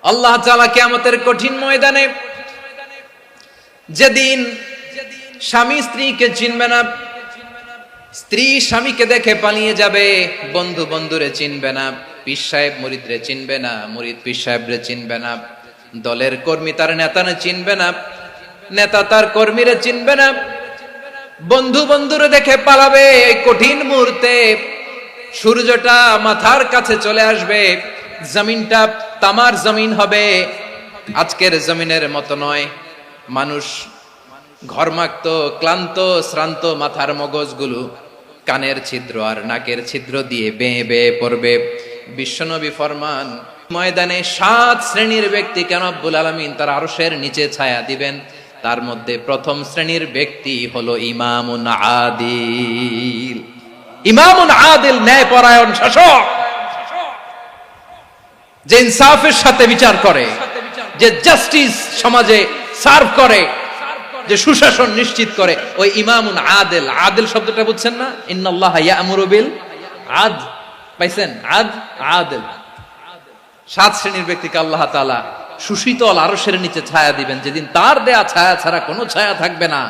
আল্লাহ তাআলা কিয়ামতের কঠিন ময়দানে, যেদিন স্বামী স্ত্রীকে চিনবে না, স্ত্রী স্বামীকে দেখে পালিয়ে যাবে, বন্ধু বন্ধুরে চিনবে না, পীর সাহেব মুরিদরে চিনবে না, মুরিদ পীর সাহেবরে চিনবে না, দলের কর্মী তার নেতারে চিনবে না, নেতা তার কর্মীরে চিনবে না, বন্ধু বন্ধুরে দেখে পালাবে। এই কঠিন মুহূর্তে সূর্যটা মাথার কাছে চলে আসবে, জমিনটা তামার জমিন হবে, আজকের জমিনের মতো নয়। মানুষ ঘর্মাক্ত, ক্লান্ত, শ্রান্ত মাথার মগজগুলো কানের ছিদ্র আর নাকের ছিদ্র দিয়ে বেয়ে বেয়ে পড়বে। বিশ্বনবী ফরমান, ময়দানে 7 শ্রেণীর ব্যক্তিকে রব্বুল আলামিন তার আরশের নিচে ছায়া দিবেন। তার মধ্যে প্রথম শ্রেণীর ব্যক্তি হলো ইমামুন আদিল। ইমামুন আদিল, ন্যায়পরায়ণ শাসক, যে ইনসাফের সাথে বিচার করে, যে জাস্টিস সমাজে সার্ভ করে, যে সুশাসন নিশ্চিত করে, ওই ইমামুন আদিল। আদিল শব্দটা বুঝছেন না? ইন্নাল্লাহা ইয়া'মুরু বিল আদল, পাইছেন? আদিল। 7 শ্রেণীর ব্যক্তিকে আল্লাহ তাআলা সুশীতল আরশের নিচে ছায়া দিবেন, যেদিন তার দেয়া ছায়া ছাড়া কোনো ছায়া থাকবে না।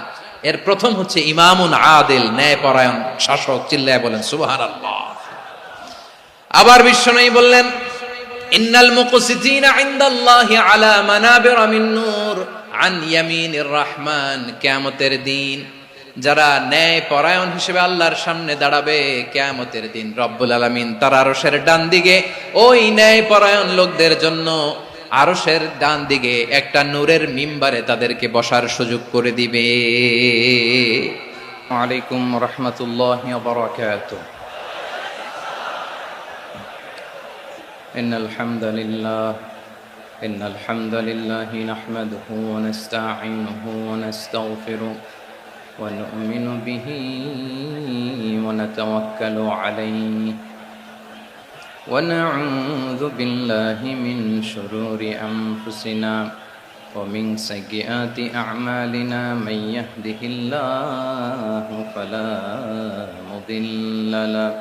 এর প্রথম হচ্ছে ইমামুন আদিল, ন্যায়পরায়ণ শাসক। চিল্লায় বলেন সুবহানাল্লাহ। আবার বিশ্বনবী বললেন, ইন্নাল মুকসিতিনা ইনদাল্লাহি আলা মানাবিরা মিন নূর আন ইয়ামিনির রহমান। কিয়ামতের দিন যারা ন্যায়পরায়ণ হিসেবে আল্লাহর সামনে দাঁড়াবে, কিয়ামতের দিন রব্বুল আলামিন তার আরশের ডান দিকে ওই ন্যায়পরায়ণ লোকদের জন্য আরশের ডান দিকে একটা নূরের মিম্বারে তাদেরকে বসার সুযোগ করে দিবে। ওয়ালাইকুম রাহমাতুল্লাহি ওয়া বারাকাতুহু। ইন্নাল হামদালিল্লাহি নাহমাদুহু ওয়া নাস্তাঈনুহু ওয়া নাস্তাগফিরুহু ওয়া নু'মিনু বিহি ওয়া নাতাওয়াক্কালু আলাইহি ওয়া না'উযু বিল্লাহি মিন শুরুরি আনফুসিনা ওয়া মিন সাইয়্যাতি আ'মালিনা মান ইয়াহদিহিল্লাহু ফালা মুদিল্লা লাহু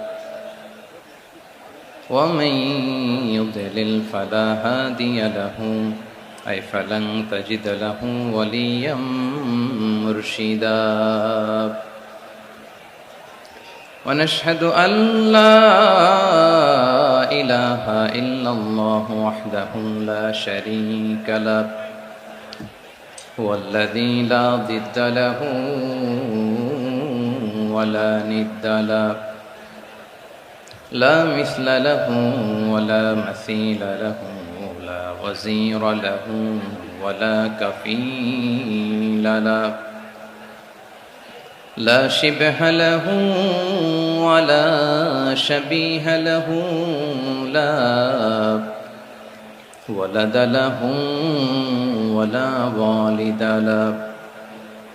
ওয়া মান ইউদ্লিল ফালা হাদিয়া লাহু আই ফালান তাজিদ লাহু ওয়ালিয়াম মুরশিদা। ونشهد أن لا إله إلا الله وحده لا شريك له هو الذي لا ضد له ولا ند له لا مثل له ولا مثيل له لا وزير له ولا كفيل له لا شبه له ولا شبيه له لا ولد له ولا والد له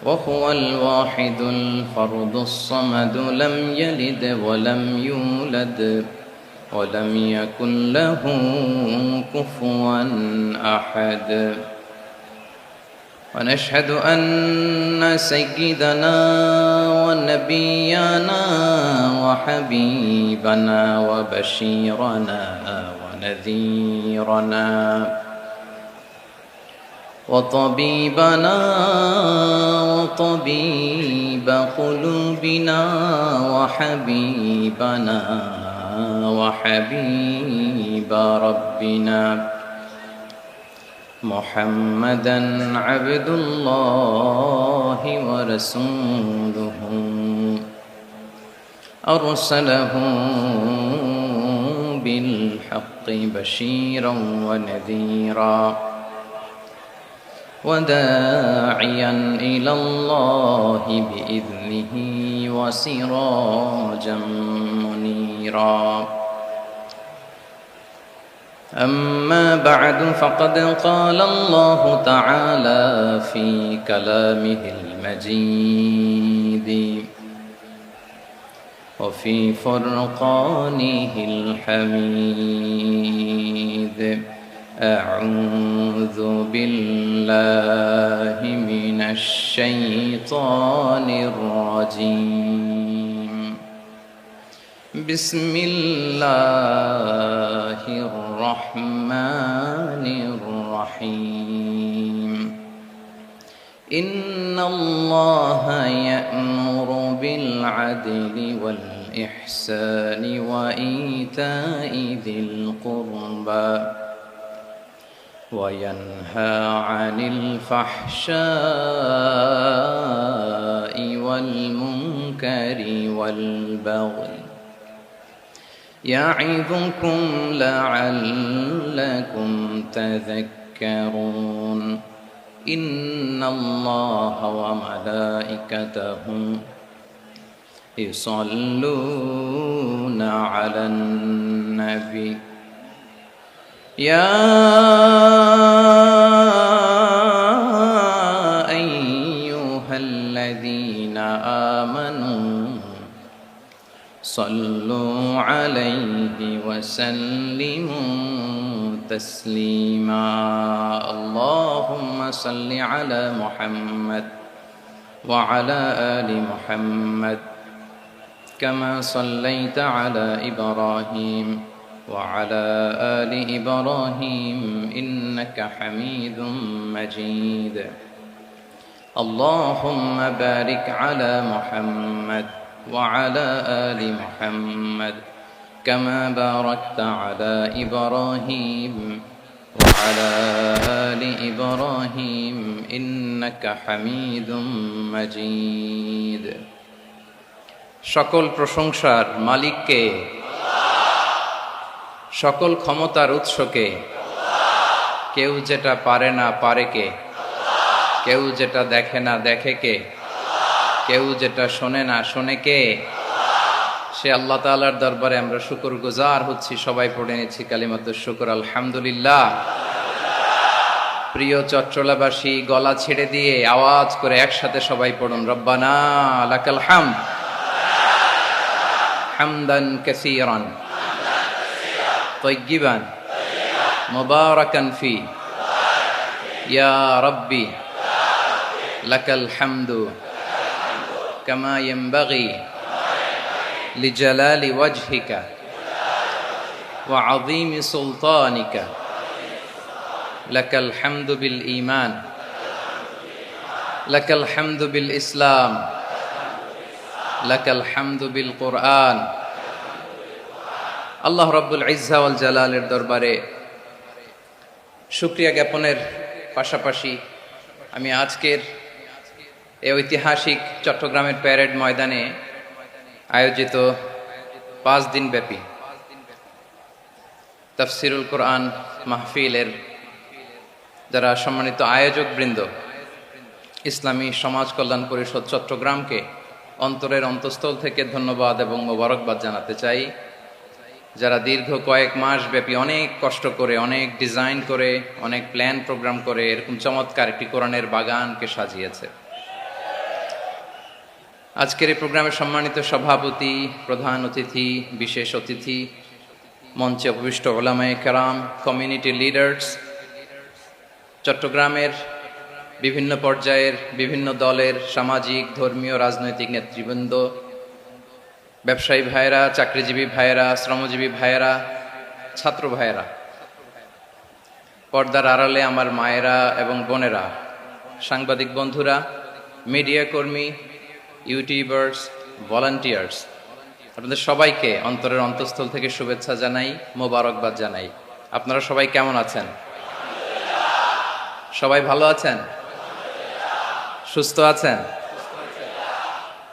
وهو الواحد الفرد الصمد لم يلد ولم يولد ولم يكن له كفوا أحد. ونشهد أن سيدنا ونبينا وحبيبنا وبشيرنا ونذيرنا وطبيبنا وطبيب قلوبنا وحبيبنا وحبيب ربنا محمدا عبد الله ورسوله أرسله بالحق بشيرا ونذيرا وداعيا إلى الله بإذنه وسراجا منيرا. أما بعد فقد قال الله تعالى في كلامه المجيد وفي فرقانه الحميد أعوذ بالله من الشيطان الرجيم بسم الله الرحمن الرحيم الرحيم إن الله يأمر بالعدل والإحسان وإيتاء ذي القربى وينهى عن الفحشاء والمنكر والبغي يعظكم لعلكم تذكرون إن الله وملائكته يصلون على النبي يا أيها الذين آمنوا صلوا عليه وسلموا تسليما اللهم صل على محمد وعلى آل محمد كما صليت على إبراهيم وعلى آل إبراهيم إنك حميد مجيد اللهم بارك على محمد وعلى آل محمد كما باركت على إبراهيم وعلى آل إبراهيم إنك حميد مجيد সকল প্রশংসার মালিককে, সকল ক্ষমতার উৎসকে, কেউ যেটা পারে না পারে কে, কেউ যেটা দেখে না দেখে কে, কেউ যেটা শোনে না শোনে কে, সে আল্লাহ তাআলার দরবারে আমরা শুকরগুজার হচ্ছি। সবাই পড়ে নিচ্ছি কালিমাতুশ শুকর, আলহামদুলিল্লাহ। প্রিয় চট্টলাবাসী, গলা ছেড়ে দিয়ে আওয়াজ করে একসাথে সবাই পড়ুন, রব্বানা লাকাল হামদ হামদান কাসীরান তাইয়্যিবান মুবারাকান ফি ইয়া রাব্বি লাকাল হামদু কামা ইয়ানবাগি লিজালালি ওয়াজহিকা ওয়া আযীমি সুলতানিকা লাকাল হামদু বিল ঈমান লাকাল হামদু বিল ইসলাম লাকাল হামদু বিল কুরআন। আল্লাহ রাব্বুল ইজ্জা ওয়াল জালালের দরবারে শুকরিয়া জ্ঞাপনের পাশাপাশি আমি আজকের এই ঐতিহাসিক চট্টগ্রামের প্যারেড ময়দানে আয়োজিত 5 দিন ব্যাপী তাফসিরুল কোরআন মাহফিলের যারা সম্মানিত আয়োজক বৃন্দ, ইসলামী সমাজ কল্যাণ পরিষদ চট্টগ্রামকে অন্তরের অন্তঃস্থল থেকে ধন্যবাদ এবং মোবারকবাদ জানাতে চাই, যারা দীর্ঘ কয়েক মাস ব্যাপী অনেক কষ্ট করে, অনেক ডিজাইন করে, অনেক প্ল্যান প্রোগ্রাম করে এরকম চমৎকার একটি কোরআনের বাগানকে সাজিয়েছে। আজকের এই প্রোগ্রামের সম্মানিত সভাপতি, প্রধান অতিথি, বিশেষ অতিথি, মঞ্চে উপবিষ্ট উলামায়ে কেরাম, কমিউনিটি লিডার্স, চট্টগ্রামের বিভিন্ন পর্যায়ের বিভিন্ন দলের সামাজিক, ধর্মীয়, রাজনৈতিক নেতৃবৃন্দ, ব্যবসায়ী ভাইয়েরা, চাকরিজীবী ভাইয়েরা, শ্রমজীবী ভাইয়েরা, ছাত্র ভাইয়েরা, পর্দার আড়ালে আমার মায়েরা এবং বোনেরা, সাংবাদিক বন্ধুরা, মিডিয়া কর্মী, ইউটিউবার্স, ভলান্টিয়ার্স, আপনাদের সবাইকে অন্তরের অন্তঃস্থল থেকে শুভেচ্ছা জানাই, মোবারকবাদ জানাই। আপনারা সবাই কেমন আছেন? সবাই ভালো আছেন? সুস্থ আছেন?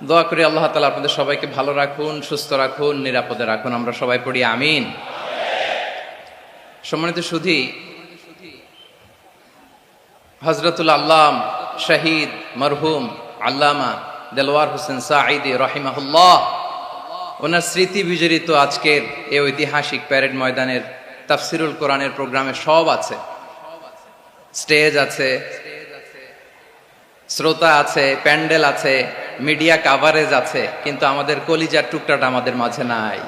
দোয়া করি আল্লাহ তাআলা আপনাদের সবাইকে ভালো রাখুন, সুস্থ রাখুন, নিরাপদে রাখুন। আমরা সবাই পড়ি আমিন। সম্মানিত সুধী, হযরতুল আল্লাম শহীদ মরহুম আল্লামা দেলওয়ার হোসেন সাঈদী রাহিমাহুল্লাহ, ওনার স্মৃতি বিজড়িত আজকের এই ঐতিহাসিক প্যারেড ময়দানের তাফসিরুল কোরআনের প্রোগ্রামে সব আছে। স্টেজ আছে, শ্রোতা আছে, প্যান্ডেল আছে, মিডিয়া কাভারেজ আছে, কিন্তু আমাদের কলিজার টুকটাটা আমাদের মাঝে নাই।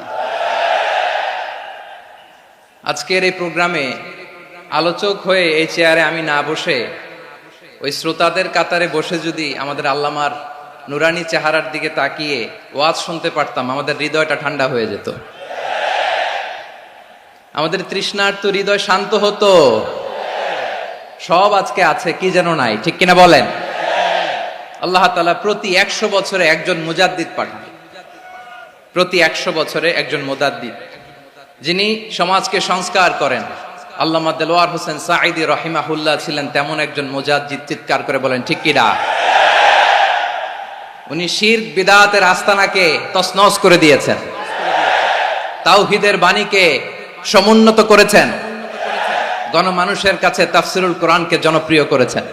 আজকের এই প্রোগ্রামে আলোচক হয়ে এই চেয়ারে আমি না বসে ওই শ্রোতাদের কাতারে বসে যদি আমাদের আল্লামার নুরানি চেহারার দিকে তাকিয়ে ওয়াজ শুনতে পারতাম, আমাদের হৃদয়টা ঠান্ডা হয়ে যেত, আমাদের তৃষ্ণার্ত হৃদয় শান্ত হতো। সব আজকে আছে, কি যেন নাই, ঠিক কিনা বলেন? আল্লাহ তাআলা প্রতি 100 বছরে একজন মুজাদ্দিদ পাঠান, প্রতি 100 বছরে একজন মুজাদ্দিদ, যিনি সমাজকে সংস্কার করেন। আল্লামা দেলোয়ার হোসেন সাঈদী রাহিমাহুল্লাহ ছিলেন তেমন একজন মুজাদ্দিদ। চিৎকার করে বলেন ঠিক কিনা? উনি শিরক বিদআতের আস্তানাকে তছনছ করে দিয়েছেন, তাওহীদের বাণীকে সমুন্নত করেছেন, গণমানুষের কাছে তাফসিরুল কোরআনকে জনপ্রিয় করেছেন।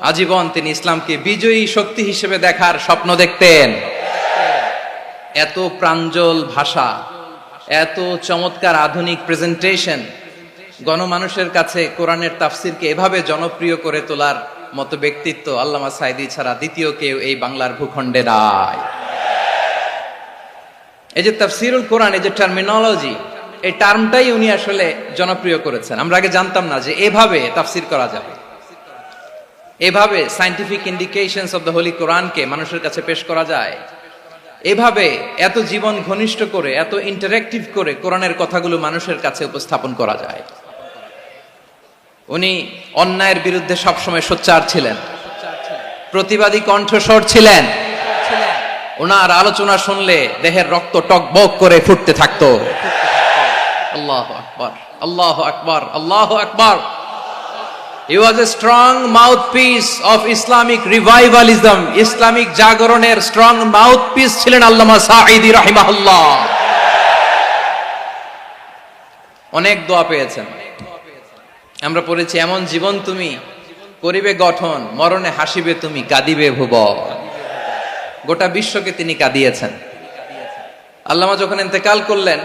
আজীবন তিনি ইসলামকে বিজয়ী শক্তি হিসেবে দেখার স্বপ্ন দেখতেন। এত প্রাঞ্জল ভাষা, এত চমৎকার আধুনিক প্রেজেন্টেশন, গণমানুষের কাছে কোরআনের তাফসিরকে এভাবে জনপ্রিয় করে তোলার মতো ব্যক্তিত্ব আল্লামা সাঈদী ছাড়া দ্বিতীয় কেউ এই বাংলার ভূখণ্ডে নাই। এই যে তাফসিরুল কোরআন, এই যে টার্মিনোলজি, এই টার্মটাই উনি আসলে জনপ্রিয় করেছেন। আমরা আগে জানতাম না যে এভাবে তাফসির করা যাবে, এভাবে scientific indications of the Holi কোরআনকে মানুষের কাছে পেশ করা যায়, এভাবে এত জীবন ঘনিষ্ঠ করে, এত ইন্টারেক্টিভ করে কোরআনের কথাগুলো মানুষের কাছে উপস্থাপন করা যায়। উনি অন্যায়ের বিরুদ্ধে সবসময় সোচ্চার ছিলেন, প্রতিবাদী কণ্ঠস্বর ছিলেন। ওনার আলোচনা শুনলে দেহের রক্ত টকবক করে ফুটতে থাকতো। আল্লাহু আকবার, আল্লাহু আকবার, আল্লাহু আকবার। He was a strong mouthpiece of Islamic revivalism. Islamic জাগরণের স্ট্রং মাউথপিস ছিলেন আল্লামা সাঈদী রাহিমাহুল্লাহ। অনেক দোয়া পেয়েছেন। আমরা পড়েছি, এমন জীবন তুমি করিবে গঠন, মরণে হাসিবে তুমি, কাঁদিবে ভুবন। গোটা বিশ্বকে তিনি কাঁদিয়েছেন। আল্লামা যখন ইন্তেকাল করলেন,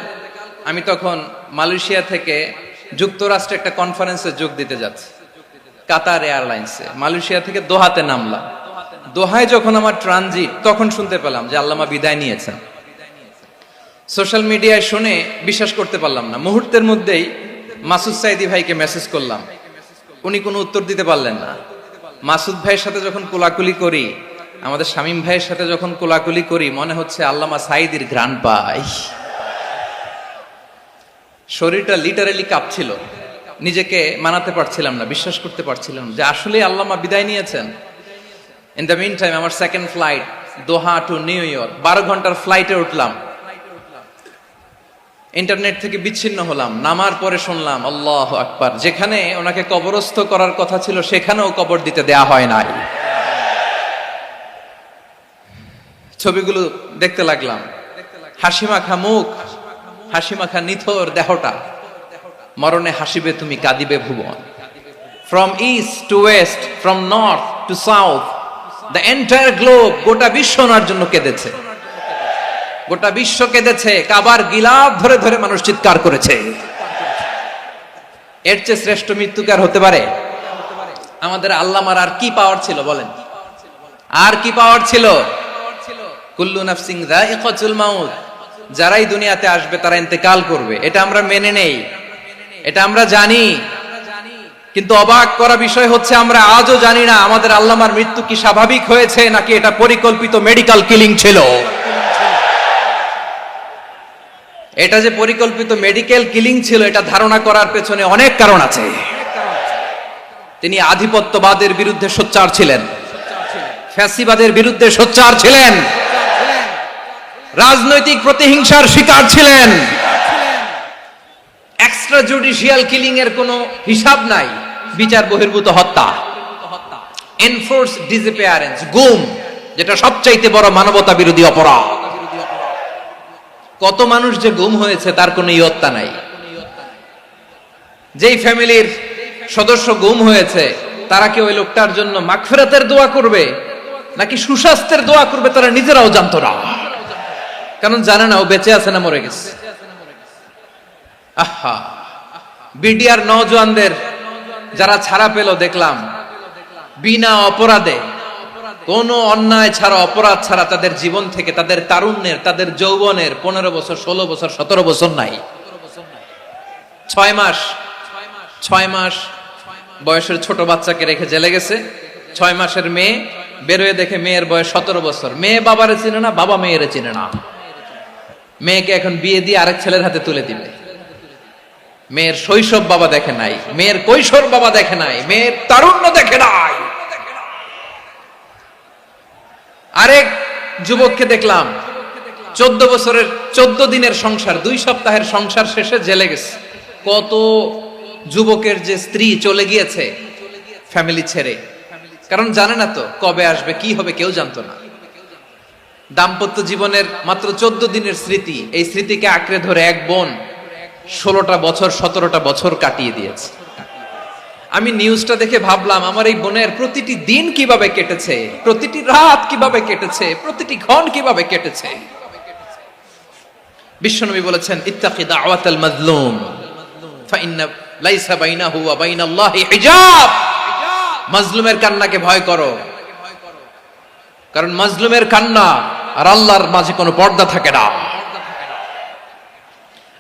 আমি তখন মালয়েশিয়া থেকে যুক্তরাষ্ট্রে একটা কনফারেন্সে যোগ দিতে যাচ্ছি, কাতার এয়ারলাইন্সে। মালয়েশিয়া থেকে দোহাতে নামলাম। দোহায় যখন আমার ট্রানজিট, তখন শুনতে পেলাম যে আল্লামা বিদায় নিয়েছেন। সোশ্যাল মিডিয়ায় শুনে বিশ্বাস করতে পারলাম না। মুহূর্তের মধ্যেই মাসুদ সাঈদী ভাইকে মেসেজ করলাম, উনি কোনো উত্তর দিতে পারলেন না। মাসুদ ভাইয়ের সাথে যখন কোলাকুলি করি, আমাদের শামীম ভাইয়ের সাথে যখন কোলাকুলি করি, মনে হচ্ছে আল্লামা সাঈদীর ঘ্রাণ পাই। শরীরটা লিটারালি কাঁপছিল, নিজেকে মানাতে পারছিলাম না, বিশ্বাস করতে পারছিলাম যে আসলে আল্লামা বিদায় নিয়েছেন। ইন দ্য মিন টাইম আমার সেকেন্ড ফ্লাইট দোহা টু নিউ ইয়র্ক, 12 ঘন্টার ফ্লাইটে উঠলাম। ইন্টারনেট থেকে বিচ্ছিন্ন হলাম। নামার পরে শুনলাম আল্লাহু আকবার, যেখানে ওনাকে কবরস্থ করার কথা ছিল সেখানেও কবর দিতে দেয়া হয় নাই। ছবিগুলো দেখতে লাগলাম, হাসিমাখা মুখ, হাসিমাখা নিথর দেহটা, মরণে হাসিবে তুমি, কাঁদিবে ভুবন। From east to west, from north to south, the entire globe, গোটা বিশ্ব ওনার জন্য কেঁদেছে, গোটা বিশ্ব কেঁদেছে। কাবার গিলাফ ধরে ধরে মানুষ চিৎকার করেছে। এর চেয়ে শ্রেষ্ঠ মৃত্যুকার হতে পারে? আমাদের আল্লামার আর কি পাওয়ার ছিল বলেন? আর কি পাওয়ার ছিল? কুল্লু নাফসিন যায়িকাতুল মাউত, যারাই দুনিয়াতে আসবে তারা ইন্তেকাল করবে, এটা আমরা মেনে নেই, এটা আমরা জানি। কিন্তু অবাক করা বিষয় হচ্ছে, আমরা আজও জানি না আমাদের আল্লামার মৃত্যু কি স্বাভাবিক হয়েছে নাকি এটা পরিকল্পিত মেডিকেল কিলিং ছিল। এটা যে পরিকল্পিত মেডিকেল কিলিং ছিল, এটা ধারণা করার পেছনে অনেক কারণ আছে। তিনি আধিপত্যবাদের বিরুদ্ধে সোচ্চার ছিলেন, ফ্যাসিবাদের বিরুদ্ধে সোচ্চার ছিলেন, রাজনৈতিক প্রতিহিংসার শিকার ছিলেন। এক্সট্রা জুডিশিয়াল কিলিং এর কোনো হিসাব নাই, বিচার বহির্ভূত হত্যা, এনফোর্স ডিসঅ্যাপিয়ারেন্স, গুম, যেটা সবচাইতে বড় মানবতা বিরোধী অপরাধ। কত মানুষ যে গুম হয়েছে তার কোনো ইয়ত্তা নাই। যেই ফ্যামিলির সদস্য গুম হয়েছে, তারা কি ওই লোকটার জন্য মাগফিরাতের দোয়া করবে নাকি সুস্বাস্থ্যের দোয়া করবে তারা নিজেরাও জানতো না, কারণ জানে না ও বেঁচে আছে না মরে গেছে। আহা, বিডিআর নওজোয়ানদের যারা ছাড়া পেল দেখলাম, বিনা অপরাধে, কোনো অন্যায় ছাড়া, অপরাধ ছাড়া তাদের জীবন থেকে, তাদের তারুণ্যের, তাদের যৌবনের 15 বছর, 16 বছর, 17 বছর নাই, 6 মাস বয়সের ছোট বাচ্চাকে রেখে জেলে গেছে। 6 মাসের মেয়ে বেরোয় দেখে মেয়ের বয়স 17 বছর। মেয়ে বাবারে চিনে না, বাবা মেয়েরে চিনে না। মেয়েকে এখন বিয়ে দিয়ে আরেক ছেলের হাতে তুলে দিবে। মেয়ের শৈশব বাবা দেখে নাই, মেয়ের কৈশোর বাবা দেখে নাই, মেয়ের তারুণ্য দেখে নাই। আরেক যুবককে দেখলাম 14 বছরের 14 দিনের সংসার, 2 সপ্তাহের সংসার শেষে জেলে গেছে। কত যুবকের যে স্ত্রী চলে গিয়েছে ফ্যামিলি ছেড়ে, কারণ জানে না তো কবে আসবে, কি হবে, কেউ জানতো না। দাম্পত্য জীবনের মাত্র 14 দিনের স্মৃতি, এই স্মৃতিকে আঁকড়ে ধরে এক বোন 16টা বছর 17টা বছর কাটিয়ে দিয়েছে। আমি নিউজটা দেখে ভাবলাম, আমার এই বোনের প্রতিটি দিন কিভাবে কেটেছে, প্রতিটি রাত কিভাবে কেটেছে, প্রতিটি ক্ষণ কিভাবে কেটেছে। বিশ্বনবী বলেছেন, ইত্তাকি দাওয়াতাল মাজলুম ফাইন্না লাইসা বাইনাহু ওয়া বাইনাল্লাহি হিজাব। মাজলুমের কান্নাকে ভয় করো, কারণ মাজলুমের কান্না আর আল্লাহর মাঝে কোনো পর্দা থাকে না।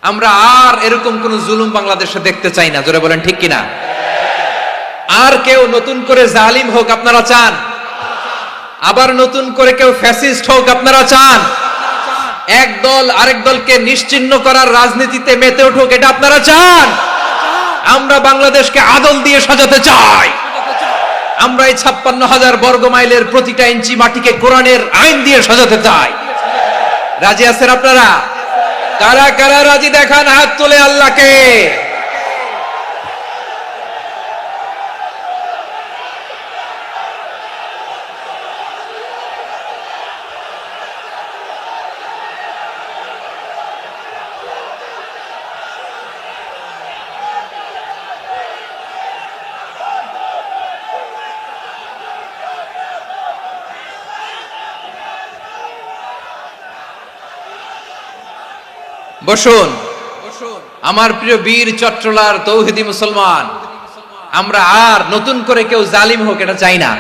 আমরা আর এরকম কোন জুলুম বাংলাদেশে দেখতে চাই না, জোরে বলেন ঠিক কিনা? আর কেউ নতুন করে জালিম হোক আপনারা চান? আবার নতুন করে কেউ ফ্যাসিস্ট হোক আপনারা চান? এক দল আরেক দলকে নিশ্চিহ্ন করার রাজনীতিতে মেতে উঠুক এটা আপনারা চান? আমরা বাংলাদেশকে আদল দিয়ে সাজাতে চাই। আমরা এই 56,000 বর্গ মাইলের প্রতিটা ইঞ্চি মাটিকে কোরআনের আইন দিয়ে সাজাতে চাই। রাজি আছেন আপনারা? কারা কারা রাজি দেখান হাত তুলে আল্লাহকে। বসুন আমার প্রিয় বীর চট্টলার তৌহিদি মুসলমান, আমরা আর নতুন করে কেউ জালিম হোক এটা চাই না,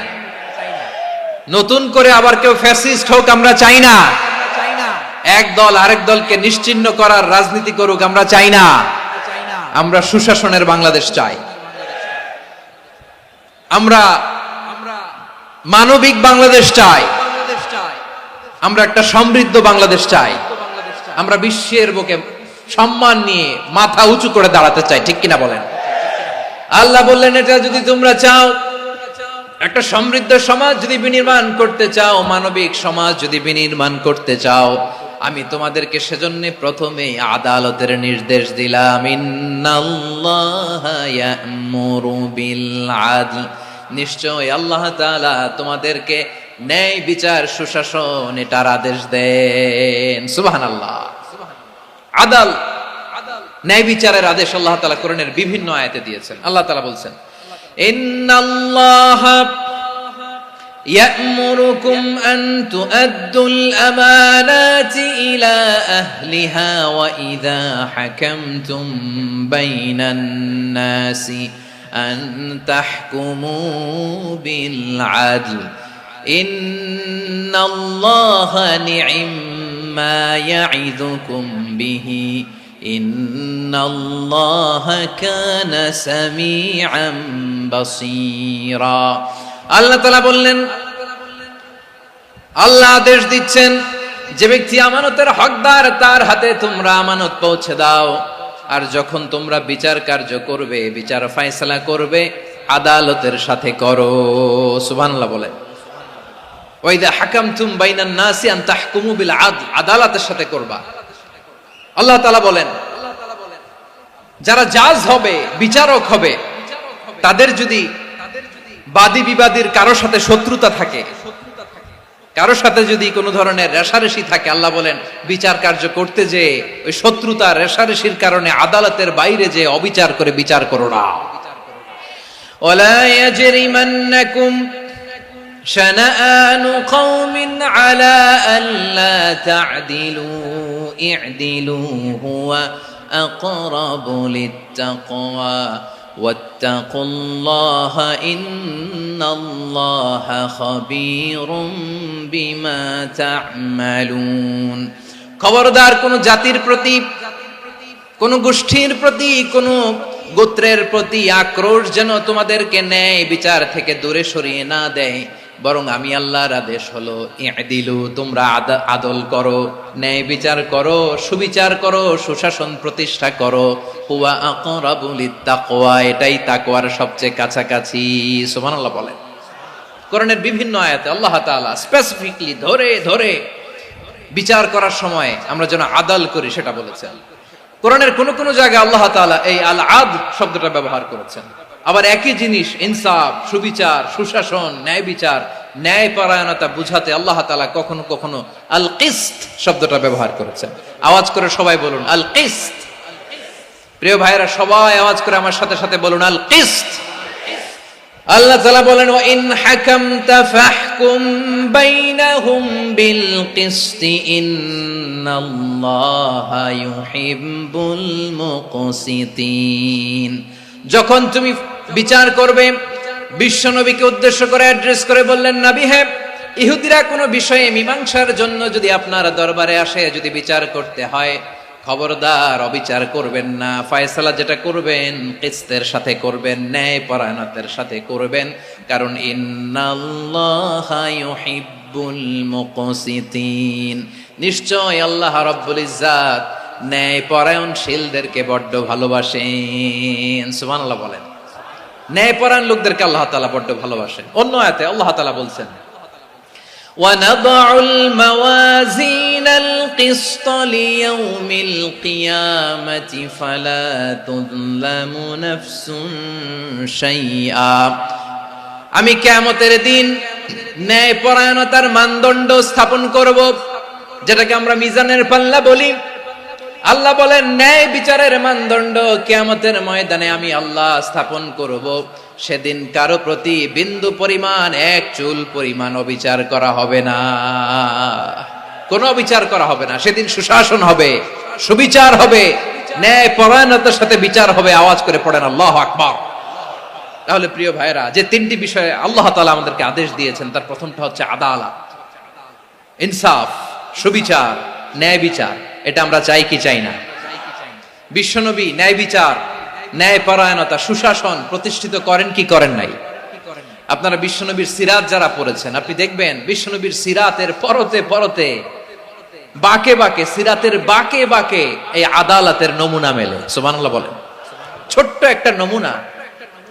নতুন করে আবার কেউ ফ্যাসিস্ট হোক আমরা চাই না, এক দল আরেক দলকে নিশ্চিহ্ন করার রাজনীতি করুক আমরা চাই না। আমরা সুশাসনের বাংলাদেশ চাই, আমরা মানবিক বাংলাদেশ চাই, আমরা একটা সমৃদ্ধ বাংলাদেশ চাই, আমরা বিশ্বের বুকে সম্মান নিয়ে মাথা উঁচু করে দাঁড়াতে চাই, ঠিক কিনা বলেন? আল্লাহ বললেন, এটা যদি তোমরা চাও, একটা সমৃদ্ধ সমাজ যদি বিনির্মাণ করতে চাও, মানবিক সমাজ যদি বিনির্মাণ করতে চাও, আমি তোমাদেরকে সেজন্য প্রথমে আদালতের নির্দেশ দিলাম। ইন্নাল্লাহা ইয়া'মুরু বিল আদল, নিশ্চয় আল্লাহ তাআলা তোমাদেরকে ন্যায় বিচার সুশাসন এটার আদেশ দেন। সুবহানাল্লাহ। আদাল, ন্যায় বিচারের আদেশ আল্লাহ তাআলা কোরআনের বিভিন্ন আয়াতে দিয়েছেন। আল্লাহ তাআলা বলছেন, ইন্নাল্লাহা ইয়া'মুরুকুম আন তুআদ্দুল আমানাতি ইলা আহলিহা ওয়া ইযা হাকামতুম বাইনান নাসি আন তাহকুমু বিল আদল ইন্নাল্লাহা নি'ম্মা ইয়া'iযুকুম বিহি ইন্নাল্লাহা কানা সামিআন বাসীরা। আল্লাহ তাআলা বললেন, আল্লাহ আদেশ দিচ্ছেন, যে ব্যক্তি আমানতের হকদার তার হাতে তোমরা আমানত পৌঁছে দাও, আর যখন তোমরা বিচার কার্য করবে, বিচার ফয়সালা করবে, আদালতের সাথে করো। সুবহানাল্লাহ বলে, ওয়া ইযা হাকামতুম বাইনান নাসি আন তাহকুমু বিল আদল, আদালতের সাথে করবা। আল্লাহ তাআলা বলেন, যারা জাজ হবে, বিচারক হবে, তাদের যদি বাদী বিবাদীর কারো সাথে শত্রুতা থাকে, কারো সাথে যদি কোনো ধরনের রেষারেষি থাকে, আল্লাহ বলেন বিচার কার্য করতে যে ওই শত্রুতা রেষারেষির কারণে আদালতের বাইরে যে অবিচার করে বিচার করো না। ওয়ালা ইয়াজরিমান্নাকুম শানাআনু কওমিন আলা আল্লা তা'দিলু ই'দিলু হুয়া আকরাবু লিত্তাকওয়া ওয়াত্তাকুল্লাহা ইন্নাল্লাহা খাবীরুম বিমা তা'মালুন। খবরদার কোন জাতির প্রতি, কোন গোষ্ঠীর প্রতি, কোন গোত্রের প্রতি আক্রোশ যেন তোমাদেরকে ন্যায় বিচার থেকে দূরে সরিয়ে না দেয়, বরং আমি আল্লাহর আদেশ হলো ইদিলু, তোমরা আদল করো, ন্যায় বিচার করো, সুবিচার করো, সুশাসন প্রতিষ্ঠা করো। হুয়া আকরাবু লিত্তাকওয়া, এটাই তাকওয়ার সবচেয়ে কাছাকাছি। সুবহানাল্লাহ বলেন। কোরআনের বিভিন্ন আয়াতে আল্লাহ তাআলা স্পেসিফিকলি ধরে ধরে বিচার করার সময় আমরা যেন আদাল করি সেটা বলেছেন। কোরআনের কোন কোন জায়গায় আল্লাহ তাআলা এই আল আদল শব্দটা ব্যবহার করেছেন। আবার একই জিনিস ইনসাফ, সুবিচার, সুশাসন, ন্যায় বিচার, ন্যায় পরায়ণতা বুঝাতে আল্লাহ তাআলা কখনো কখনো আল কিসত শব্দটা ব্যবহার করেছেন। আওয়াজ করে সবাই বলুন আল কিসত। প্রিয় ভাইরা, সবাই আওয়াজ করে আমার সাথে সাথে বলুন আল কিসত। আল্লাহ তাআলা বলেন ওয়া ইন হাকামতা ফাহকুম বাইনাহুম বিল কিসতি ইন্নাল্লাহা ইউহিব্বুল মুকসিতিন। যখন তুমি বিচার করবে, বিশ্বনবীকে উদ্দেশ্য করে অ্যাড্রেস করে বললেন, নবী হে, ইহুদিরা কোনো বিষয়ে মীমাংসার জন্য যদি আপনার দরবারে আসে, যদি বিচার করতে হয়, খবরদার অবিচার করবেন না। ফয়সালা যেটা করবেন কিসতের সাথে করবেন, ন্যায় পরায়ণতার সাথে করবেন, কারণ ইন্নাল্লাহা ইউহিব্বুল মুকসিতিন, নিশ্চয় আল্লাহ রাব্বুল ইজ্জাত ন্যায় পরায়ণশীলদেরকে বড্ড ভালোবাসেন। সুবহানাল্লাহ বলেন। ন্যায় পরায়ণ লোকদেরকে আল্লাহ তাআলা বড্ড ভালোবাসেন। অন্য আয়াতে আল্লাহ তাআলা বলছেন وَنَضَعُ الْمَوَازِينَ الْقِسْطَ لِيَوْمِ الْقِيَامَةِ فَلَا تُظْلَمُ نَفْسٌ شَيْئًا। আমি কিয়ামতের দিন ন্যায় পরায়ণতার মানদণ্ড স্থাপন করব, যেটাকে আমরা মিজানের পাল্লা বলি। আল্লাহ বলেন ন্যায় বিচারের মানদণ্ড কিয়ামতের ময়দানে আমি আল্লাহ স্থাপন করব। সেদিন কারো প্রতি বিন্দু পরিমাণ, এক চুল পরিমাণ অবিচার করা হবে না, কোনো অবিচার করা হবে না। সেদিন সুশাসন হবে, সুবিচার হবে, ন্যায় পরায়ণতার সাথে বিচার হবে। আওয়াজ করে পড়েন আল্লাহু আকবার। তাহলে প্রিয় ভাইরা, যে তিনটি বিষয়ে আল্লাহ তাআলা আমাদেরকে আদেশ দিয়েছেন, তার প্রথমটা হচ্ছে আদালত, ইনসাফ, সুবিচার, ন্যায় বিচার। এটা আমরা চাই কি চাই না? বিশ্বনবী ন্যায় বিচার, ন্যায় পরায়ণতা, সুশাসন প্রতিষ্ঠিত করেন কি করেন নাই? আপনারা বিশ্বনবীর সিরাত যারা পড়েছেন, আপনি দেখবেন বিশ্বনবীর সিরাতের পরতে পরতে, বাঁকে বাঁকে, সিরাতের বাঁকে বাঁকে এই আদালতের নমুনা মেলে। সুবহানাল্লাহ বলেন। ছোট্ট একটা নমুনা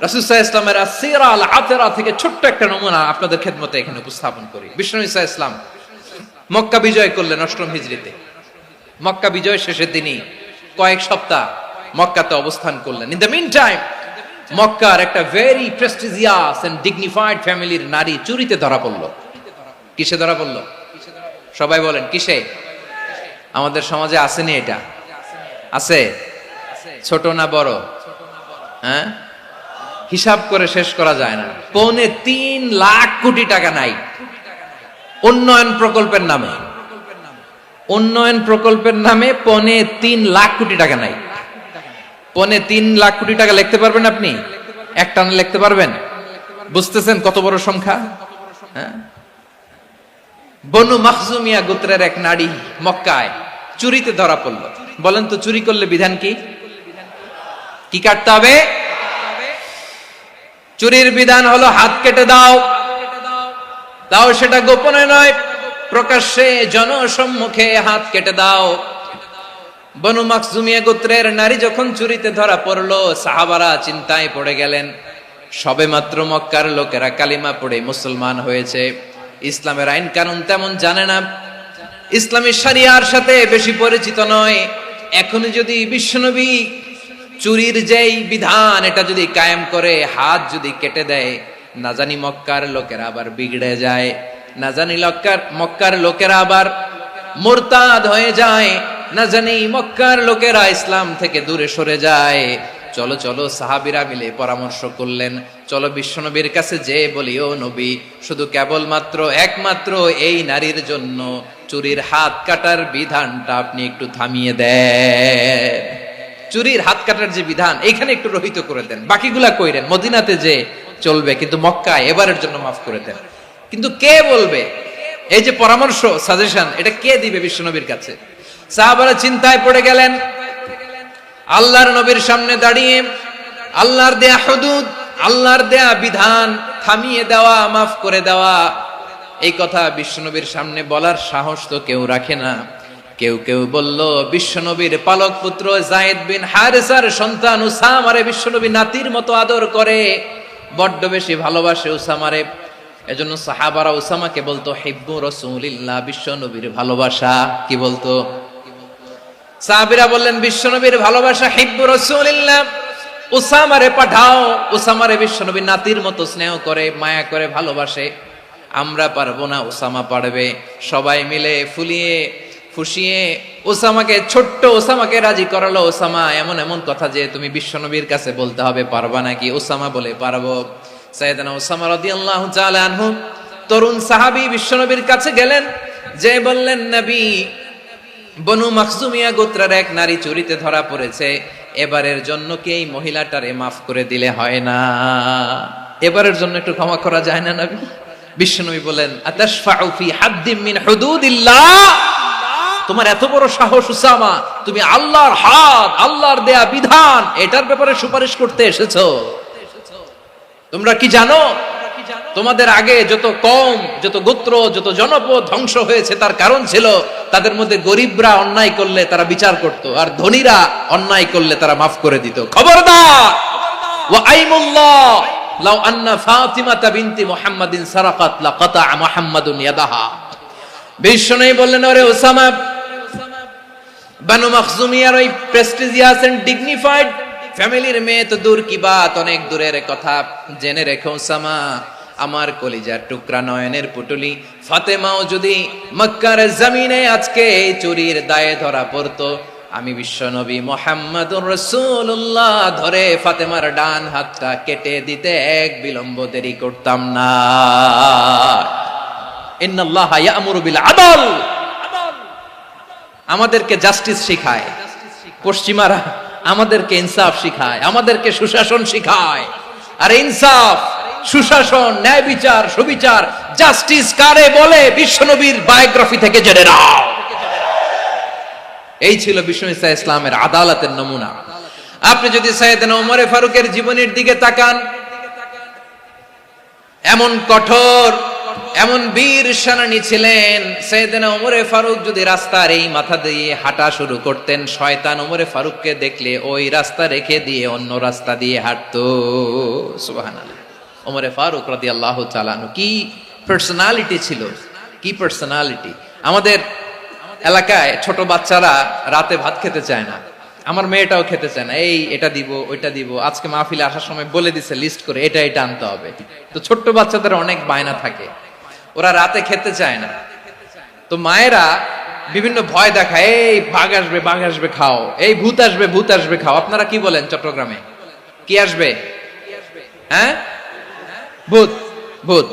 রাসূল সাল্লাল্লাহু আলাইহি ওয়াসাল্লামের আসিরা আল আতরা থেকে ছোট্ট একটা নমুনা আপনাদের খেদমতে এখানে উপস্থাপন করি। বিশ্বনবী সাল্লাল্লাহু আলাইহি ওয়াসাল্লাম মক্কা বিজয় করলেন ৮ম হিজরিতে। মক্কা বিজয় শেষে তিনি কয়েক সপ্তাহ মক্কাতে অবস্থান করলেন। ইন দ্য মিন টাইম মক্কার একটা ভেরি প্রেস্টিজিয়াস এন্ড ডিগনিফাইড ফ্যামিলির নারী চুরিতে ধরা পড়ল। কিসে ধরা পড়ল? সবাই বলেন কিসে? আমাদের সমাজে আসেনি এটা? আছে? ছোট না বড়? হ্যাঁ, হিসাব করে শেষ করা যায় না। ৩.৫ লাখ কোটি টাকা নাই উন্নয়ন প্রকল্পের নামে। উন্নয়ন প্রকল্পের নামে ৩.৫ লাখ কোটি টাকা নাই। ৩.৫ লাখ কোটি টাকা লিখতে পারবেন আপনি? একটানা লিখতে পারবেন? বুঝতেছেন কত বড় সংখ্যা? হ্যাঁ, বনু মাখজুমিয়া গোত্রের এক নারী মক্কায় চুরিতে ধরা পড়ল। বলেন তো চুরি করলে বিধান কি? কি কাটতে হবে? চুরির বিধান হলো হাত কেটে দাও। তাও সেটা গোপনে নয়, প্রকাশ্যে জনসম্মুখে হাত কেটে দাও। বনু মাখজুমিয়া গোত্রের নারী যখন চুরিতে ধরা পড়লো, সাহাবারা চিন্তায় পড়ে গেলেন। সবেমাত্র মক্কার লোকেরা কালিমা পড়ে মুসলমান হয়েছে, ইসলামের আইন কানুন তেমন জানে না, ইসলামী শরিয়ার সাথে বেশি পরিচিত নয়। এখনই যদি বিশ্বনবী চুরির যেই বিধান এটা যদি কায়েম করে হাত যদি কেটে দেয়, না জানি মক্কার লোকেরা আবার বিগড়ে যায়, না জানি মক্কার লোকেরা আবার মুরতাদ হয়ে যায়, না জানি মক্কার লোকেরা ইসলাম থেকে দূরে সরে যায়। চলো চলো সাহাবীরা মিলে পরামর্শ করলেন, চলো বিশ্বনবীর কাছে যে বলি, ও নবী, শুধু কেবলমাত্র একমাত্র এই নারীর জন্য চুরির হাত কাটার বিধানটা আপনি একটু থামিয়ে দেন। চুরির হাত কাটার যে বিধান এখানে একটু রহিত করে দেন, বাকিগুলা কইরেন মদিনাতে যে চলবে, কিন্তু মক্কায় এবারের জন্য মাফ করে দেন। কিন্তু কে বলবে? এই যে পরামর্শ, সাজেশন, এটা কে দিবে বিশ্বনবীর কাছে? সাহাবারা চিন্তায় পড়ে গেলেন। আল্লাহর নবীর সামনে দাঁড়িয়ে আল্লাহর দেয়া হুদুদ, আল্লাহর দেয়া বিধান থামিয়ে দেওয়া, মাফ করে দেওয়া, এই কথা বিশ্বনবীর সামনে বলার সাহস তো কেউ রাখে না। কেউ কেউ বলল বিশ্বনবীর পালক পুত্র যায়েদ বিন হারেসার সন্তান উসামারে বিশ্বনবী নাতির মতো আদর করে, বড্ড বেশি ভালোবাসে উসামারে। এজন্য সাহাবারা উসামাকে বলতো হিব্বু রাসূলিল্লাহ, বিশ্বনবীর ভালোবাসা। কি বলতো? সাহাবীরা বললেন বিশ্বনবীর ভালোবাসা হিব্বু রাসূলিল্লাহ, উসামারে পাঠাও। উসামারে বিশ্বনবী নাতির মতো স্নেহ করে, মায়া করে, ভালোবাসে। আমরা পারবো না, উসামা পারবে। সবাই মিলে ফুলিয়ে ফুসিয়ে ওসামাকে, ছোট্ট ওসামাকে রাজি করালো। ওসামা এমন এমন কথা যে তুমি বিশ্বনবীর কাছে বলতে হবে, পারবা নাকি? ওসামা বলে পারবো। সাইয়েদনা ওসামা রাদিয়াল্লাহু তাআলা আনহু তরুণ সাহাবী বিশ্বনবীর কাছে গেলেন, যে বললেন নবী, বনু মাখজুমিয়া গোত্রের এক নারী চুরিতে ধরা পড়েছে, এবারের জন্য কি এই মহিলাটারে মাফ করে দিলে হয় না? এবারের জন্য একটু ক্ষমা করা যায় না নবী? বিশ্বনবী বলেন আতাশফাউ ফি হাদ্দিম মিন হুদুদিল্লাহ, তোমার এত বড় সাহস উসামা, তুমি আল্লাহর হাদ, আল্লাহর দেয়া বিধান, এটার ব্যাপারে সুপারিশ করতে এসেছো? তোমরা কি জানো তোমাদের আগে যত কওম, যত গোত্র, যত জনপদ ধ্বংস হয়েছে তার কারণ ছিল তাদের মধ্যে গরিবরা অন্যায় করলে তারা বিচার করত, আর ধনীরা অন্যায় করলে তারা মাফ করে দিত। খবরদার! ওয়া আইমুল্লাহ লাউ আন্না ফাতিমাতা বিনতি মুহাম্মাদিন সারাকাত লাকাতা মুহাম্মাদুন ইয়াদাহা। বিশ্বনবী বললেন, ওরে ওসামা, বানু মাখজুমিয়ার ওই প্রেস্টিজিয়াস এন্ড ডিগনিফাইড ফ্যামিলির মেয়ে তো দূর কি বাত, অনেক দূরের কথা। জেনে রেখো ওসামা, আমার কলিজার টুকরা নয়নের পুটুলি ফাতেমাও যদি মক্কার জমিনে আজকে এই চুরির দায়ে ধরা পড়তো, আমি বিশ্বনবী মুহাম্মাদুর রাসূলুল্লাহ ধরে ফাতেমার ডান হাতটা কেটে দিতে এক বিলম্ব দেরি করতাম না। ইন্নাল্লাহা ইয়া'মুরু বিল আদল, আমাদেরকে জাস্টিস শিখায়। পশ্চিমারা আমাদেরকে ইনসাফ শিখায়, আমাদেরকে সুশাসন শিখায়। আর ইনসাফ, সুশাসন, ন্যায় বিচার, সুবিচার, জাস্টিস কারে বলে বিশ্বনবীর বায়োগ্রাফি থেকে জেনে নাও। এই ছিল বিশ্বনবী সাল্লাল্লাহু আলাইহি ইসলামের আদালতের নমুনা। আপনি যদি সাইয়েদনা ওমর ফারুকের জীবনের দিকে তাকান, এমন কঠোর, এমন বীর সেনানী ছিলেন। সাইয়েদনা ওমর ফারুক যদি রাস্তার এই মাথা দিয়ে হাঁটা শুরু করতেন, শয়তান ওমর ফারুককে দেখলে ওই রাস্তা রেখে দিয়ে অন্য রাস্তা দিয়ে হাঁটতো। সুবহানাল্লাহ। ওমর ফারুক রাদিয়াল্লাহু তাআলা আনহু কি পার্সোনালিটি ছিল, কি পার্সোনালিটি! আমাদের এলাকায় ছোট বাচ্চারা রাতে ভাত খেতে চায় না, আমার মেয়েটাও খেতে চায় না। এই এটা দিব, ওইটা দিব, আজকে মাহফিলে আসার সময় বলে দিছে লিস্ট করে এটা এটা আনতে হবে। তো ছোট্ট বাচ্চাদের অনেক বায়না থাকে, ওরা রাতে খেতে চায় না। তো মায়েরা বিভিন্ন ভয় দেখায়, এই বাঘ আসবে, বাঘ আসবে খাও, এই ভূত আসবে, ভূত আসবে খাও। আপনারা কি বলেন চট্টগ্রামে? কি আসবে? হ্যাঁ, ভূত, ভূত,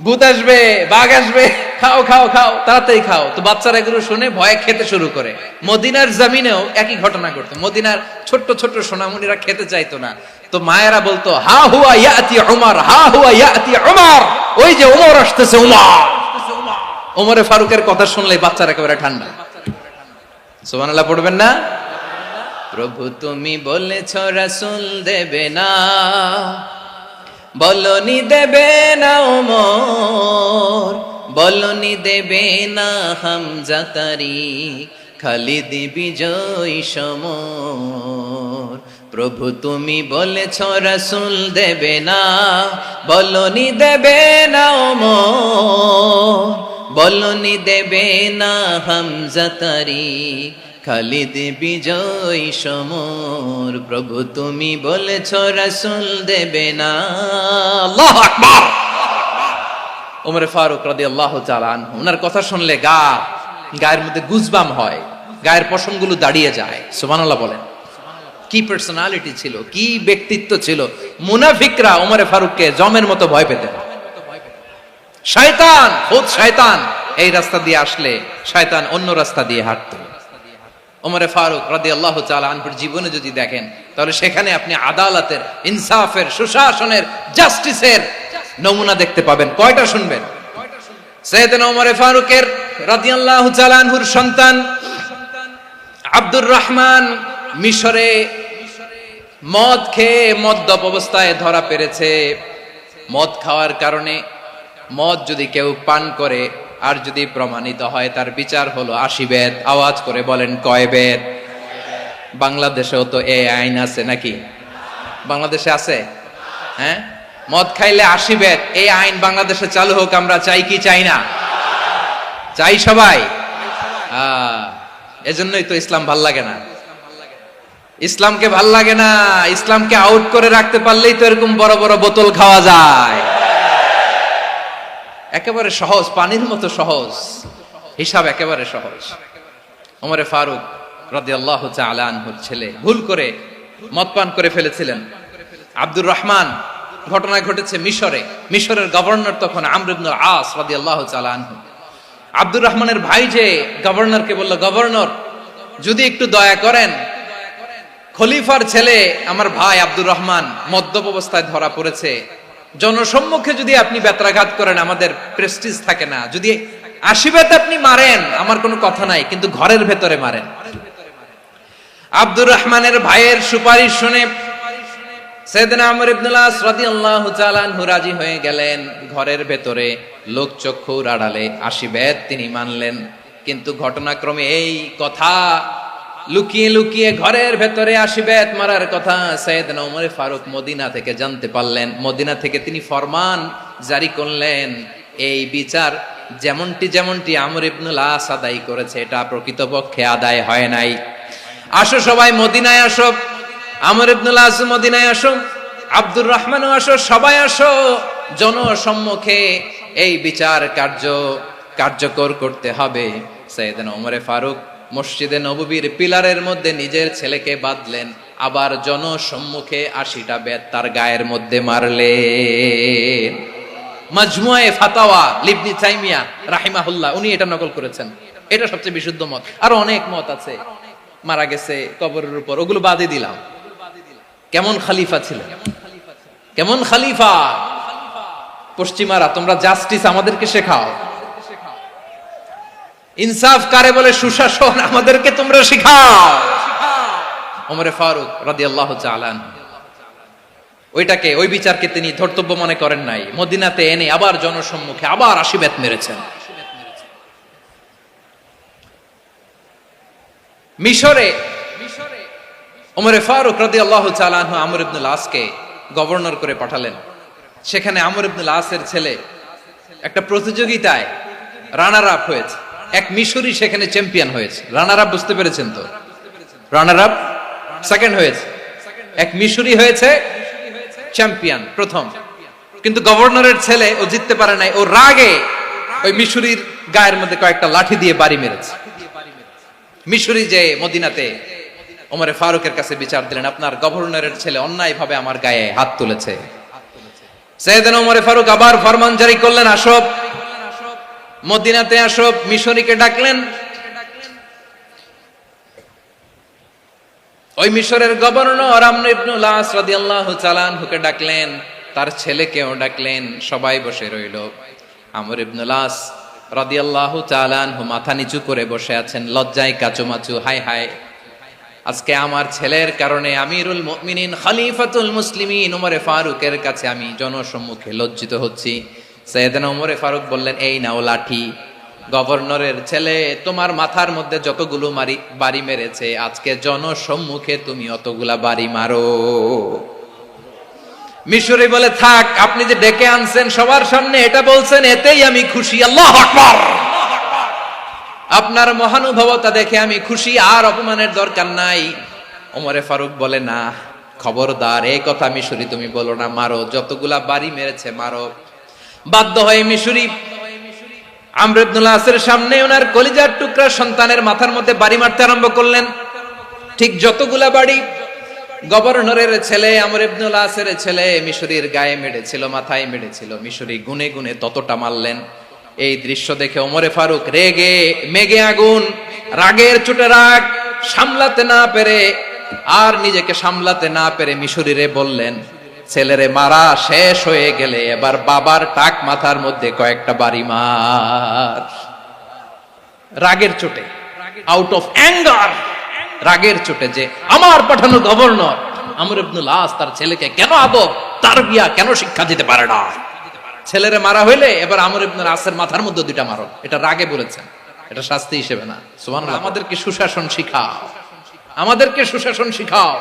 ভূত আসবে, বাঘ আসবে, খাও খাও খাও, তাড়াতাড়ি খাও। তো বাচ্চারা এগুলো শুনে ভয়ে খেতে শুরু করে। মদিনার জমিনেও একই ঘটনা ঘটতো। মদিনার ছোট্ট ছোট্ট সোনামণিরা খেতে চাইতো না। তো মায়েরা বলতো, হা হুয়া ইয়াতি উমর, হা হুয়া ইয়াতি উমর, ওই যে উমর আসতেছে, উমর। ওমরে ফারুকের কথা শুনলেই বাচ্চারা একেবারে ঠান্ডা। সুবহানাল্লাহ পড়বেন না? প্রভু তুমি বলেছ রাসূল দেবে না, বলনি দেবে না ওমর, বলনি দেবে না হামজা তারিক, খালিদ বিজয় সমর। প্রভু তুমি বলেছ রাসূল দেবে না, বলনি দেবে না ওমর, বলনি দেবে না হামজা তারিক, খালিদ বিজয় সমর। প্রভু তুমি বলেছ রাসূল দেবে না। আল্লাহু আকবার। ওমর ফারুক রাদিয়াল্লাহু তাআলা আনহু, ওনার কথা শুনলে গায়ের মধ্যে গুজবাম হয়, গায়ের পশমগুলো দাঁড়িয়ে যায়। সুবহানাল্লাহ বলেন। কি পার্সোনালিটি ছিল, কি ব্যক্তিত্ব ছিল! মুনাফিকরা ওমর ফারুককে জমের মতো ভয় পেতেন। শয়তান, খুদ শয়তান এই রাস্তা দিয়ে আসলে শয়তান অন্য রাস্তা দিয়ে হাঁটতো। ওমর ফারুক রাদিয়াল্লাহু তাআলা আনহুর জীবনে যদি দেখেন, তাহলে সেখানে আপনি আদালতের, ইনসাফের, সুশাসনের, জাস্টিসের নমুনা দেখতে পাবেন। কয়টা শুনবেন? সাইয়েদনা ওমর ফারুকের রাদিয়াল্লাহু তাআলা আনহুর সন্তান আব্দুর রহমান মিশরে মদ খেয়ে মদ্যপ অবস্থায় ধরা পড়েছে। মদ খাওয়ার কারণে, মদ যদি কেউ পান করে আর যদি প্রমাণিত হয়, তার বিচার হলো 80 বেত। আওয়াজ করে বলেন কয় বেত? বাংলাদেশেও তো এই আইন আছে নাকি? বাংলাদেশে আছে? হ্যাঁ, মদ খাইলে 80 বেত, এই আইন বাংলাদেশে চালু হোক। আমরা চাই কি চাই না? চাই সবাই। এজন্যই তো ইসলাম ভাল লাগে না। ইসলামকে ভাল লাগে না, ইসলামকে আউট করে রাখতে পারলেই তো এরকম বড় বড় বোতল খাওয়া যায়। একেবারে সহজ, পানির মতো সহজ হিসাব, একেবারে সহজ। ওমরে ফারুক রাদিয়াল্লাহু তাআলা আনহুর ছেলে ভুল করে মদ পান করে ফেলেছিলেন। আব্দুর রহমান, ঘটনা ঘটেছে মিশরে। মিশরের গভর্নর তখন আমর ইবনুল আস রাদিয়াল্লাহু তাআলা আনহু। আব্দুর রহমানের ভাই যে গভর্নরকে বলল, গভর্নর যদি একটু দয়া করেন, খলিফার ছেলে আমার ভাই আব্দুর রহমান মদ্যপ অবস্থায় ধরা পড়েছে, জনসম্মুখে যদি আপনি বেত্রাঘাত করেন আমাদের প্রেস্টিজ থাকে না, যদি 80 বেত আপনি মারেন আমার কোনো কথা নাই, কিন্তু ঘরের ভেতরে মারেন। আব্দুর রহমানের ভাইয়ের সুপারিশ শুনে সাইয়েদনা আমর ইবনুল আস রাদিয়াল্লাহু তাআলা আনহু রাজি হয়ে গেলেন। ঘরের ভেতরে লোকচক্ষুর আড়ালে 80 বেত তিনি মানলেন। কিন্তু ঘটনাক্রমে এই কথা লুকিয়ে লুকিয়ে ঘরের ভেতরে 80 বেত মারার কথা সাইয়েদনা ওমর ফারুক মদিনা থেকে জানতে পারলেন। মদিনা থেকে তিনি ফরমান জারি করলেন, এই বিচার যেমনটি আমর ইবনুল আস আদায় করেছে, এটা প্রকৃতপক্ষে আদায় হয় নাই। আসো সবাই মদিনায় আসো, আমর ইবনুল আস মদিনায় আসো, আব্দুর রহমানও আসো, সবাই আসো, জনসম্মুখে এই বিচার কার্যকর করতে হবে। সাইয়েদনা ওমর ফারুক মসজিদে নববীর পিলারের মধ্যে নিজের ছেলেকে বাঁধলেন, আবার জনসম্মুখে 80টা বেত তার গায়ের মধ্যে মারলেন। মাজমুয়ে ফাতাওয়া ইবনে তাইমিয়া রাহিমাহুল্লাহ উনি এটা নকল করেছেন। এটা সবচেয়ে বিশুদ্ধ মত। আরো অনেক মত আছে, মারা গেছে কবরের উপর, ওগুলো বাদই দিলাম। কেমন খলিফা ছিলেন, কেমন খলিফা! পশ্চিমারা তোমরা জাস্টিস আমাদেরকে শেখাও, ইনসাফ কারে বলে সুশাসন আমাদেরকে তোমরা শেখাও। ওমরে ফারুক রাদিয়াল্লাহু তাআলা ওই বিচারকে তিনি ধর্তব্য মনে করেন নাই। মদিনাতে এনে আবার জনসম্মুখে আবার 80 বেত মেরেছেন। মিশরে ওমরে ফারুক রাদিয়াল্লাহু তাআলা আনহু আমর ইবনুল আসকে গভর্নর করে পাঠালেন। সেখানে আমর ইবনুল আসের ছেলে একটা প্রতিযোগিতায় রানার আপ হয়েছে। এক মিশরি সেখানে চ্যাম্পিয়ন হয়েছে। রানার আপ বুঝতে পেরেছেন তো? রানার আপ সেকেন্ড হয়েছে, এক মিশরি হয়েছে চ্যাম্পিয়ন প্রথম। কিন্তু গভর্নরের ছেলে ও জিততে পারে নাই, ও রাগে ওই মিশরির গায়ের মধ্যে কয়েকটা লাঠি দিয়ে বাড়ি মেরেছে। মিশরি যে মদিনাতে ওমরে ফারুকের কাছে বিচার দিলেন, আপনার গভর্নরের ছেলে অন্যায় ভাবে আমার গায়ে হাত তুলেছে। সাইয়েদনা ওমরে ফারুক আবার ফরমান জারি করলেন, আসো মদিনাতে আসো। মিশরীকে ডাকলেন। ওই মিশরের গভর্নর আমর ইবনুল আস রাদিয়াল্লাহু তাআলা আনহুকে ডাকলেন, তার ছেলেকেও ডাকলেন। সবাই বসে রইল। আমর ইবনুল আস রাদিয়াল্লাহু তাআলা আনহু মাথা নিচু করে বসে আছেন, লজ্জায় কাচুমাচু। হায় হায়, আজকে আমার ছেলের কারণে আমিরুল মুমিনিন খলিফাতুল মুসলিমিন ওমরে ফারুকের কাছে আমি জনসম্মুখে লজ্জিত হচ্ছি। সাইয়েদনা ওমরে ফারুক বললেন, এই নাও লাঠি, গভর্নরের ছেলে তোমার মাথার মধ্যে যতগুলো বাড়ি মেরেছে, আজকে জনসম্মুখে তুমি অতগুলা বাড়ি মারো। মিশরি বলে, থাক, আপনি যে ডেকে আনছেন সবার সামনে এটা বলছেন, এতেই আমি খুশি। আল্লাহু আকবার! আপনার মহানুভবতা দেখে আমি খুশি, আর অপমানের দরকার নাই। ওমরে ফারুক বলে, না, খবরদার, এই কথা মিশরি তুমি বলো না, মারো, যতগুলা বাড়ি মেরেছে মারো। বাধ্য হয়ে মিশরি আমর ইবনুল আসের সামনে ওনার কলিজার টুকরা সন্তানের মাথার মধ্যে বাড়ি মারতে আরম্ভ করলেন। ঠিক যতগুলা বাড়ি গভর্নরের ছেলে আমর ইবনুল আসের ছেলে মিশরির গায়ে মেরেছিল, মাথায় মেরেছিল, মিশরি গুনে গুনে ততটা মারলেন। এই দৃশ্য দেখে ওমরে ফারুক রেগে মেগে আগুন, রাগের চোটে রাগ সামলাতে না পেরে, আর নিজেকে সামলাতে না পেরে মিশরিরে বললেন, ছেলেরে মারা শেষ হয়ে গেলে এবার বাবার টাক মাথার মধ্যে কয়েকটা বাড়ি মার। রাগের চোটে, আউট অফ অ্যাঙ্গার, রাগের চোটে যে আমার পাঠানো গভর্নর আমর ইবনুল আস তার ছেলেকে কেন আদব তারবিয়া কেন শিক্ষা দিতে পারে না? ছেলেরে মারা হইলে এবার আমর ইবনে আসের মাথার মধ্যে দুইটা মারো, এটা রাগে বলেছেন, এটা শাস্তি হিসেবে না। সুবহানাল্লাহ। আমাদেরকে সুশাসন শিখাও, আমাদেরকে সুশাসন শিখাও।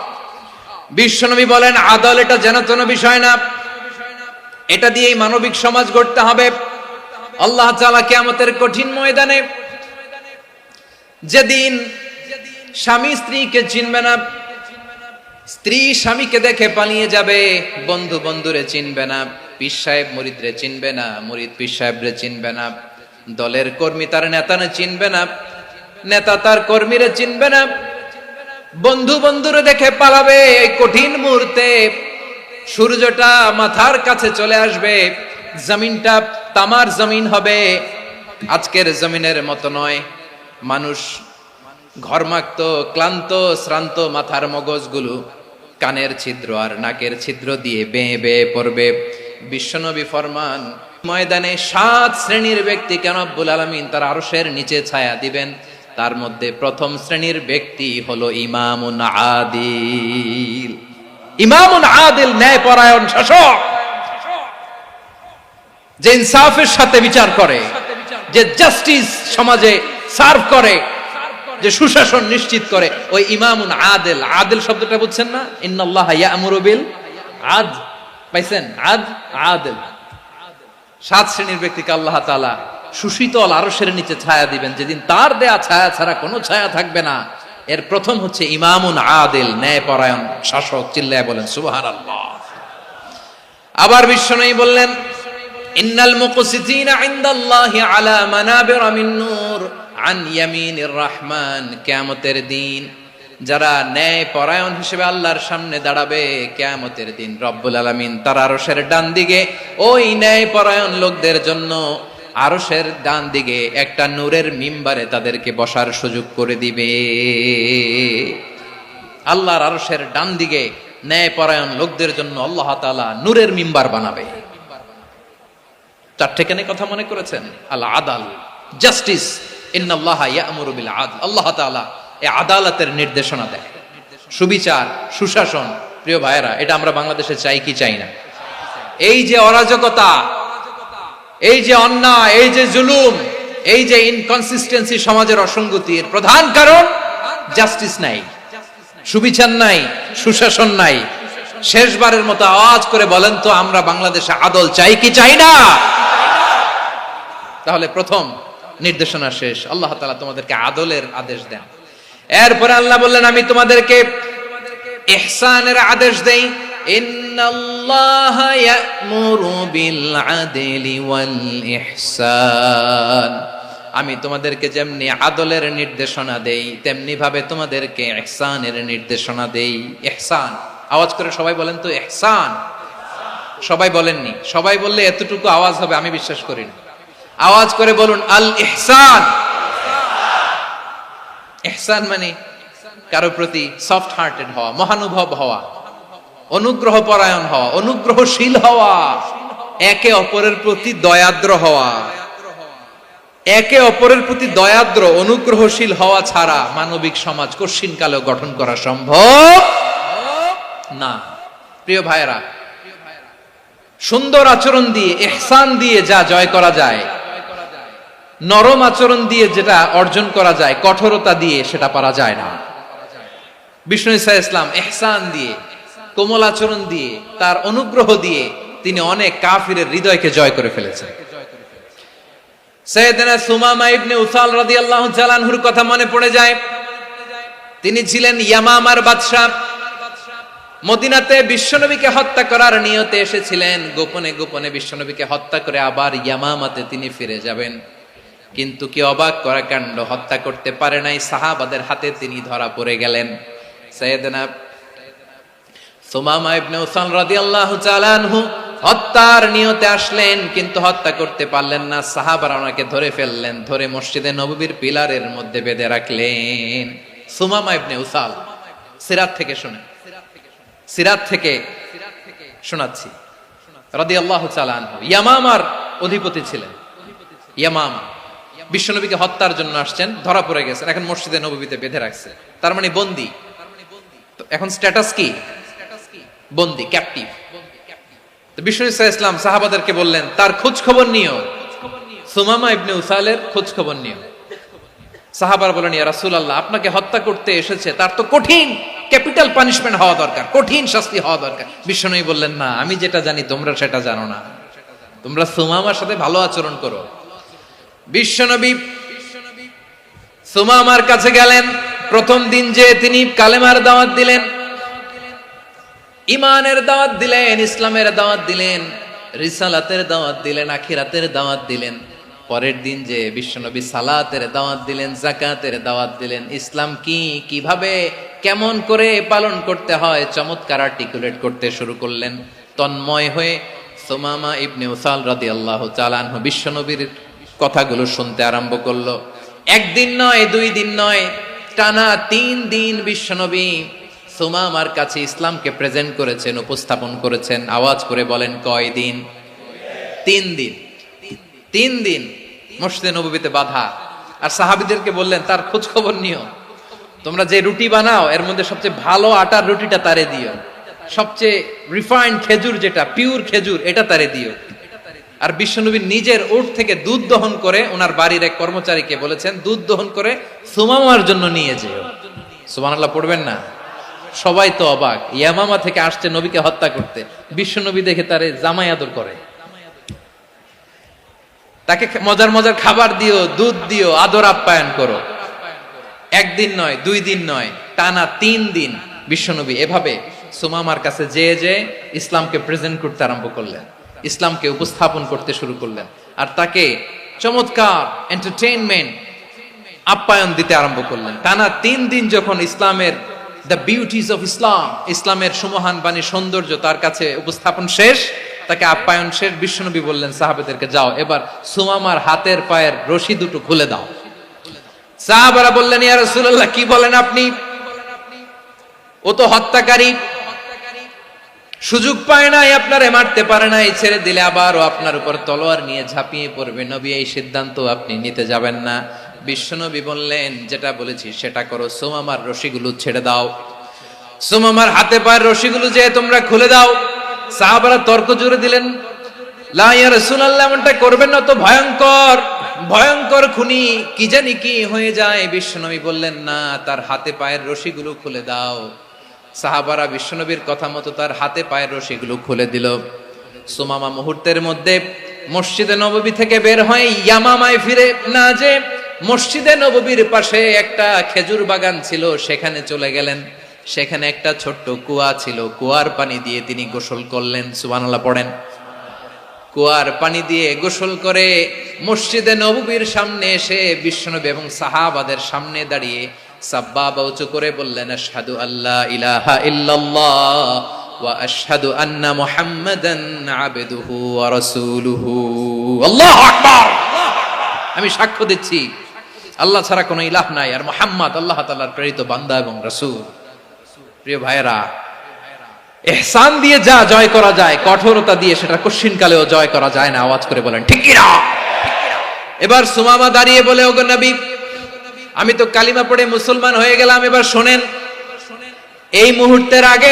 বিশ্বনবী বলেন আদল এটা যেন তেন বিষয় না, এটা দিয়েই মানবিক সমাজ গড়তে হবে। আল্লাহ তাআলা কিয়ামতের কঠিন ময়দানে যেদিন স্বামী স্ত্রীকে চিনবে না, স্ত্রী স্বামীকে দেখে পালিয়ে যাবে, বন্ধু বন্ধুরে চিনবে না, পীর সাহেব মুরিদরে চিনবে না, মুরিদ পীর সাহেবরে চিনবে না, দলের কর্মী তার নেতারে চিনবে না, নেতা তার কর্মীরে চিনবে না, বন্ধু বন্ধুরে দেখে পালাবে। এই কঠিন মুহূর্তে সূর্যটা মাথার কাছে চলে আসবে, জমিনটা তামার জমিন হবে, আজকের জমিনের মতো নয়। মানুষ ঘর্মাক্ত, ক্লান্ত, শ্রান্ত মাথার মগজগুলো কানের ছিদ্র আর নাকের ছিদ্র দিয়ে বেয়ে বেয়ে পড়বে। বিশ্বনবী ফরমান ময়দানে 7 শ্রেণীর ব্যক্তিকে রব্বুল আলামিন তার আরশের নিচে ছায়া দিবেন। তার মধ্যে প্রথম শ্রেণীর ব্যক্তি হলো ইমামুন আদিল। ইমামুন আদিল, ন্যায়পরায়ণ শাসক, যে ইনসাফের সাথে বিচার করে, যে জাস্টিস সমাজে সার্ভ করে, যে সুশাসন নিশ্চিত করে, ওই ইমামুন আদিল। আদিল শব্দটা বুঝছেন না? ইন্নাল্লাহা ইয়া'মুরু বিল আদল, পাইছেন? আদিল। 7 শ্রেণীর ব্যক্তিকে আল্লাহ তাআলা সুশীতল আরশের নিচে ছায়া দিবেন, যেদিন তার দেয়া ছায়া ছাড়া কোনো ছায়া থাকবে না। এর প্রথম হচ্ছে ইমামুন আদিল, ন্যায়পরায়ণ শাসক। চিল্লায় বলেন সুবহানাল্লাহ। আবার বিশ্বনবী বললেন ইন্নাল মুকসিতিনা ইনদাল্লাহি আলা মানাবিরা মিন নূর আন ইয়ামিনির রহমান। কিয়ামতের দিন যারা ন্যায়পরায়ণ হিসেবে আল্লাহর সামনে দাঁড়াবে, কিয়ামতের দিন রব্বুল আলামিন তার আরশের ডান দিকে ওই ন্যায়পরায়ণ লোকদের জন্য আরশের ডান দিকে একটা নূরের মিম্বারে তাদেরকে বসার সুযোগ করে দিবে। আল্লাহর আরশের ডান দিকে ন্যায়পরায়ণ লোকদের জন্য আল্লাহ তাআলা নূরের মিম্বার বানাবে। 4টে কেন কথা মনে করেছেন? আল আদাল, জাস্টিস। ইন্নাল্লাহা ইয়া'মুরু বিল আদল। আল্লাহ তাআলা এই আদালতের নির্দেশনা দেয়, সুবিচার, সুশাসন। প্রিয় ভাইয়েরা, এটা আমরা বাংলাদেশে চাই কি চাই না? এই যে অরাজকতা, এই যে অন্যায়, এই যে জুলুম, এই যে ইনকনসিস্টেন্সি, সমাজের অসঙ্গতির প্রধান কারণ জাস্টিস নাই, সুবিচার নাই, সুশাসন নাই। শেষবারের মতো আওয়াজ করে বলেন তো, আমরা বাংলাদেশে আদল চাই কি চাই না? তাহলে প্রথম নির্দেশনা শেষ। আল্লাহ তাআলা তোমাদেরকে আদলের আদেশ দেন। এরপরে আল্লাহ বললেন আমি তোমাদেরকে ইহসানের আদেশ দেই। ইন্নাল্লাহা ইয়া'মুরু বিল আদলি ওয়াল ইহসান। আমি তোমাদেরকে যেমনি আদলের নির্দেশনা দেই, তেমনি ভাবে তোমাদেরকে ইহসানের নির্দেশনা দেই। ইহসান, আওয়াজ করে সবাই বলেন তো ইহসান। সবাই বলেননি, সবাই বললে এতটুকু আওয়াজ হবে আমি বিশ্বাস করি না। আওয়াজ করে বলুন আল ইহসান। ইহসান মানে কারো প্রতি সফট হার্টেড হওয়া, মহানুভব হওয়া, অনুগ্রহ পরায়ণ হওয়া, অনুগ্রহশীল হওয়া, একে অপরের প্রতি দয়াদ্র হওয়া। একে অপরের প্রতি দয়াদ্র, অনুগ্রহশীল হওয়া ছাড়া মানবিক সমাজ কঠিন কালেও গঠন করা সম্ভব না। প্রিয় ভাইয়েরা, সুন্দর আচরণ দিয়ে, ইহসান দিয়ে যা জয় করা যায়, নরম আচরণ দিয়ে যেটা অর্জন করা যায়, কঠোরতা দিয়ে সেটা পারা যায় না। বিষ্ণু ঈসা ইসলাম ইহসান দিয়ে, কোমল আচরণ দিয়ে, তার অনুগ্রহ দিয়ে তিনি অনেক কাফিরের হৃদয়কে জয় করে ফেলেছেন। সাইয়েদনা সুমামা ইবনে উসাল রাদিয়াল্লাহু তাআলা আনহুর কথা মনে পড়ে যায়। তিনি ছিলেন ইয়ামামার বাদশা। মদিনাতে বিশ্বনবীকে হত্যা করার নিয়তে এসেছিলেন। গোপনে গোপনে বিশ্বনবীকে হত্যা করে আবার ইয়ামামাতে তিনি ফিরে যাবেন। কিন্তু কি অবাক করা কাণ্ড, হত্যা করতে পারে নাই, সাহাবাদের হাতে তিনি ধরা পড়ে গেলেন। সাইয়েদনা সুমামা ইবনে উসাল রাদিয়াল্লাহু তাআলা আনহু হত্যার নিয়তে আসলেন, কিন্তু হত্যা করতে পারলেন না। সাহাবারা ওনাকে ধরে ফেললেন, ধরে মসজিদে নববীর পিলারের মধ্যে বেঁধে রাখলেন। সুমামা ইবনে উসাল, সিরাত থেকে শুনেন, সিরাত থেকে শোনাচ্ছি। রাদিয়াল্লাহু তাআলা আনহু ইয়ামামার অধিপতি ছিলেন। ইয়ামামা বিশ্বনবীকে হত্যার জন্য আসছেন, ধরা পড়ে গেছেন, এখন মসজিদে নববীতে বেঁধে রাখছে। তার মানে বন্দী। এখন স্ট্যাটাস কি? বন্দী, ক্যাপটিভ। তো বিষ্ণু ইসলাম সাহাবাদেরকে বললেন তার খোঁজ খবর নিও, সুমামা ইবনে উসালের খোঁজ খবর নিও। সাহাবারা বলেন ইয়া রাসূলুল্লাহ, আপনাকে হত্যা করতে এসেছে, তার তো কঠিন ক্যাপিটাল পানিশমেন্ট হওয়া দরকার, কঠিন শাস্তি হওয়া দরকার। বিষ্ণু বললেন না, আমি যেটা জানি তোমরা সেটা জানো না, তোমরা সুমামার সাথে ভালো আচরণ করো। বিশ্বনবী সুমামার কাছে গেলেন। প্রথম দিন যে তিনি কালেমার দাওয়াত দিলেন, ইমানের দাওয়াত দিলেন, ইসলামের দাওয়াত দিলেন, রিসালাতের দাওয়াত দিলেন, আখিরাতের দাওয়াত দিলেন। পরের দিন যে বিশ্বনবী সালাতের দাওয়াত দিলেন, যাকাতের দাওয়াত দিলেন, ইসলাম কি, কিভাবে, কেমন করে পালন করতে হয় চমৎকার আর্টিকুলেট করতে শুরু করলেন। তন্ময় হয়ে সুমামা ইবনে উসাল রাদিয়াল্লাহু তাআলা আনহু বিশ্বনবীর কথাগুলো শুনতে আরম্ভ করলো। একদিন নয়, 2 দিন নয়, টানা 3 দিন বিশ্বনবী সুমামার কাছে ইসলামকে প্রেজেন্ট করেছেন, উপস্থাপন করেছেন। আওয়াজ করে বলেন কয় দিন? 3 দিন। 3 দিন মসজিদে নববীতে বাধা। আর সাহাবীদেরকে বললেন তার খোঁজ খবর নিও, তোমরা যে রুটি বানাও এর মধ্যে সবচেয়ে ভালো আটার রুটিটা তারে দিও, সবচেয়ে রিফাইন্ড খেজুর, যেটা পিওর খেজুর, এটা তারে দিও। আর বিশ্বনবী নিজের উট থেকে দুধ দহন করে ওনার বাড়ির এক কর্মচারীকে বলেছেন দুধ দহন করে সুমামার জন্য নিয়ে যেও। সুবহানাল্লাহ পড়বেন না? সবাই তো অবাক, ইয়ামামা থেকে আসছে নবীকে হত্যা করতে, বিশ্বনবী দেখে তারে জামাই আদর করে, তাকে মজার মজার খাবার দিও, দুধ দিও, আদর আপ্যায়ন করো। একদিন নয়, 2 দিন নয়, টানা 3 দিন বিশ্বনবী এভাবে সুমামার কাছে যেয়ে ইসলামকে প্রেজেন্ট করতে আরম্ভ করলেন, ইসলামকে উপস্থাপন করতে শুরু করলেন। আর তাকে চমৎকার এন্টারটেইনমেন্ট, আপ্যায়ন দিতে আরম্ভ করলেন। টানা 3 দিন যখন ইসলামের দ্য বিউটিজ অফ ইসলাম, ইসলামের সুমহান বাণী, সৌন্দর্য তার কাছে উপস্থাপন শেষ, তাকে আপ্যায়ন শেষ, বিশ্বনবী বললেন সাহাবাদেরকে যাও এবার সুমামার হাতের পায়ের রশি দুটো খুলে দাও। সাহাবারা বললেন ইয়া রাসূলুল্লাহ, কি বলেন আপনি? ও তো হত্যাকারী, সুযোগ পায় নাই, আপনারে মারতে পারে নাই, ছেড়ে দিলে আবার ও আপনার উপর তলোয়ার নিয়ে ঝাঁপিয়ে পড়বে। নবী এই সিদ্ধান্ত আপনি নিতে যাবেন না। বিশ্বনবী বললেন যেটা বলেছি সেটা করো, সুমামার রশিগুলো ছেড়ে দাও, সুমামার হাতে পায়ের রশিগুলো যে তোমরা খুলে দাও। সাহাবারা তর্ক জুড়ে দিলেন, লা ইয়া রাসূলুল্লাহ, এমনটা করবেন না, তো ভয়ঙ্কর ভয়ঙ্কর খুনি, কি জানি কি হয়ে যায়। বিশ্বনবী বললেন না, তার হাতে পায়ের রশিগুলো খুলে দাও। সাহাবারা বিশ্বনবীর কথা মতো তার হাতে পায়ের রশিগুলো খুলে দিল। সুমামা মুহূর্তের মধ্যে মসজিদে নববী থেকে বের হয়ে ইয়ামামায় ফিরে না যে মসজিদে নববীর পাশে একটা খেজুর বাগান ছিল সেখানে চলে গেলেন। সেখানে একটা ছোট্ট কুয়া ছিল, কুয়ার পানি দিয়ে তিনি গোসল করলেন। সুবহানাল্লাহ পড়েন। কুয়ার পানি দিয়ে গোসল করে মসজিদে নববীর সামনে এসে বিশ্বনবী এবং সাহাবাদের সামনে দাঁড়িয়ে সাব্বাবা উঁচু করে বললেন, আশহাদু আল্লা ইলাহা ইল্লাল্লাহ ওয়া আশহাদু আন্না মুহাম্মাদান আবদুহু ওয়া রাসূলুহু। আল্লাহু আকবার। আমি সাক্ষ্য দিচ্ছি আল্লাহ ছাড়া কোনো ইলাহ নাই, আর মুহাম্মদ আল্লাহ তাআলার প্রেরিত বান্দা এবং রাসূল। প্রিয় ভাইয়েরা, ইহসান দিয়ে যা জয় করা যায়, কঠোরতা দিয়ে সেটা কঠিনকালেও জয় করা যায় না। আওয়াজ করে বলেন ঠিক কি না? এবার সুমামা দাঁড়িয়ে বলে, ওগো নবী, আমি তো কালিমা পড়ে মুসলমান হয়ে গেলাম, এবার শোনেন, এই মুহূর্তের আগে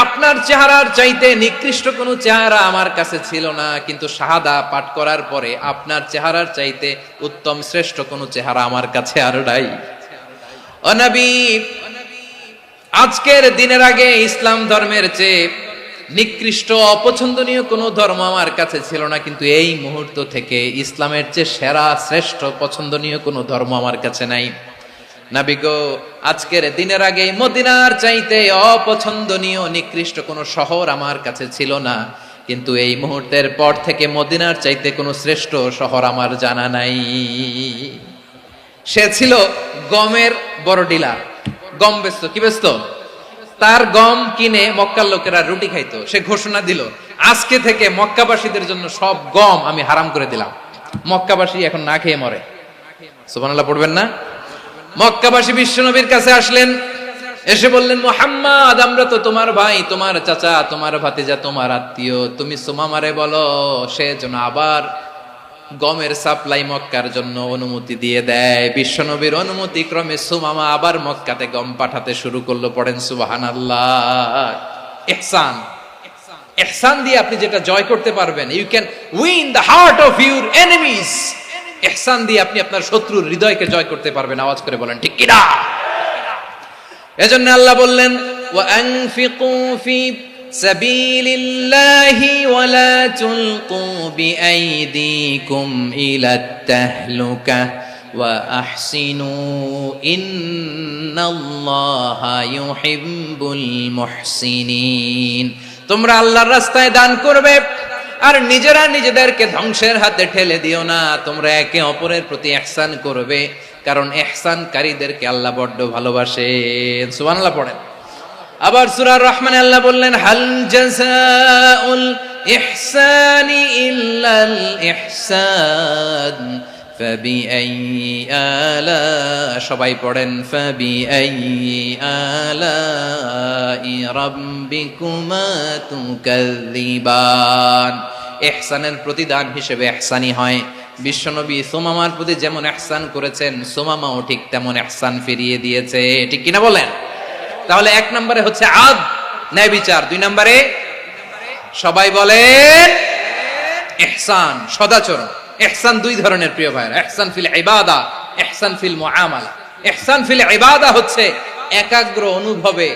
আপনার চেহারার চাইতে নিকৃষ্ট কোনো চেহারা আমার কাছে ছিল না, কিন্তু শাহাদা পাঠ করার পরে আপনার চেহারার চাইতে উত্তম শ্রেষ্ঠ কোনো চেহারা আমার কাছে আর নাই। ও নবী, আজকের দিনের আগে ইসলাম ধর্মের চেয়ে নিকৃষ্ট অপছন্দনীয় কোনো ধর্ম আমার কাছে ছিল না, কিন্তু এই মুহূর্ত থেকে ইসলামের চেয়ে সেরা শ্রেষ্ঠ পছন্দনীয় কোনো ধর্ম আমার কাছে নাই। নবী গো, আজকের দিনের আগে মদিনার চাইতে অপছন্দনীয় নিকৃষ্ট কোনো শহর আমার কাছে ছিল না, কিন্তু এই মুহূর্তের পর থেকে মদিনার চাইতে কোনো শ্রেষ্ঠ শহর আমার জানা নাই। সে ছিল গমের বড় ডিলার, গম বেচত। কি বেচত? তার গম কিনে মক্কার লোকেরা রুটি খাইতো। সে ঘোষণা দিল, আজকে থেকে মক্কাবাসীদের জন্য সব গম আমি হারাম করে দিলাম, মক্কাবাসী এখন না খেয়ে মরে। সুবহানাল্লাহ পড়বেন না? মক্কাবাসী বিশ্বনবীর কাছে আসলেন, এসে বললেন, মুহাম্মদ, আমরা তো তোমার ভাই, তোমার চাচা, তোমার ভাতিজা, তোমার আত্মীয়, তুমি সুমামারে বলো সে যেন আবার গমের সাপ্লাই মক্কার জন্য অনুমতি দিয়ে দেয়। বিশ্বনবীর অনুমতি ক্রমে সুমামা আবার মক্কাতে গম পাঠাতে শুরু করলো। পড়েন সুবহানাল্লাহ। ইহসান, ইহসান দিয়ে আপনি যেটা জয় করতে পারবেন, you can win the heart of your enemies. ইহসান দিয়ে আপনি আপনার শত্রুর হৃদয়কে জয় করতে পারবেন। আওয়াজ করে বলেন ঠিক কিনা? এজন্য আল্লাহ বললেন, ওয়া আনফিকু ফি সাবিলিল্লাহি ওয়া লা তুলকু বিআইদিকুম ইলাত তাহলুকা ওয়া আহসিনু ইন্নাল্লাহা ইউহিব্বুল মুহসিনিন। তোমরা আল্লাহর রাস্তায় দান করবে আর নিজেরা নিজেদেরকে ধ্বংসের হাতে ঠেলে দিও না। তোমরা একে অপরের প্রতি ইহসান করবে, কারণ ইহসানকারীদেরকে আল্লাহ বড্ড ভালোবাসেন। সুবহানাল্লাহ পড়েন। আবার সূরা রহমানে আল্লাহ বললেন, হাল জাযাউল ইহসানি ইল্লাল ইহসান ফাবিআইয়ি আলা, সবাই পড়েন, ফাবিআইয়ি আলাই রাব্বিকুমা তুকাযযিবান। ইহসানের প্রতিদান হিসেবে ইহসানি হয়। বিশ্বনবী সুমামার প্রতি যেমন ইহসান করেছেন, সুমামাও ঠিক তেমন ইহসান ফিরিয়ে দিয়েছে। ঠিক কিনা বলেন? তাহলে এক নম্বরে হচ্ছে আদ, ন্যায় বিচার। দুই নম্বরে সবাই বলেন ইহসান, সদাচরণ। ইহসান দুই ধরনের প্রিয় ভাইরা, ইহসান ফিল ইবাদা, ইহসান ফিল মুআমালা। ইহসান ফিল ইবাদা হচ্ছে একাগ্র অনুভবে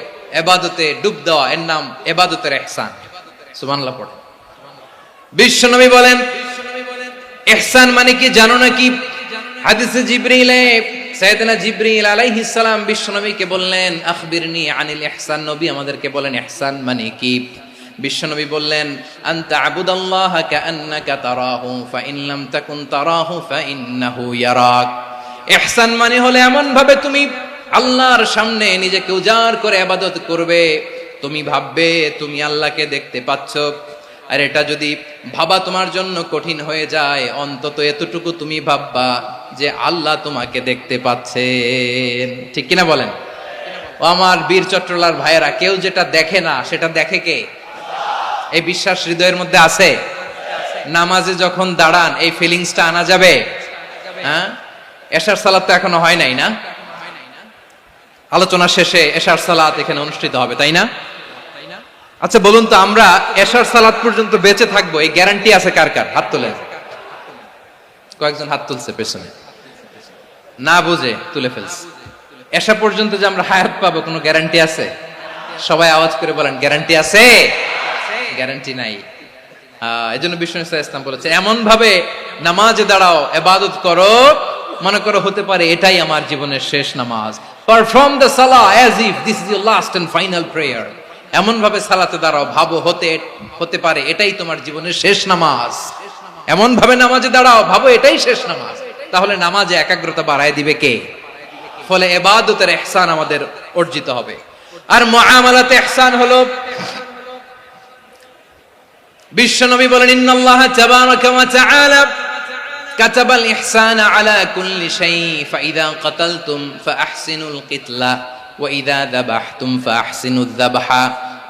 ইবাদতে ডুব দেওয়া, এর নাম ইবাদতের ইহসান। সুবহানাল্লাহ পড়েন। বিশ্বনবী বলেন ইহসান মানে কি জানো নাকি? হাদিসে জিবরিলে সাইয়েদনা জিবরিল আলাইহিস সালাম বিশ্বনবীকে বললেন, আখবিরনি আনিল ইহসান। নবী আমাদেরকে বলেন ইহসান মানে কি? বিশ্বনবী বললেন, আনতা আবুদাল্লাহা কাআন্নাকা তারাহু ফাইন লাম তাকুন তারাহু ফাইন্নাহু ইয়ারাক। ইহসান মানে হলো এমন ভাবে তুমি আল্লাহর সামনে নিজেকে উজাড় করে ইবাদত করবে, তুমি ভাববে তুমি আল্লাহকে দেখতে পাচ্ছ। আর এটা যদি ভাবা তোমার জন্য কঠিন হয়ে যায়, অন্তত এতটুকু তুমি ভাববা যে আল্লাহ তোমাকে দেখতে পাচ্ছেন। ঠিক কিনা বলেন? ও আমার বীর চট্টলার ভাইয়েরা, কেউ যেটা দেখে না সেটা দেখে কে? এই বিশ্বাস হৃদয়ের মধ্যে আছে? নামাজে যখন দাঁড়ান এই ফিলিংসটা আনা যাবে? হ্যাঁ, এশার সালাত তো এখনো হয় নাই না? আলোচনা শেষে এশার সালাত এখানে অনুষ্ঠিত হবে, তাই না? আচ্ছা বলুন তো, আমরা এশার সালাত পর্যন্ত বেঁচে থাকবো এই গ্যারান্টি আছে কার কার? হাত তোলেন। কয়েকজন হাত তুলছে পেছনে, না বুঝে তুলে ফেলছে। এশা পর্যন্ত যে আমরা হায়াত পাবো কোনো গ্যারান্টি আছে? সবাই আওয়াজ করে বলেন গ্যারান্টি আছে? গ্যারান্টি নাই। এজন্য বিষ্ণু ইসলাম বলেছে, এমন ভাবে নামাজে দাঁড়াও, ইবাদত করো, মনে করো হতে পারে এটাই আমার জীবনের শেষ নামাজ। পারফর্ম দ্য সালাহ as if this is your last and final prayer. এমন ভাবে সালাতে দাঁড়াও, ভাবো হতে পারে এটাই তোমার জীবনের শেষ নামাজ। এমন ভাবে নামাজে দাঁড়াও, ভাবো এটাই শেষ নামাজ। তাহলে নামাজে একাগ্রতা বাড়ায় দিবে কে? ফলে ইবাদতের ইহসান আমাদের অর্জিত হবে। আর মুআমালাতে ইহসান হলো, বিশ্বনবী বলেন, ইন্নাল্লাহা তাবারাকা ওয়া তাআলা কাতাবাল ইহসানা আলা কুল্লি শাই ফাইদা কাতালতুম ফাআহসিনুল কিতলা ওয়া ইযা যাবাহতুম ফাআহসিনুয যাবহা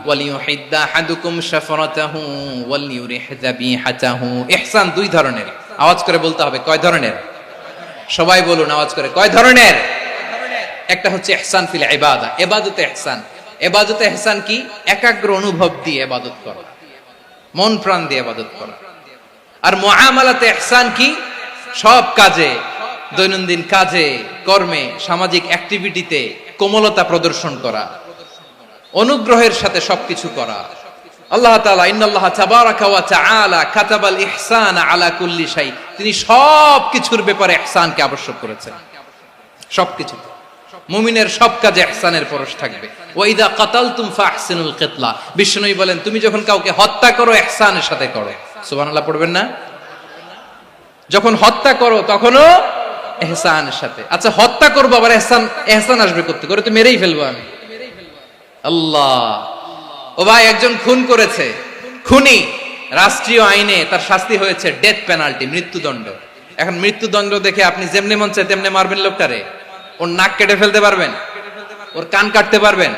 ওয়ালিয়ুহিদ্দা আহাদুকুম শাফরাতাহু ওয়ালিয়ুরিহ যাবিহাতাহু। ইহসান দুই ধরনের। আওয়াজ করে বলতে হবে কয় ধরনের? সবাই বলুন আওয়াজ করে, কয় ধরনের? একটা হচ্ছে ইহসান ফিল ইবাদা, ইবাদতে ইহসান। ইবাদতে ইহসান কি? একাগ্র অনুভব দিয়ে ইবাদত করা, মন প্রাণ দিয়ে ইবাদত করা। আর মুআমালাতে ইহসান কি? সব কাজে, দৈনন্দিন কাজে, কর্মে, সামাজিক অ্যাক্টিভিটিতে কোমলতা প্রদর্শন করা, অনুগ্রহের সাথে সবকিছু করা। আল্লাহ তাআলা ইন্নাল্লাহা তাবারাকা ওয়া তাআলা কাতাবাল ইহসানা আলা কুল্লি শাই, তিনি সব কিছুর ব্যাপারে ইহসানকে আবশ্যক করেছেন। সবকিছু, মুমিনের সব কাজে ইহসানের পরশ থাকবে। ওয়া ইযা কাতালতুম ফাহসিনুল কিতলা, বিষ্ণুই বলেন তুমি যখন কাউকে হত্যা করো ইহসানের সাথে করো। সুবহানাল্লাহ পড়বেন না? যখন হত্যা করো তখনও ইহসানের সাথে। আচ্ছা হত্যা করবো আবার ইহসান আসবে করতে করে, তো মেরেই ফেলবো আমি। আল্লাহ, ও ভাই একজন খুন করেছে, খুনি, রাষ্ট্রীয় আইনে তার শাস্তি হয়েছে ডেথ পেনাল্টি, মৃত্যুদণ্ড। এখন মৃত্যুদণ্ড দেখে আপনি যেমনি মন চায় তেমনি মারবেন লোকটারে? ওর নাক কেটে ফেলতে পারবেন? ওর কান কাটতে পারবেন?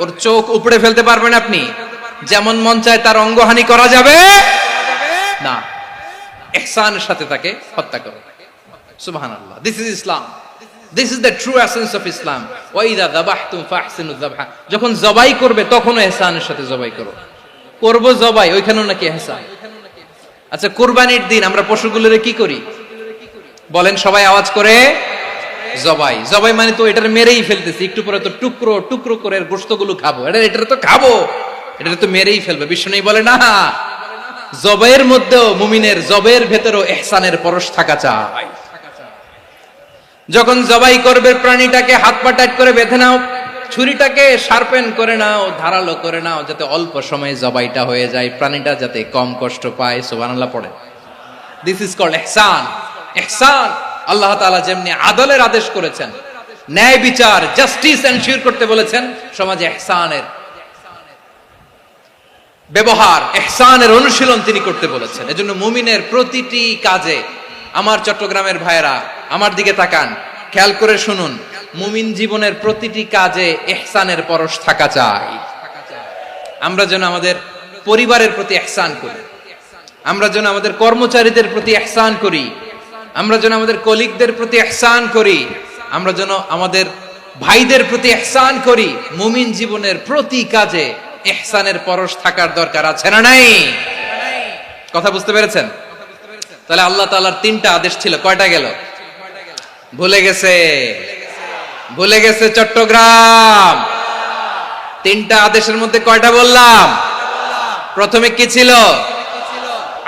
ওর চোখ উপড়ে ফেলতে পারবেন আপনি? যেমন মন চায় তার অঙ্গহানি করা যাবে না। ইহসানের সাথে তাকে হত্যা করো। সুবহানাল্লাহ, this is Islam, this is the true essence of Islam. ওয়া ইযা যাবাহতুম ফাহসিনুয যাবহা, যখন জবাই করবে তখনও ইহসানের সাথে জবাই করো। করব জবাই, ওইখানেও নাকি এহসান। আচ্ছা, কুরবানির দিন আমরা পশুগুলোরে কি করি বলেন সবাই আওয়াজ করে? জবাই। জবাই মানে তো এটার মেরেই ফেলতেছি, একটু পরে তো টুকরো টুকরো করে গোশতগুলো খাবো, এটা তো খাবো, এটা তো মেরেই ফেলবে। বিষ্ণু বলে না, জবাইয়ের মধ্যেও মুমিনের জবের ভেতরেও ইহসানের পরশ থাকা চাই। যখন জবাই করবে প্রাণীটাকে হাত পা টাইট করে বেঁধে নাও, ছুরিটাকে শার্পেন করে নাও, ধারালো করে নাও, যাতে অল্প সময়ে জবাইটা হয়ে যায়, প্রাণীটা যাতে কম কষ্ট পায়। সুবহানাল্লাহ পড়ে। দিস ইজ কল্ড ইহসান। ইহসান আল্লাহ তাআলা যেমনি আদলের আদেশ করেছেন, ন্যায় বিচার জাস্টিস এনশিওর করতে বলেছেন, সমাজে ইহসানের ব্যবহার, ইহসানের অনুশীলন তিনি করতে বলেছেন। এজন্য মুমিনের প্রতিটি কাজে, আমার চট্টগ্রামের ভাইয়েরা আমার দিকে তাকান, খেয়াল করে শুনুন, মুমিন জীবনের প্রতিটি কাজে ইহসানের পরশ থাকা চাই। আমরা যেন আমাদের পরিবারের প্রতি ইহসান করি, আমরা যেন আমাদের কর্মচারীদের প্রতি ইহসান করি, আমরা যেন আমাদের কলিগদের প্রতি ইহসান করি, আমরা যেন আমাদের ভাইদের প্রতি ইহসান করি। মুমিন জীবনের প্রতি কাজে ইহসানের পরশ থাকার দরকার আছে না নাই? কথা বুঝতে পেরেছেন? তাহলে আল্লাহ তাআলার তিনটা আদেশ ছিল, কয়টা গেল? ভুলে গেছে, ভুলে গেছে চট্টগ্রাম। তিনটা আদেশের মধ্যে কয়টা বললাম? প্রথমে কি ছিল?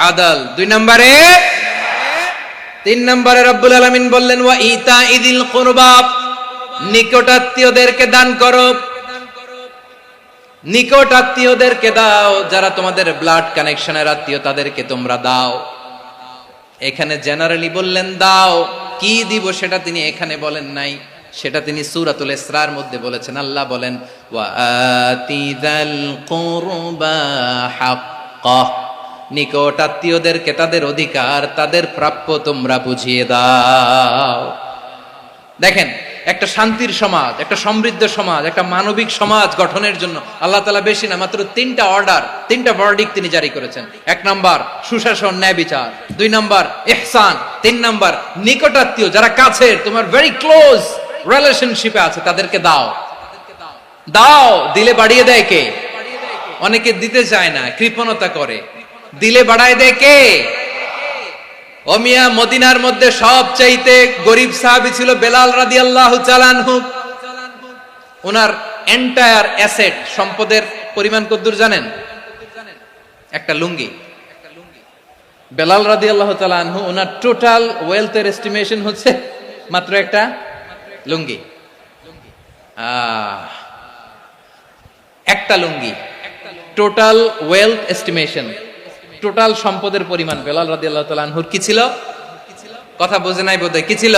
আদল। 2 নম্বরে, 3 নম্বরে রব্বুল আলামিন বললেন ওয়া ইতাইদিল কুরবা, নিকটাত্মীয়দেরকে দান করো, নিকট আত্মীয়দেরকে দাও, যারা তোমাদের ব্লাড কানেকশনের আত্মীয় তাদেরকে তোমরা দাও। এখানে জেনারেলি বললেন দাও, কি দিব সেটা তিনি এখানে বলেন নাই, সেটা তিনি সূরাতুল ইসরার মধ্যে বলেছেন। আল্লাহ বলেন ওয়া আতিযাল কুরবা হাক্কাহ, নিকট আত্মীয়দেরকে তাদের অধিকার, তাদের প্রাপ্য তোমরা বুঝিয়ে দাও। দেখেন, একটা শান্তির সমাজ, একটা সমৃদ্ধ সমাজ, একটা মানবিক সমাজ গঠনের জন্য আল্লাহ তাআলা বেশি না, মাত্র 3টা অর্ডার, 3টা ভার্ডিক্ট তিনি জারি করেছেন। 1 নাম্বার সুশাসন, ন্যায় বিচার। 2 নাম্বার ইহসান। 3 নাম্বার নিকটাত্মীয়, যারা কাছের, তোমার ভেরি ক্লোজ রিলেশনশিপে আছে, তাদেরকে দাও। দাও, দিলে বাড়িয়ে দেয় কে? অনেকে দিতে চায় না, কৃপণতা করে। দিলে বাড়ায় দেয় কে? ও মিয়া, মদিনার মধ্যে সবচাইতে গরিব সাহাবী ছিল বেলাল রাদিয়াল্লাহু তাআলা আনহু। ওনার এন্টায়ার অ্যাসেট, সম্পদের পরিমাণ কতদূর জানেন? একটা লুঙ্গি। বেলাল রাদিয়াল্লাহু তাআলা আনহু, ওনার টোটাল ওয়েলথের এস্টিমেশন হচ্ছে মাত্র একটা লুঙ্গি। একটা লুঙ্গি, টোটাল ওয়েলথ এস্টিমেশন, টোটাল সম্পদের পরিমাণ বেলাল রাদিয়াল্লাহু তাআলা আনহুর কি ছিল? কথা বোঝে নাই বোধহয়। কি ছিল?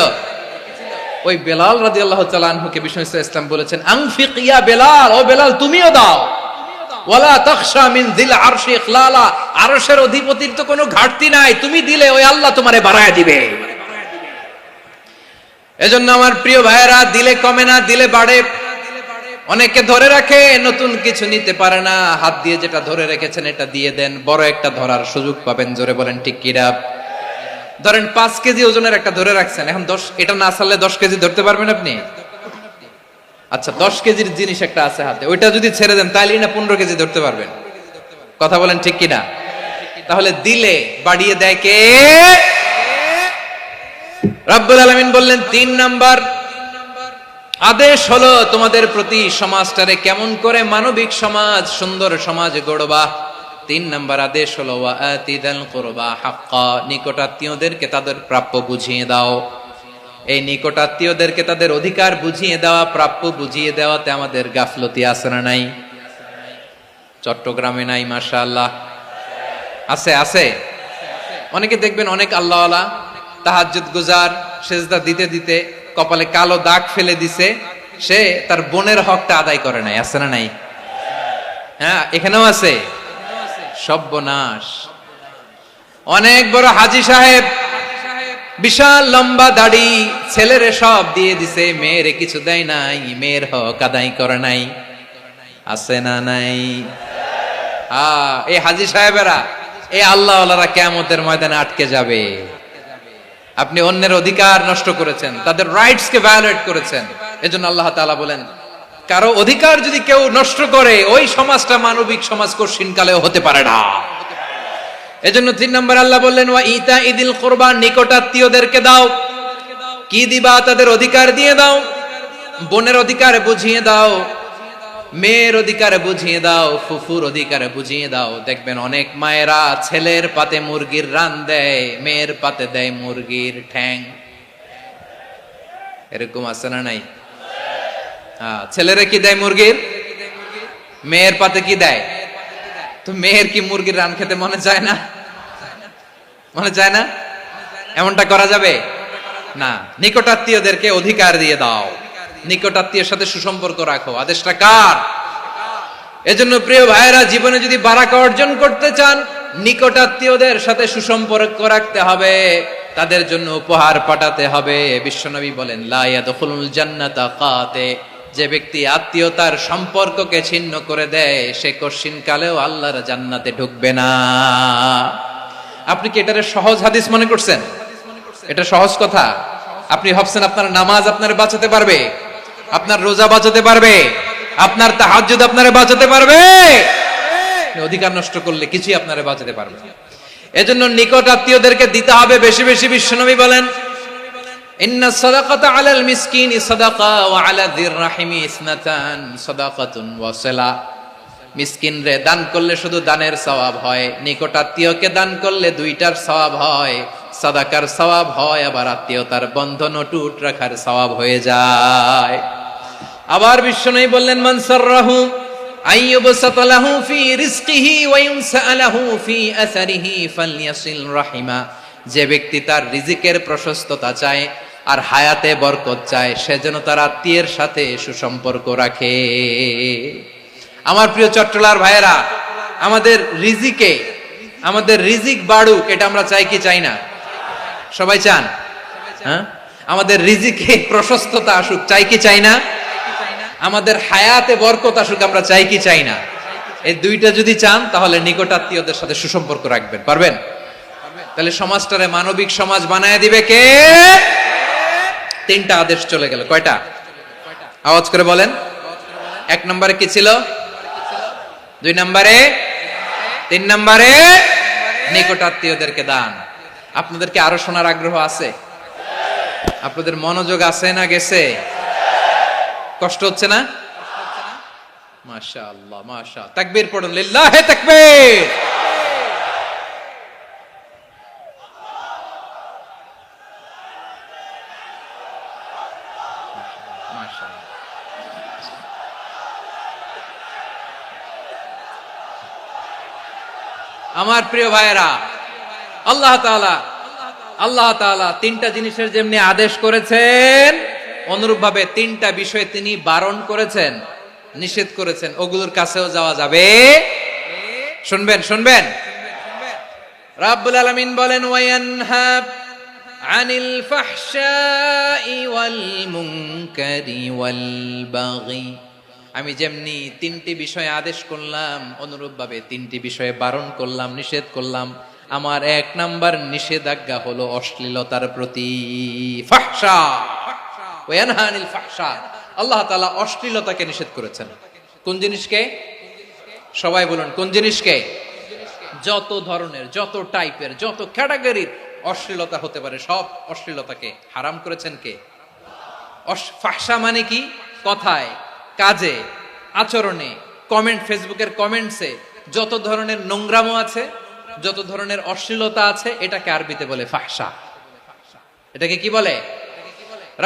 ওই বেলাল রাদিয়াল্লাহু তাআলা আনহুকে বিষ্ণু ইসলাম বলেছেন আনফিক ইয়া বেলাল, ও বেলাল তুমিও দাও। ওয়ালা তাখশা মিন যিল আরশি ইখলালা, আরশের অধিপতির তো কোনো ঘাটতি নাই, তুমি দিলে ওই আল্লাহ তোমারে বাড়ায় দিবে। এজন্য আমার প্রিয় ভাইয়েরা, দিলে কমে না, দিলে বাড়ে। অনেকে ধরে রাখে, নতুন কিছু নিতে পারে না, হাত দিয়ে যেটা ধরে রেখেছেন এটা দিয়ে দেন, বড় একটা ধরার সুযোগ পাবেন। জোরে বলেন ঠিক কিনা? ধরেন 5 কেজি ওজনের একটা ধরে রাখছেন, এখন 10, এটা না ছাড়লে 10 কেজি ধরতে পারবেন আপনি? আচ্ছা, 10 কেজির জিনিস একটা আছে হাতে, ওইটা যদি ছেড়ে দেন তাহলে না 15 কেজি ধরতে পারবেন। কথা বলেন ঠিক কিনা? তাহলে দিলে বাড়িয়ে দেয় কে? রব্বুল আলামিন বললেন 3 নাম্বার আদেশ হলো তোমাদের প্রতি সমাজটারে কেমন করে মানবিক সমাজ, সুন্দর সমাজ গড়বা। 3 নাম্বার আদেশ হলো ওয়া আতিদাল কুরবা হাক্কা, নিকটাত্মীয়দেরকে তাদের প্রাপ্য বুঝিয়ে দাও। এই নিকটাত্মীয়দেরকে তাদের অধিকার বুঝিয়ে দেওয়া, প্রাপ্য বুঝিয়ে দেওয়াতে আমাদের গাফলতি আছে না নাই? চট্টগ্রামে নাই? মাশাআল্লাহ আছে, আছে। অনেকে দেখবেন অনেক আল্লাহওয়ালা, তাহাজ্জুদ গুজার, সেজদা দিতে দিতে কপালে কালো দাগ ফেলে দিছে, সে তার বোনের হকটা আদায় করে নাই। আছে না নাই? হ্যাঁ, এখানেও আছে। সর্বনাশ। অনেক বড় হাজী সাহেব, বিশাল লম্বা দাড়ি, ছেলেরে সব দিয়ে দিছে, মেয়েরে কিছু দেয় নাই, মেয়ের হক আদায় করে নাই। আছে না নাই? এই হাজী সাহেবেরা, এই আল্লাহওয়ালারা কিয়ামতের ময়দানে আটকে যাবে। আপনি অন্যের অধিকার নষ্ট করেছেন, তাদের রাইটস কে ভায়োলেট করেছেন। এজন্য আল্লাহ তাআলা বলেন কারো অধিকার যদি কেউ নষ্ট করে, ওই সমাজটা মানবিক সমাজ কঠিনকালেও হতে পারে না। এজন্য 3 নম্বর আল্লাহ বললেন, ওয়া ইতা ইদিল কুরবা, নিকটাত্মীয়দেরকে দাও। কি দিবা? তাদের অধিকার দিয়ে দাও। বোনের অধিকার বুঝিয়ে দাও, মেয়ের অধিকার বুঝিয়ে দাও, ফুফুর অধিকার বুঝিয়ে দাও। দেখবেন অনেক মায়েরা ছেলের পাতে মুরগির রান দেয়, মেয়ের পাতে দেয় মুরগির ঠ্যাং। এরকম আছে না নাই? ছেলেরা কি দেয়? মুরগির। মেয়ের পাতে কি দেয়? তো মেয়ের কি মুরগির রান খেতে মনে চায় না? মনে চায় না? এমনটা করা যাবে না। নিকটাত্মীয়দেরকে অধিকার দিয়ে দাও, নিকটাত্মীয়ের সাথে সুসম্পর্ক রাখো। আদেশটা কার? এজন্য প্রিয় ভাইয়েরা, জীবনে যদি বারাকা অর্জন করতে চান, নিকটাত্মীয়দের সাথে সুসম্পর্ক রাখতে হবে, তাদের জন্য উপহার পাঠাতে হবে। বিশ্বনবী বলেন, লা ইয়াদখুলুল জান্নাতা কাতে, যে ব্যক্তি আত্মীয়তার সম্পর্ককে ছিন্ন করে দেয়, সে কঠিনকালেও আল্লাহর জান্নাতে ঢুকবে না। আপনি কি এটারে সহজ হাদিস মনে করছেন? এটা সহজ কথা? আপনি ভাবছেন আপনার নামাজ আপনার বাঁচাতে পারবে, আপনার রোজা বাঁচাতে পারবে, আপনার তাহাজ্জুদ আপনারে বাঁচাতে পারবে? অধিকার নষ্ট করলে কিছুই আপনারে বাঁচাতে পারবে না। এজন্য নিকট আত্মীয়দেরকে দিতে হবে বেশি বেশি। বিশ্বনবী বলেন, ইন্না সাদাকাতা আলাল মিসকিনি সাদাকা ওয়া আলা যির রাহিমি ইসনাতান সাদাকাতুন ওয়া সিলা। মিসকিন রে দান করলে শুধু দানের সওয়াব হয়, নিকট আত্মীয়কে দান করলে দুইটার সওয়াব হয়। সাদাকার সওয়াব হয়, আবার আত্মীয়তার বন্ধন অটুট রাখার সওয়াব হয়ে যায়। আবার বিশ্বনবী বললেন, মান সাররাহু আইয়ুবসাতা লাহু ফি রিজকিহি ওয়া ইউনসা লাহু ফি আসারিহি ফালইয়াসিল রাহিমা। যে ব্যক্তি তার রিজিকের প্রশস্ততা চায় আর হায়াতে বরকত চায়, সে যেন তার আত্মীয়ের সাথে সুসম্পর্ক রাখে। আমার প্রিয় চট্টলার ভাইয়েরা, আমাদের রিজিক বাড়ুক, এটা আমরা চাই কি চাই না? সবাই চান? হ্যাঁ, আমাদের রিজিকে প্রশস্ততা আসুক, চাই কি চাই না? আমাদের হায়াতে বরকত আসুক, আমরা চাই কি চাই না? এই দুইটা যদি চান, তাহলে নিকটাত্মীয়দের সাথে সুসম্পর্ক রাখবেন। পারবেন? তাহলে সমাজটারে মানবিক সমাজ বানায় দিবে কে? 3টা আদেশ চলে গেল। কয়টা? আওয়াজ করে বলেন। 1 নম্বরে কি ছিল? 2 নম্বরে, 3 নম্বরে নিকটাত্মীয়দেরকে দান। আপনাদেরকে আরো শোনার আগ্রহ আছে? আপনাদের মনোযোগ আছে না গেছে? কষ্ট হচ্ছে না? মাশাআল্লাহ, মাশাআল্লাহ। তাকবীর পড়ুন, লিল্লাহি তাকবীর। আমার প্রিয় ভাইয়েরা, আল্লাহ তাআলা 3টা জিনিসের যেমনি আদেশ করেছেন, অনুরূপ ভাবে 3টা বিষয় তিনি বারণ করেছেন, নিষেধ করেছেন। ওগুলোর কাছেও যাওয়া যাবে। শুনবেন। রাব্বুল আলামিন বলেন, ওয়ায়ানহা আনিল ফাহশাই ওয়াল মুনকারি ওয়াল বাগি। আমি যেমনি 3টি বিষয়ে আদেশ করলাম, অনুরূপ ভাবে 3টি বিষয়ে বারণ করলাম, নিষেধ করলাম। আমার 1 নাম্বার নিষেধাজ্ঞা হলো অশ্লীলতার প্রতি। ফাহশা, ওয়ায়ানহা আনিল ফাহশা। আল্লাহ তাআলা অশ্লীলতাকে নিষেধ করেছেন। কোন জিনিসকে? সবাই বলুন, কোন জিনিসকে? যত ধরনের, যত টাইপের, যত ক্যাটাগরির অশ্লীলতা হতে পারে, সব অশ্লীলতাকে হারাম করেছেন কে? ফাহশা মানে কি? কথায়, কাজে, আচরণে, কমেন্ট, ফেসবুকের কমেন্টসে যত ধরনের নোংরামো আছে, যত ধরনের অশ্লীলতা আছে, এটাকে আরবিতে বলে ফাহশা। এটাকে কি বলে?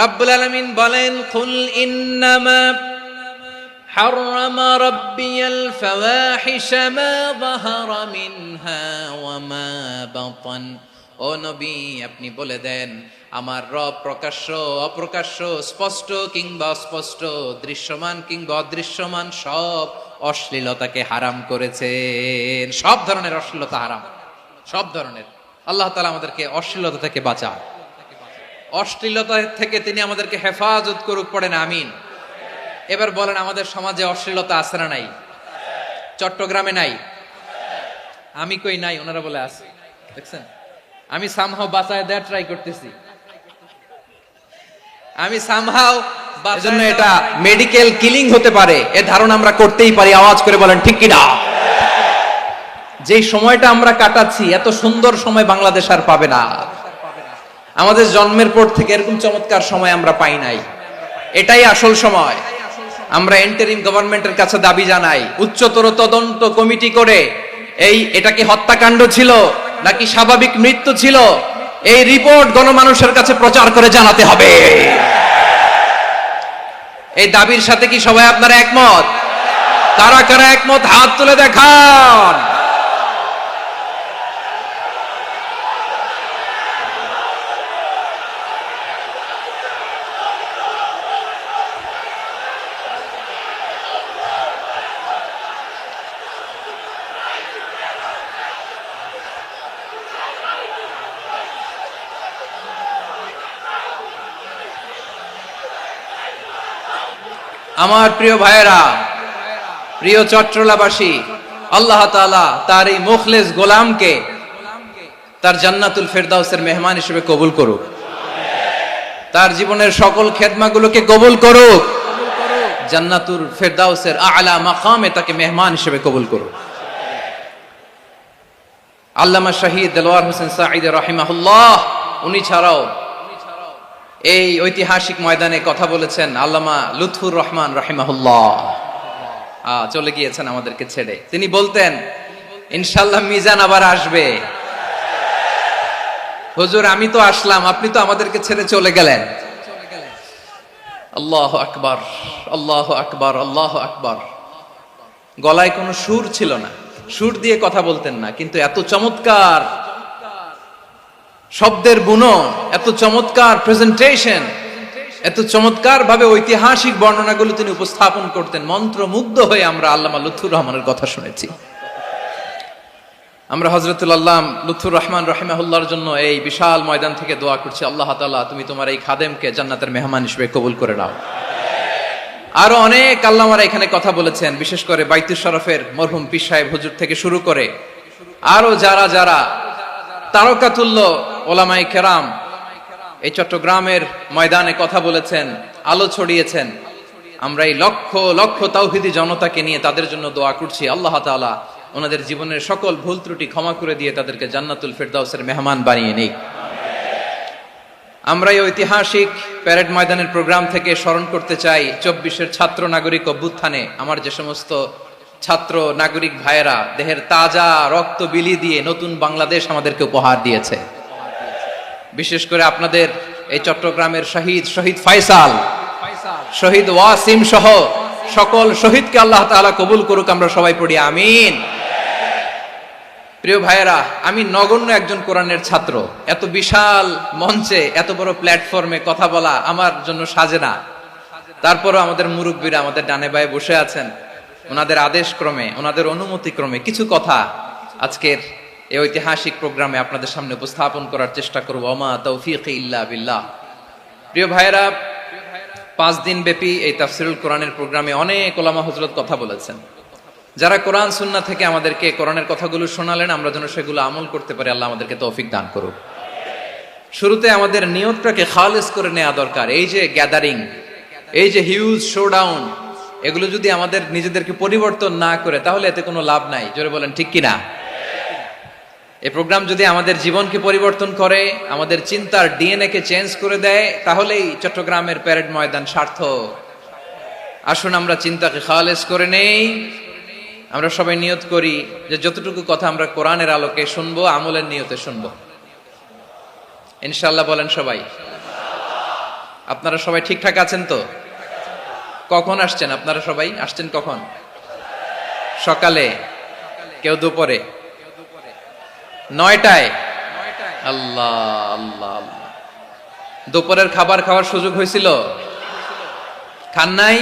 রাব্বুল আলামিন বলেন, কুল ইন্নামা হাররামা রাব্বিয়াল ফাওয়াহিশা মা যাহারা মিনহা ওয়া মা বাতান। ও নবী, আপনি বলে দেন, আমার রব প্রকাশ্য, অপ্রকাশ্য, স্পষ্ট কিংবা অস্পষ্ট, দৃশ্যমান কিংবা অদৃশ্যমান সব অশ্লীলতাকে হারাম করেছেন। সব ধরনের অশ্লীলতা হারাম, সব ধরনের। আল্লাহ তাআলা আমাদেরকে অশ্লীলতা থেকে বাঁচান, অশ্লীলতা থেকে তিনি আমাদেরকে হেফাজত করুক। পড়েন আমিন। এবার বলেন, আমাদের সমাজে অশ্লীলতা আছে না নাই? চট্টগ্রামে নাই? আমি কই নাই, ওনারা বলে আছে। দেখছেন, আমি সামহাও বাঁচায় দেওয়ার ট্রাই করতেছি। আমি সামহাও এজন্য এটা মেডিকেল কিলিং হতে পারে এ ধারণা আমরা করতেই পারি। আওয়াজ করে বলেন ঠিক কিনা? যেই সময়টা আমরা কাটাচ্ছি এত সুন্দর সময় বাংলাদেশ আর পাবে না। আমাদের জন্মের পর থেকে এরকম চমৎকার সময় আমরা পাই নাই। এটাই আসল সময়। আমরা ইন্টারিম গভর্নমেন্টের কাছে দাবি জানাই, উচ্চতর তদন্ত কমিটি করে এটা কি হত্যাকাণ্ড ছিল নাকি স্বাভাবিক মৃত্যু ছিল, এই রিপোর্ট গণমানুষের কাছে প্রচার করে জানাতে হবে। এই দাবির সাথে কি সবাই আপনারা একমত? কারা কারা একমত হাত তুলে দেখান। আমার প্রিয় ভাইয়েরা, প্রিয় চট্টলাবাসী, আল্লাহ তাআলা তার এই মুখলেস গোলামকে তার জান্নাতুল ফেরদাউসের মেহমান হিসেবে কবুল করুক। তার জীবনের সকল খেদমাগুলোকে কবুল করুক। জান্নাতুল ফেরদাউসের আলা মাকামে তাকে মেহমান হিসেবে কবুল করুক। আল্লামা শহীদ দেলোয়ার হোসেন সাঈদ রাহিমাহুল্লাহ, উনি ছাড়াও এই ঐতিহাসিক ময়দানে কথা বলেছেন আল্লামা লুৎফুর রহমান রাহিমাহুল্লাহ। চলে গিয়েছেন আমাদেরকে ছেড়ে। তিনি বলতেন, ইনশাআল্লাহ মিজান আবার আসবে। হুজুর আমি তো আসলাম, আপনি তো আমাদেরকে ছেড়ে চলে গেলেন। আল্লাহু আকবার, আল্লাহু আকবার, আল্লাহু আকবার। গলায় কোনো সুর ছিল না, সুর দিয়ে কথা বলতেন না, কিন্তু এত চমৎকার শব্দের বুনন, এত চমৎকার প্রেজেন্টেশন, এত চমৎকার ভাবে ঐতিহাসিক বর্ণনাগুলো তিনি উপস্থাপন করতেন। মন্ত্রমুগ্ধ হয়ে আমরা আল্লামা লুৎফুর রহমানের কথা শুনেছি। আমরা হযরতুল আল্লাম লুৎফুর রহমান রাহিমাহুল্লাহর জন্য এই বিশাল ময়দান থেকে দোয়া করছি, আল্লাহ তাআলা তুমি তোমার এই খাদেমকে জান্নাতের মেহমান হিসেবে কবুল করে নাও। আরো অনেক আল্লামারা এখানে কথা বলেছেন, বিশেষ করে বাইতুল শরফের মরহুম পীর সাহেব হুজুর থেকে শুরু করে আরো যারা যারা তারকাতুল্য ওলামায়ে কেরাম এই চট্টগ্রামের ময়দানে কথা বলেছেন, আলো ছড়িয়েছেন। আমরা এই লক্ষ লক্ষ তাওহীদি জনতাকে নিয়ে তাদের জন্য দোয়া করছি, আল্লাহ তাআলা ওনাদের জীবনের সকল ভুল ত্রুটি ক্ষমা করে দিয়ে তাদেরকে জান্নাতুল ফেরদাউসের মেহমান বানিয়ে নিক। আমরা এই ঐতিহাসিক প্যারেড ময়দানের প্রোগ্রাম থেকে স্মরণ করতে চাই 24-এর ছাত্র নাগরিক অভ্যুত্থানে আমার যে সমস্ত ছাত্র নাগরিক ভাইয়েরা দেহের তাজা রক্ত বিলি দিয়ে নতুন বাংলাদেশ আমাদেরকে উপহার দিয়েছে। বিশেষ করে আপনাদের এই চট্টগ্রামের শহীদ ফাইসাল, শহীদ ওয়াসিম সহ সকল শহীদকে আল্লাহ তাআলা কবুল করুক। আমরা সবাই পড়ি আমিন। প্রিয় ভাইয়েরা, আমি নগণ্য একজন কোরআনের ছাত্র, এত বিশাল মঞ্চে এত বড় প্ল্যাটফর্মে কথা বলা আমার জন্য সাজে না। তারপরও আমাদের মুরব্বীরা আমাদের ডানে বায়ে বসে আছেন, ওনাদের আদেশ ক্রমে, ওনাদের অনুমতি ক্রমে কিছু কথা আজকের এই ঐতিহাসিক প্রোগ্রামে আপনাদের সামনে উপস্থাপন করার চেষ্টা করব। ওমা তৌফিকি ইল্লা বিল্লাহ। প্রিয় ভাইয়েরা, 5 দিন ব্যাপী এই তাফসিরুল কোরআনের প্রোগ্রামে অনেক ওলামা হযরত কথা বলেছেন। যারা কোরআন সুন্নাহ থেকে আমাদেরকে কোরআনের কথাগুলো শোনালেন, আমরা যেন সেগুলো আমল করতে পারি, আল্লাহ আমাদেরকে তৌফিক দান করুক। শুরুতে আমাদের নিয়তটাকে খালেস করে নেওয়া দরকার। এই যে গ্যাদারিং, এই যে হিউজ শোডাউন, এগুলো যদি আমাদের নিজেদেরকে পরিবর্তন না করে তাহলে এতে কোনো লাভ নাই। জোরে বলেন ঠিক কিনা? এই প্রোগ্রাম যদি আমাদের জীবনকে পরিবর্তন করে, আমাদের চিন্তার ডিএনএ কে চেঞ্জ করে দেয়, তাহলেই চট্টগ্রামের প্যারেড ময়দান সার্থক। আসুন আমরা চিন্তাকে খালেস করে নেই। আমরা সবাই নিয়ত করি যে যতটুকু কথা আমরা কোরআনের আলোকে শুনবো, আমলের নিয়তে শুনবো ইনশাআল্লাহ। বলেন সবাই। আপনারা সবাই ঠিকঠাক আছেন তো? কখন আসছেন আপনারা? সবাই আসছেন কখন? সকালে, কেউ দুপুরে, 9টায়। আল্লাহ আল্লাহ আল্লাহ। দুপুরের খাবার খাওয়ার সুযোগ হয়েছিল? খান নাই?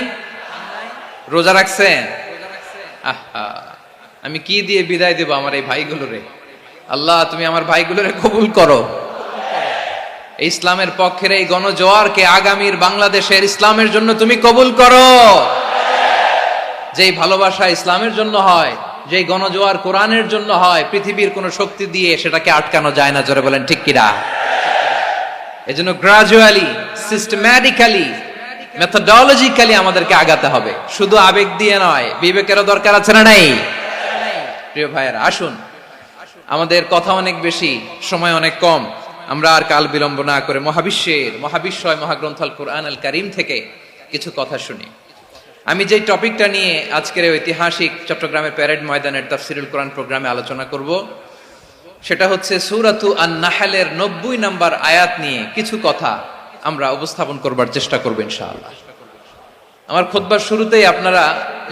রোজা রাখছেন? আহা, আমি কি দিয়ে বিদায় দেব আমার এই ভাইগুলোরে? আল্লাহ তুমি আমার ভাইগুলোরে কবুল করো। ইসলামের পক্ষের এই গণজোয়ারকে আগামীর বাংলাদেশের ইসলামের জন্য তুমি কবুল করো। যেই ভালোবাসা ইসলামের জন্য হয়, যেই গণজোয়ার কোরআনের জন্য হয়, পৃথিবীর কোন শক্তি দিয়ে সেটাকে আটকানো যায় না। জোরে বলেন ঠিক কিনা? এজন্য গ্রাজুয়ালি, সিস্টেম্যাটিক্যালি মেথোডোলজিক্যালি আমাদেরকে আগাতে হবে, শুধু আবেগ দিয়ে নয়, বিবেকেরও দরকার আছে না নাই? প্রিয় ভাইয়েরা, আসুন, আমাদের কথা অনেক বেশি, সময় অনেক কম, আমরা আর কাল বিলম্ব না করে মহাবিশ্বয় মহাগ্রন্থ আল কুরআন আল কারীম থেকে কিছু কথা শুনি। আমি যে টপিকটা নিয়ে আজকের ঐতিহাসিক চট্টগ্রামের প্যারেড ময়দানের তাফসিরুল কোরআন প্রোগ্রামে আলোচনা করব, সেটা হচ্ছে সূরাতু আন-নাহলের 90 নম্বর আয়াত নিয়ে কিছু কথা আমরা উপস্থাপন করবার চেষ্টা করব ইনশাআল্লাহ। আমার খুতবার শুরুতেই আপনারা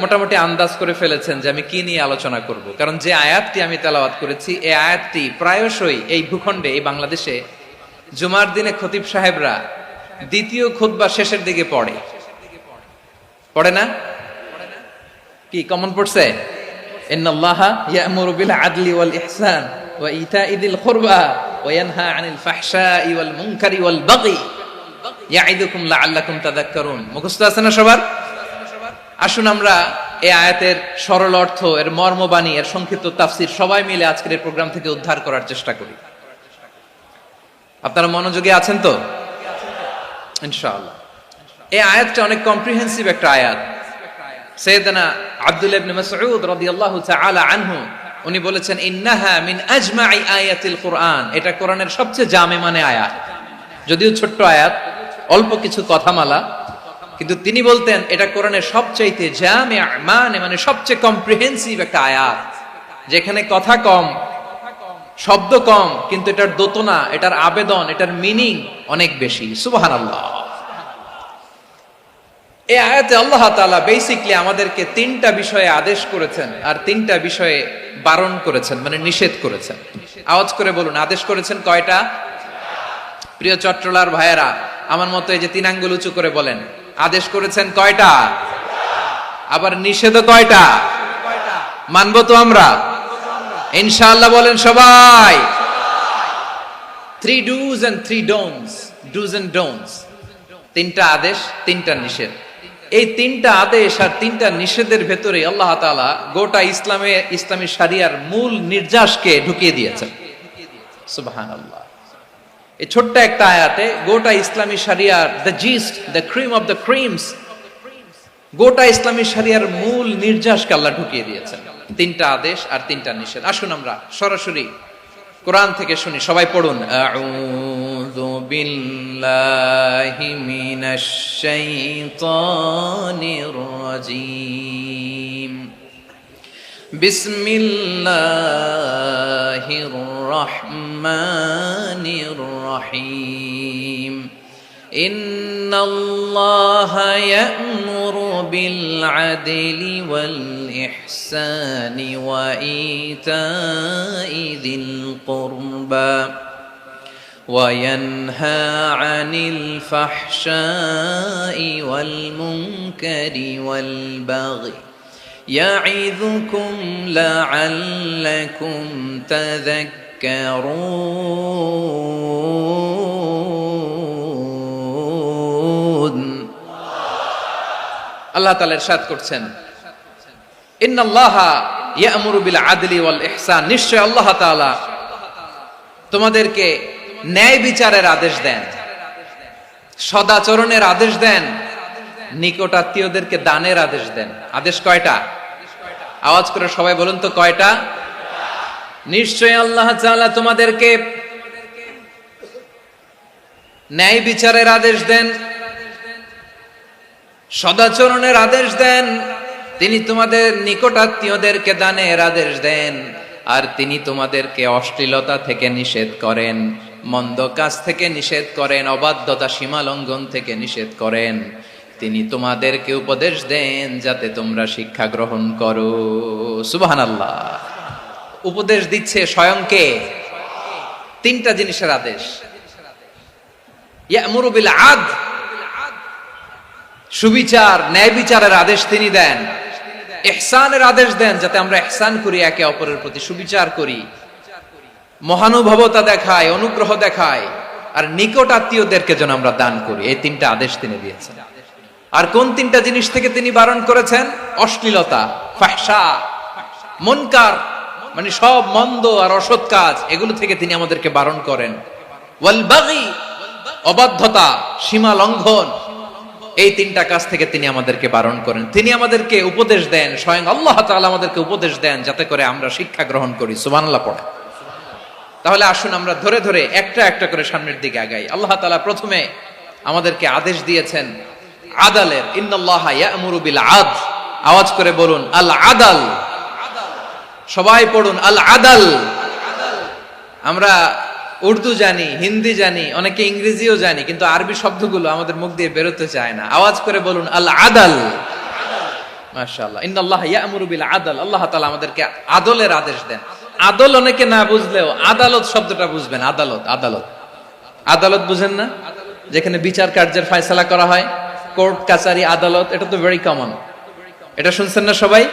মোটামুটি আন্দাজ করে ফেলেছেন যে আমি কি নিয়ে আলোচনা করব, কারণ যে আয়াতটি আমি তেলাওয়াত করেছি এই আয়াতটি প্রায়শই এই ভূখণ্ডে, এই বাংলাদেশে জুমার দিনে খতিব সাহেবরা দ্বিতীয় খুতবার শেষের দিকে পড়ে না? কি কমন পড়ছে? ইন্নাল্লাহা ইয়া'মুরু বিল আদলি ওয়াল ইহসান ওয়া ইতা'i যিল কুরবা ওয়া ইয়ানহা আনিল ফাহশাই ওয়াল মুনকারি ওয়াল বাগি ইয়া'iদুকুম লাআল্লাকুম তাযাক্কারুন। মুখস্থ আছে না সবার? আসুন আমরা এই আয়াতের সরল অর্থ, এর মর্মবাণী, এর সংক্ষিপ্ত তাফসীর সবাই মিলে আজকের এই প্রোগ্রাম থেকে উদ্ধার করার চেষ্টা করি। আপনারা মনোযোগী আছেন তো? ইনশাআল্লাহ। এই আয়াতটা অনেক কম্প্রিহেন্সিভ একটা আয়াত। সাইয়েদনা আব্দুল্লাহ ইবনে মাসউদ রাদিয়াল্লাহু তাআলা আনহু উনি বলেছেন, ইন্নাহা মিন আজমাই আয়াতিল কুরআন, এটা কোরআনের সবচেয়ে জামে মানে আয়াত। যদিও ছোট্ট আয়াত, অল্প কিছু কথামালা, কিন্তু তিনি বলতেন এটা কোরআনের সবচাইতে জামে মানে সবচেয়ে কম্প্রিহেন্সিভ একটা আয়াত, যেখানে কথা কম, শব্দ কম, কিন্তু এটার দোতনা, এটার আবেদন, এটার মিনিং অনেক বেশি। সুবহানাল্লাহ। এই আয়াতে আল্লাহ তাআলা বেসিক্যালি আমাদেরকে তিনটা বিষয়ে আদেশ করেছেন আর তিনটা বিষয়ে বারণ করেছেন, মানে নিষেধ করেছেন। আওয়াজ করে বলুন, আদেশ করেছেন কয়টা? প্রিয় চট্টলার ভাইয়েরা, আমার মতো এই যে 3 আঙ্গুল উঁচু করে বলেন, আদেশ করেছেন কয়টা? আবার নিষেধও কয়টা? মানবো তো আমরা ইনশাআল্লাহ? বলেন সবাই। 3 do's and 3 don'ts, do's and don'ts, 3টা আদেশ, 3টা নিষেধ। এই 3টা আদেশ আর 3টা নিষেধের ভেতরে আল্লাহ তাআলা গোটা ইসলামী শরিয়ার মূল নির্যাসকে ঢুকিয়ে দিয়েছেন। সুবহানাল্লাহ। এই ছোট্ট একটা আয়াতে গোটা ইসলামী শরিয়ার, the gist, the cream of the creams, গোটা ইসলামী শরিয়ার মূল নির্যাসকে আল্লাহ ঢুকিয়ে দিয়েছেন। 3টা আদেশ আর 3টা নিষেধ। আসুন আমরা সরাসরি কোরআন থেকে শুনি, সবাই পড়ুন। আউযু বিল্লাহি মিনাশ শাইতানির রাজীম। বিসমিল্লাহির রহমানির রহিম। ইন্নাল্লাহা ইয়া'মুরু বিল আদলি ওয়াল ইহসানি ওয়া ইতা'i যিল কুরবা ওয়া ইয়ানহা আনিল ফাহশাই ওয়াল মুনকারি ওয়াল বাগি ইয়া'ইযুকুম লা'আল্লাকুম তাযাক্কারুন। আল্লাহ তাআলা ইরশাদ করছেন, ইন্নাল্লাহা ইয়া'মুরু বিল আদলি ওয়াল ইহসান, নিশ্চয় আল্লাহ তাআলা তোমাদেরকে ন্যায় বিচারের আদেশ দেন, সদাচরণের আদেশ দেন, নিকটাত্মীয়দেরকে দানের আদেশ দেন। আদেশ কয়টা? আওয়াজ করে সবাই বলুন তো কয়টা? নিশ্চয় আল্লাহ তাআলা তোমাদেরকে ন্যায় বিচারের আদেশ দেন, সদাচরণের আদেশ দেন, তিনি তোমাদের নিকটাত্মীয়দেরকে দানের আদেশ দেন, আর তিনি তোমাদেরকে অশ্লীলতা থেকে নিষেধ করেন, মন্দ কাজ থেকে নিষেধ করেন, অবাধ্যতা সীমা লঙ্ঘন থেকে নিষেধ করেন। তিনি তোমাদেরকে উপদেশ দেন যাতে তোমরা শিক্ষা গ্রহণ করো। সুবহানাল্লাহ। উপদেশ দিচ্ছে স্বয়ং কে? 3টা জিনিসের আদেশ। ইয়া'মুরু বিল আদল, সুবিচার, ন্যায় বিচারের আদেশ তিনি দেন। ইহসানের আদেশ দেন, যাতে আমরা ইহসান করি, একে অপরের প্রতি সুবিচার করি, মহানুভবতা দেখায়, অনুগ্রহ দেখায়, আর নিকট আত্মীয়দেরকে যেন আমরা দান করি। এই 3টা আদেশ তিনি দিয়েছেন। আর কোন 3টা জিনিস থেকে তিনি বারণ করেছেন? অশ্লীলতা, ফাহশা, মুনকার, মানে সব মন্দ আর অসৎ কাজ, এগুলো থেকে তিনি আমাদেরকে বারণ করেন। ওয়াল বাগি, অবাধ্যতা, সীমা লঙ্ঘন, এই তিনটা কাজ থেকে তিনি আমাদেরকে বারণ করেন। তিনি আমাদেরকে উপদেশ দেন, স্বয়ং আল্লাহ তাআলা আমাদেরকে উপদেশ দেন যাতে করে আমরা শিক্ষা গ্রহণ করি। সুবহানাল্লাহ পড়ে। তাহলে আসুন আমরা ধরে ধরে একটা একটা করে সামনের দিকে আগাই। আল্লাহ তাআলা প্রথমে আমাদেরকে আদেশ দিয়েছেন আদালের। ইন্নাল্লাহা ইয়া'মুরু বিল আদল। আওয়াজ করে বলুন আল আদাল। সবাই পড়ুন আল আদাল। আমরা উর্দু জানি, হিন্দি জানি, অনেকে ইংরেজিও জানি, কিন্তু আরবি শব্দগুলো আমাদের মুখ দিয়ে বেরোতে চায় না। আওয়াজ করে বলুন আল আদাল। মাশাআল্লাহ। ইন্নাল্লাহা ইয়া'মুরু বিল আদল। আল্লাহ তাআলা আমাদেরকে আদলের আদেশ দেন। আদল অনেকে না বুঝলেও আদালত শব্দটা বুঝবেন। আদালত, আদালত, আদালত বুঝেন না? যেখানে বিচার কার্যের ফয়সালা করা হয়, কোর্ট কাচারি আদালত, এটা তো ভেরি কমন। এটা শুনছেন না সবাই?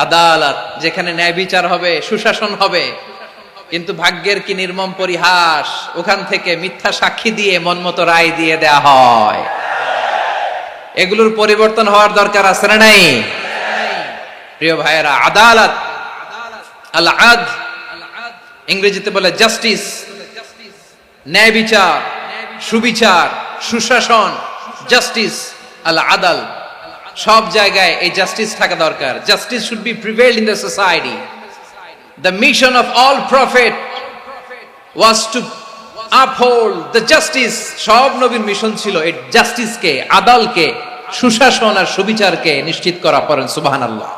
আদালত, যেখানে ন্যায় বিচার হবে, সুশাসন হবে। কিন্তু ভাগ্যের কি নির্মম পরিহাস, ওখান থেকে মিথ্যা সাক্ষী দিয়ে মনমতো রায় দিয়ে দেয়া হয়। এগুলোর পরিবর্তন হওয়ার দরকার আছে না নাই? প্রিয় ভাইয়েরা, আদালত, আল আদ, ইংরেজিতে বলে জাস্টিস, ন্যায় বিচার, সুবিচার, সুশাসন, জাস্টিস, আল আদাল। সব জায়গায় এই জাস্টিস থাকা দরকার। Justice should be prevailed in the society. The mission of all prophet was to uphold the justice. সব নবীর মিশন ছিল এই জাস্টিসকে, আদালকে, সুশাসন আর সুবিচারকে নিশ্চিত করা। পড়েন সুবহানাল্লাহ।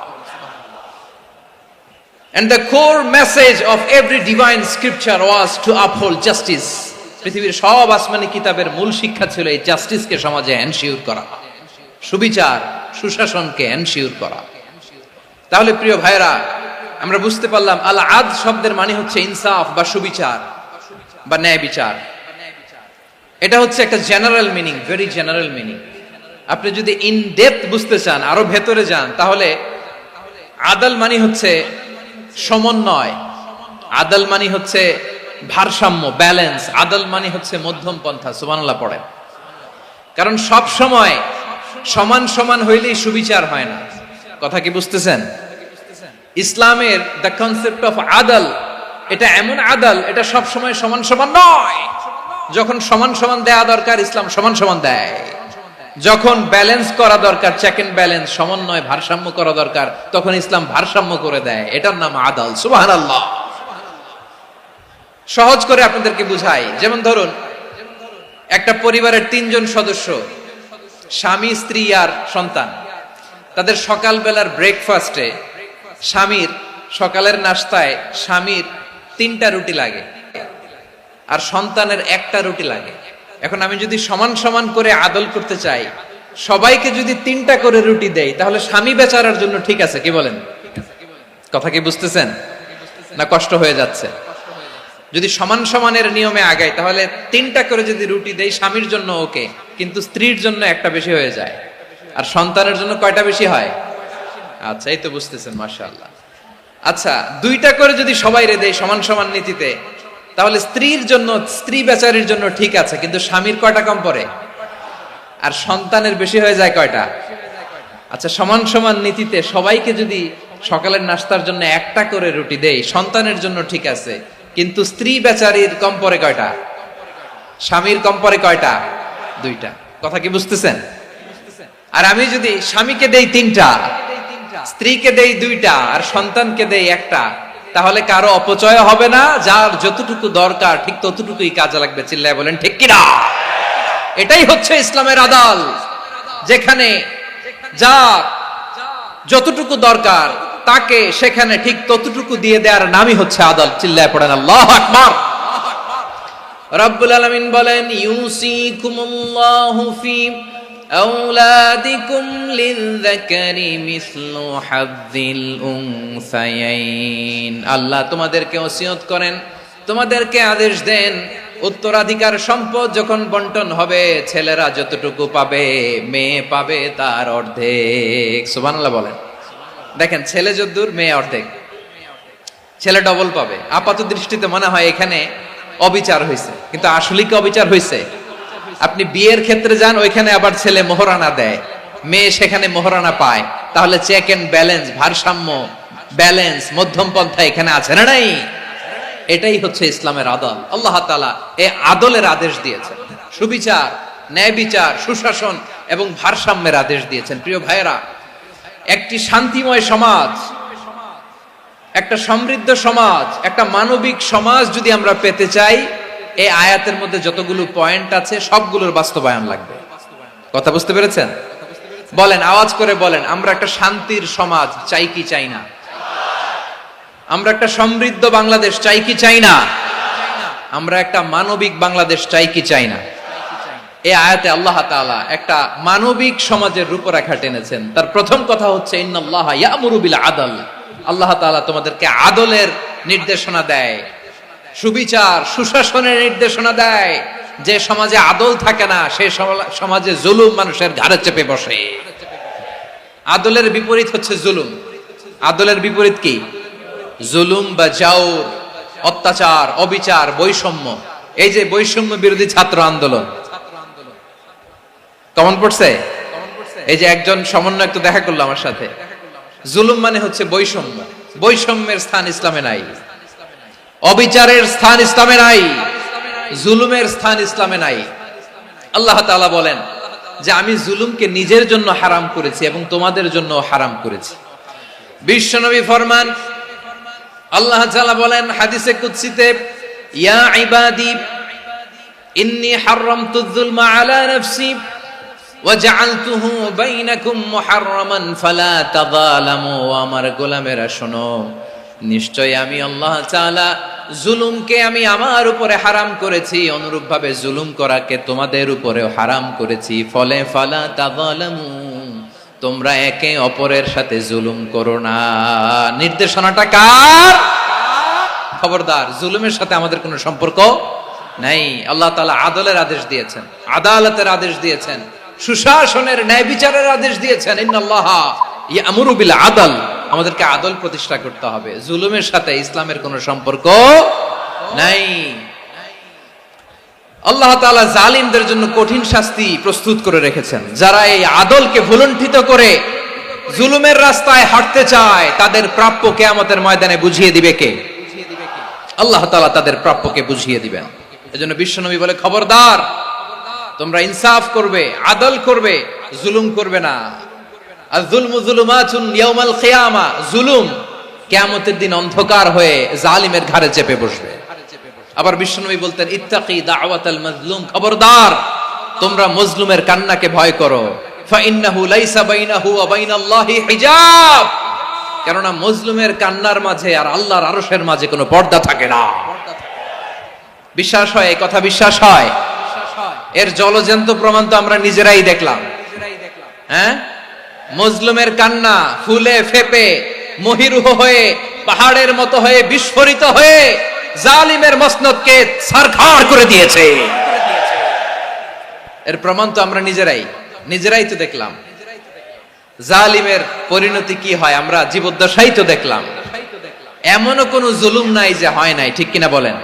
And the core message of every divine scripture was to uphold justice. পৃথিবীর সব আসমানি কিতাবের মূল শিক্ষা ছিল এই জাস্টিসকে সমাজে এনশিওর করা, সুবিচার, সুশাসনকে এনশিওর করা। তাহলে প্রিয় ভাইরা, আমরা বুঝতে পারলাম আল আদ শব্দের মানে হচ্ছে ইনসাফ বা সুবিচার বা ন্যায় বিচার। এটা হচ্ছে একটা general meaning, very general meaning. আপনি যদি ইন ডেপথ বুঝতে চান, আরো ভেতরে যান, তাহলে আদাল মানে হচ্ছে সমন্বয়, আদাল মানে হচ্ছে ভারসাম্য, ব্যালেন্স। আদাল মানে হচ্ছে মধ্যম পন্থা। সুবহানাল্লাহ পড়েন। কারণ সব সময় সমান সমান হইলেই সুবিচার হয় না। কথা কি বুঝতেছেন? ইসলামের দ্য কনসেপ্ট অফ আদাল, এটা এমন আদাল, এটা সব সময় সমান সমান নয়। যখন সমান সমান দেয়া দরকার, ইসলাম সমান সমান দেয়। যখন ব্যালেন্স করা দরকার, চেক এন্ড ব্যালেন্স, সমন্বয়, ভারসাম্য করা দরকার, তখন ইসলাম ভারসাম্য করে দেয়। এটার নাম আদাল। সুবহানাল্লাহ। সহজ করে আপনাদেরকে বুঝাই। যেমন ধরুন, একটা পরিবারের 3 জন সদস্য, স্বামী, স্ত্রী আর সন্তান। তাদের সকালবেলার ব্রেকফাস্টে, স্বামীর সকালের নাস্তায় স্বামীর 3টা রুটি লাগে আর সন্তানের 1টা রুটি লাগে। এখন আমি যদি সমান সমান করে আদল করতে চাই, সবাইকে যদি 3টা করে রুটি দেই, তাহলে স্বামী বেচারার জন্য ঠিক আছে? কি বলেন? কথা কি বুঝতেছেন না কষ্ট হয়ে যাচ্ছে? যদি সমান সমানের নিয়মে আগাই, তাহলে 3টা করে যদি রুটি দেই, স্বামীর জন্য ওকে, কিন্তু স্ত্রীর জন্য 1টা বেশি হয়ে যায়। আর সন্তানের জন্য কয়টা বেশি হয়? আচ্ছা, এই তো বুঝতেছেন, মাশাআল্লাহ। আচ্ছা, 2টা করে যদি সবাই রে দেয় সমান সমান নীতিতে, তাহলে স্ত্রীর জন্য, স্ত্রী বেচারির জন্য ঠিক আছে, কিন্তু স্বামীর কয়টা কম পড়ে? আর সন্তানের বেশি হয়ে যায় কয়টা? আচ্ছা, সমান সমান নীতিতে সবাইকে যদি সকালের নাস্তার জন্য 1টা করে রুটি দেই, সন্তানের জন্য ঠিক আছে, কিন্তু স্ত্রী বেচারির কম পড়ে কয়টা? স্বামীর কম পড়ে কয়টা? 2টা। কথা কি বুঝতেছেন? আর আমি যদি স্বামীকে দেই 3টা, স্ত্রীকে দেই 2টা, আর সন্তানকে দেই 1টা, তাহলে কারো অপচয় হবে না। যার যতটুকু দরকার ঠিক ততটুকুই কাজে লাগবে। চিল্লায় বলেন ঠিক কিনা? এটাই হচ্ছে ইসলামের আদাল, যেখানে যার যতটুকু দরকার তাকে সেখানে ঠিক ততটুকু দিয়ে দেওয়ার নামই হচ্ছে আদাল। চিল্লায় পড়েন আল্লাহু আকবার। রব্বুল আলামিন বলেন, ইউসিকুমুল্লাহু ফি আওলাদিকুম লিযযাকারি মিসলু হাযযিল উনসায়াইন। আল্লাহ তোমাদেরকে ওসিয়ত করেন, তোমাদেরকে আদেশ দেন, উত্তরাধিকার সম্পদ যখন বন্টন হবে, ছেলেরা যতটুকু পাবে, মেয়ে পাবে তার অর্ধেক। সুবহানাল্লাহ বলেন। দেখেন, ছেলে যদ্দূর, মেয়ে অর্ধেক। ছেলে ডবল পাবে। আপাত দৃষ্টিতে মনে হয় এখানে অবিচার হয়েছে, কিন্তু আসলে কি অবিচার হয়েছে? আপনি বিয়ের ক্ষেত্রে যান, ওইখানে আবার ছেলে মোহরানা দেয়, মেয়ে সেখানে মোহরানা পায়। তাহলে চেক এন্ড ব্যালেন্স, ভারসাম্য, ব্যালেন্স, মধ্যম পন্থা এখানে আছে না নাই? এটাই হচ্ছে ইসলামের আদল। আল্লাহ তাআলা এই আদলের আদেশ দিয়েছে। সুবিচার, ন্যায় বিচার, সুশাসন, এবং ভারসাম্যের আদেশ দিয়েছেন। প্রিয় ভাইয়েরা, একটি শান্তিময় সমাজ, একটা সমৃদ্ধ সমাজ, একটা মানবিক সমাজ যদি আমরা পেতে চাই, এই আয়াতের মধ্যে যতগুলো পয়েন্ট আছে সবগুলোর বাস্তবায়ন লাগবে। কথা বুঝতে পেরেছেন? বলেন, আওয়াজ করে বলেন, আমরা একটা শান্তির সমাজ চাই কি চাই না? আমরা একটা সমৃদ্ধ বাংলাদেশ চাই কি চাই না? আমরা একটা মানবিক বাংলাদেশ চাই কি চাই না? এই আয়াতে আল্লাহ তাআলা একটা মানবিক সমাজের রূপরেখা টেনেছেন। তার প্রথম কথা হচ্ছে ইন্নাল্লাহা ইয়ামুরু বিল আদল। আল্লাহ তাআলা তোমাদেরকে আদলের নির্দেশনা দেয়, সুবিচার সুশাসনের নির্দেশনা দেয়। যে সমাজে আদল থাকে না, সেই সমাজে জুলুম মানুষের ঘাড়ে চেপে বসে। আদলের বিপরীত হচ্ছে জুলুম। আদলের বিপরীত কি? জুলুম বা জাওর, অত্যাচার, অবিচার, বৈষম্য। এই যে বৈষম্য বিরোধী ছাত্র আন্দোলন কমন পড়ছে? এই যে একজন সমন্বয়ক তো দেখা করলো আমার সাথে। জুলুম মানে হচ্ছে বৈষম্য। বৈষম্যের স্থান ইসলামে নাই, অবিচারের স্থান ইসলামে নাই, জুলুমের স্থান ইসলামে নাই। আল্লাহ তাআলা বলেন যে আমি জুলুমকে নিজের জন্য হারাম করেছি এবং তোমাদের জন্য হারাম করেছি। বিশ্বনবী ফরমান, আল্লাহ তাআলা বলেন হাদিসে কুদসিতে, ইয়া ইবাদি ইন্নী হারামতুয যুলমা আলা নাফসি ওয়া জাআলতুহু বাইনাকুম মুহাররামান ফালা তাযালামু। আমার গোলামেরা শোনো, নিশ্চয় আমি আল্লাহ তাআলা জুলুমকে আমি আমার উপরে হারাম করেছি, অনুরূপভাবে জুলুম করাকে তোমাদের উপরেও হারাম করেছি। ফলে ফালা তাযালামু, তোমরা একে অপরের সাথে জুলুম করো না। নির্দেশনাটা কার? খবরদার, জুলুমের সাথে আমাদের কোনো সম্পর্ক নাই। আল্লাহ তাআলা আদলের আদেশ দিয়েছেন, আদালতের আদেশ দিয়েছেন, সুশাসনের, ন্যায় বিচারের আদেশ দিয়েছেন। ইন্নাল্লাহা ইয়ামুরু বিল আদল। আমাদেরকে আদল প্রতিষ্ঠা করতে হবে। জুলুমের সাথে ইসলামের কোনো সম্পর্ক নাই। আল্লাহ তাআলা জালিমদের জন্য কঠিন শাস্তি প্রস্তুত করে রেখেছেন। যারা এই আদলকে ভুলুণ্ঠিত করে জুলুমের রাস্তায় হাঁটতে চায়, তাদের প্রাপ্য কিয়ামতের ময়দানে বুঝিয়ে দিবে কে? আল্লাহ তাআলা তাদের প্রাপ্যকে বুঝিয়ে দিবেন। এজন্য বিশ্বনবী বলে, খবরদার, তোমরা ইনসাফ করবে, আদল করবে, জুলুম করবে না। আয-যুলমু যুলুমাতুন ইয়াউমাল কিয়ামা। জুলুম কিয়ামতের দিন অন্ধকার হয়ে জালিমের ঘাড়ে চেপে বসবে। আবার বিশ্বনবী বলতেন, ইত্তাকি দাওয়াতাল মাজলুম। খবরদার, তোমরা মজলুমের কান্নাকে ভয় করো। ফাইন্নাহু লাইসা বাইনাহু ওয়া বাইনাল্লাহি হিজাব। কেননা মজলুমের কান্নার মাঝে আর আল্লাহর আরশের মাঝে কোনো পর্দা থাকে না। বিশ্বাস হয়? এই কথা বিশ্বাস হয়? এর জলজ্যান্ত প্রমাণ তো আমরা নিজেরাই দেখলাম। হ্যাঁ, মজলুমের কান্না ফুলে ফেপে মহিরুহ হয়ে, পাহাড়ের মতো হয়ে, বিস্ফোরিত হয়ে জালিমের মসনদকে ছারখাড় করে দিয়েছে। এর প্রমাণ তো আমরা নিজেরাই তো দেখলাম। জালিমের পরিণতি কি হয় আমরা জীবদ্দশাই তো দেখলাম। এমনও কোন জুলুম নাই যে হয় নাই, ঠিক কিনা বলেন?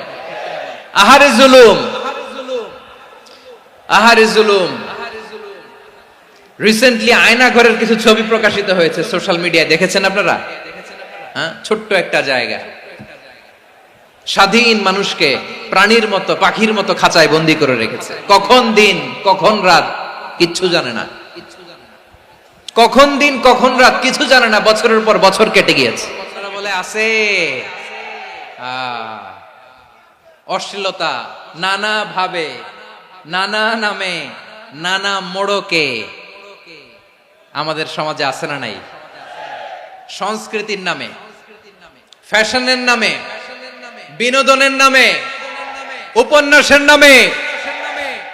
আহারে জুলুম, আহারে জুলুম। রিসেন্টলি আয়না ঘরের কিছু ছবি প্রকাশিত হয়েছে সোশ্যাল মিডিয়ায়, দেখেছেন আপনারা? হ্যাঁ, ছোট্ট একটা জায়গা, স্বাধীন মানুষকে প্রাণীর মতো, পাখির মতো খাঁচায় বন্দি করে রেখেছে। কখন দিন কখন রাত কিচ্ছু জানে না, কখন দিন কখন রাত কিছু জানে না। বছরের পর বছর কেটে গিয়েছে। বলে আছে অশ্লীলতা নানা ভাবে, নানা নামে, নানা মোড়কে আমাদের সমাজে আছে না নাই? সংস্কৃতির নামে, ফ্যাশনের নামে, বিনোদনের নামে, উপন্যাসের নামে,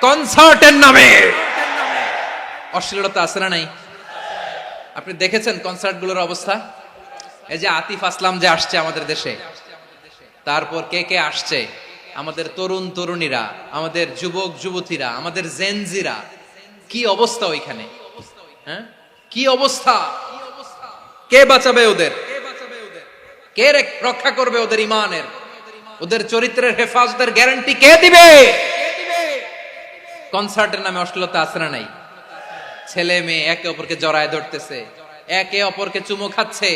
কনসার্টের নামে অশ্লীলতা আছে না নাই? আপনি দেখেছেন কনসার্ট গুলোর অবস্থা? এই যে আতিফ আসলাম যে আসছে আমাদের দেশে, তারপর কে কে আসছে, আমাদের তরুণ তরুণীরা, আমাদের যুবক যুবতীরা, আমাদের জেনজিরা, কি অবস্থা ওইখানে? হ্যাঁ, কি অবস্থা? কে বাঁচাবে ওদের? কে রক্ষা করবে ওদের ইমানের, ওদের চরিত্রের হেফাজতের গ্যারান্টি কে দিবে? কনসার্টের নামে অশ্লীলতা আছে না নাই? ছেলে মেয়ে একে অপরকে জড়ায় ধরতেছে, একে অপরকে চুমু খাচ্ছে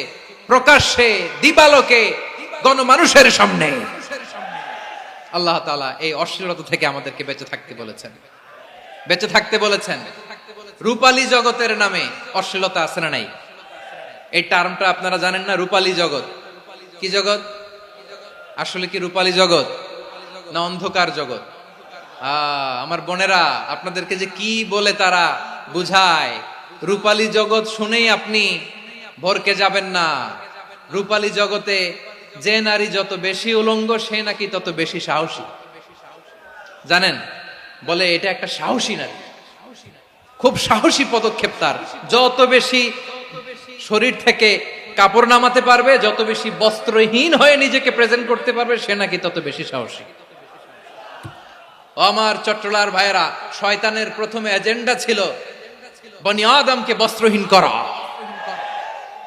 প্রকাশ্যে, দিবালোকে, গণমানুষের সামনে। আল্লাহ তাআলা এই অশ্লীলতা থেকে আমাদেরকে বেঁচে থাকতে বলেছেন, বেঁচে থাকতে বলেছেন। রূপালী জগতের নামে অশ্লীলতা আছে না নাই? এই টার্মটা আপনারা জানেন না? রূপালী জগৎ কি জগৎ? আসলে কি রূপালী জগৎ না অন্ধকার জগৎ? আমার বোনেরা, আপনাদেরকে যে কি বলে তারা বুঝায়, রূপালী জগৎ শুনেই আপনি ভরকে যাবেন না। রূপালী জগতে যে নারী যত বেশি উলঙ্গ সে নাকি তত বেশি সাহসী। জানেন, বলে এটা একটা সাহসী নারী, খুব সাহসী পদক্ষেপ তার। যত বেশি শরীর থেকে কাপড় নামাতে পারবে, যত বেশি বস্ত্রহীন হয়ে নিজেকে প্রেজেন্ট করতে পারবে, সে নাকি তত বেশি সাহসী। আমার চট্টলার ভাইয়েরা, শয়তানের প্রথম এজেন্ডা ছিল বনি আদমকে বস্ত্রহীন করা।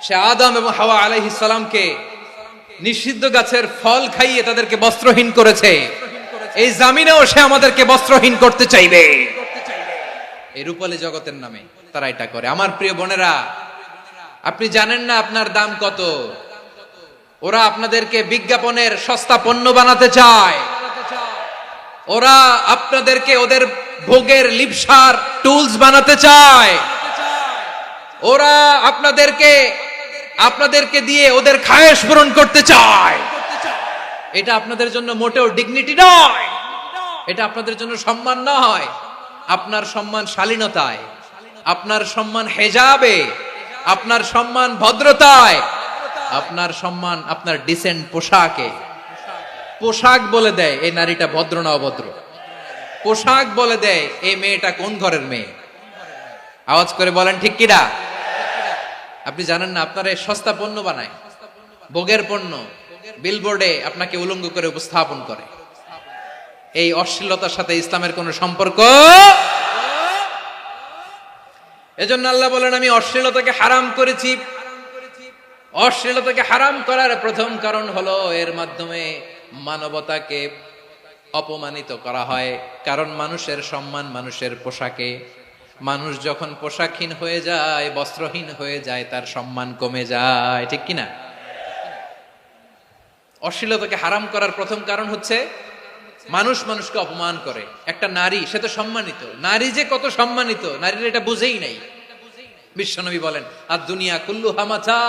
সে আদম এবং হাওয়া আলাইহিস সালামকে নিষিদ্ধ গাছের ফল খাইয়ে তাদেরকে বস্ত্রহীন করেছে। এই জামিনেও সে আমাদেরকে বস্ত্রহীন করতে চাইবে। এই রূপালী জগতের নামে তারা এটা করে। আমার প্রিয় বোনেরা, আপনি জানেন না আপনার দাম কত। ওরা আপনাদেরকে বিজ্ঞাপনের সস্তা পণ্য বানাতে চায়। ওরা আপনাদেরকে ওদের ভোগের লিপসার টুলস বানাতে চায়। ওরা আপনাদেরকে দিয়ে ওদের খায়েশ পূরণ করতে চায়। এটা আপনাদের জন্য মোটেও ডিগনিটি নয়, এটা আপনাদের জন্য সম্মান নয়। আপনার সম্মান শালীনতায়, আপনার সম্মান হেজাবে, আপনার সম্মান ভদ্রতায়, আপনার সম্মান আপনার ডিসেন্ট পোশাকে। পোশাক বলে দেয় এই নারীটা ভদ্র না অভদ্র। পোশাক বলে দেয় এই মেয়েটা কোন ঘরের মেয়ে। আওয়াজ করে বলেন ঠিক কিনা? আপনি জানেন না, আপনার এই সস্তা পণ্য বানায়, ভোগের পণ্য, বিলবোর্ডে আপনাকে উলঙ্গ করে উপস্থাপন করে। এই অশ্লীলতার সাথে ইসলামের কোনো সম্পর্ক। এজন্য আল্লাহ বলেন, আমি অশ্লীলতাকে হারাম করেছি। অশ্লীলতাকে হারাম করার প্রথম কারণ হলো এর মাধ্যমে মানবতাকে অপমানিত করা হয়। কারণ মানুষের সম্মান মানুষের পোশাকে। মানুষ যখন পোশাকহীন হয়ে যায়, বস্ত্রহীন হয়ে যায়, তার সম্মান কমে যায়। ঠিক কিনা? অশ্লীলতাকে হারাম করার প্রথম কারণ হচ্ছে মানুষ মানুষকে অপমান করে। একটা নারী, সে তো সম্মানিত। নারী যে কত সম্মানিত, নারীর এটা বুঝেই নাই। বিশ্বনবী বলেন, আর দুনিয়া কুল্লুহা মাতা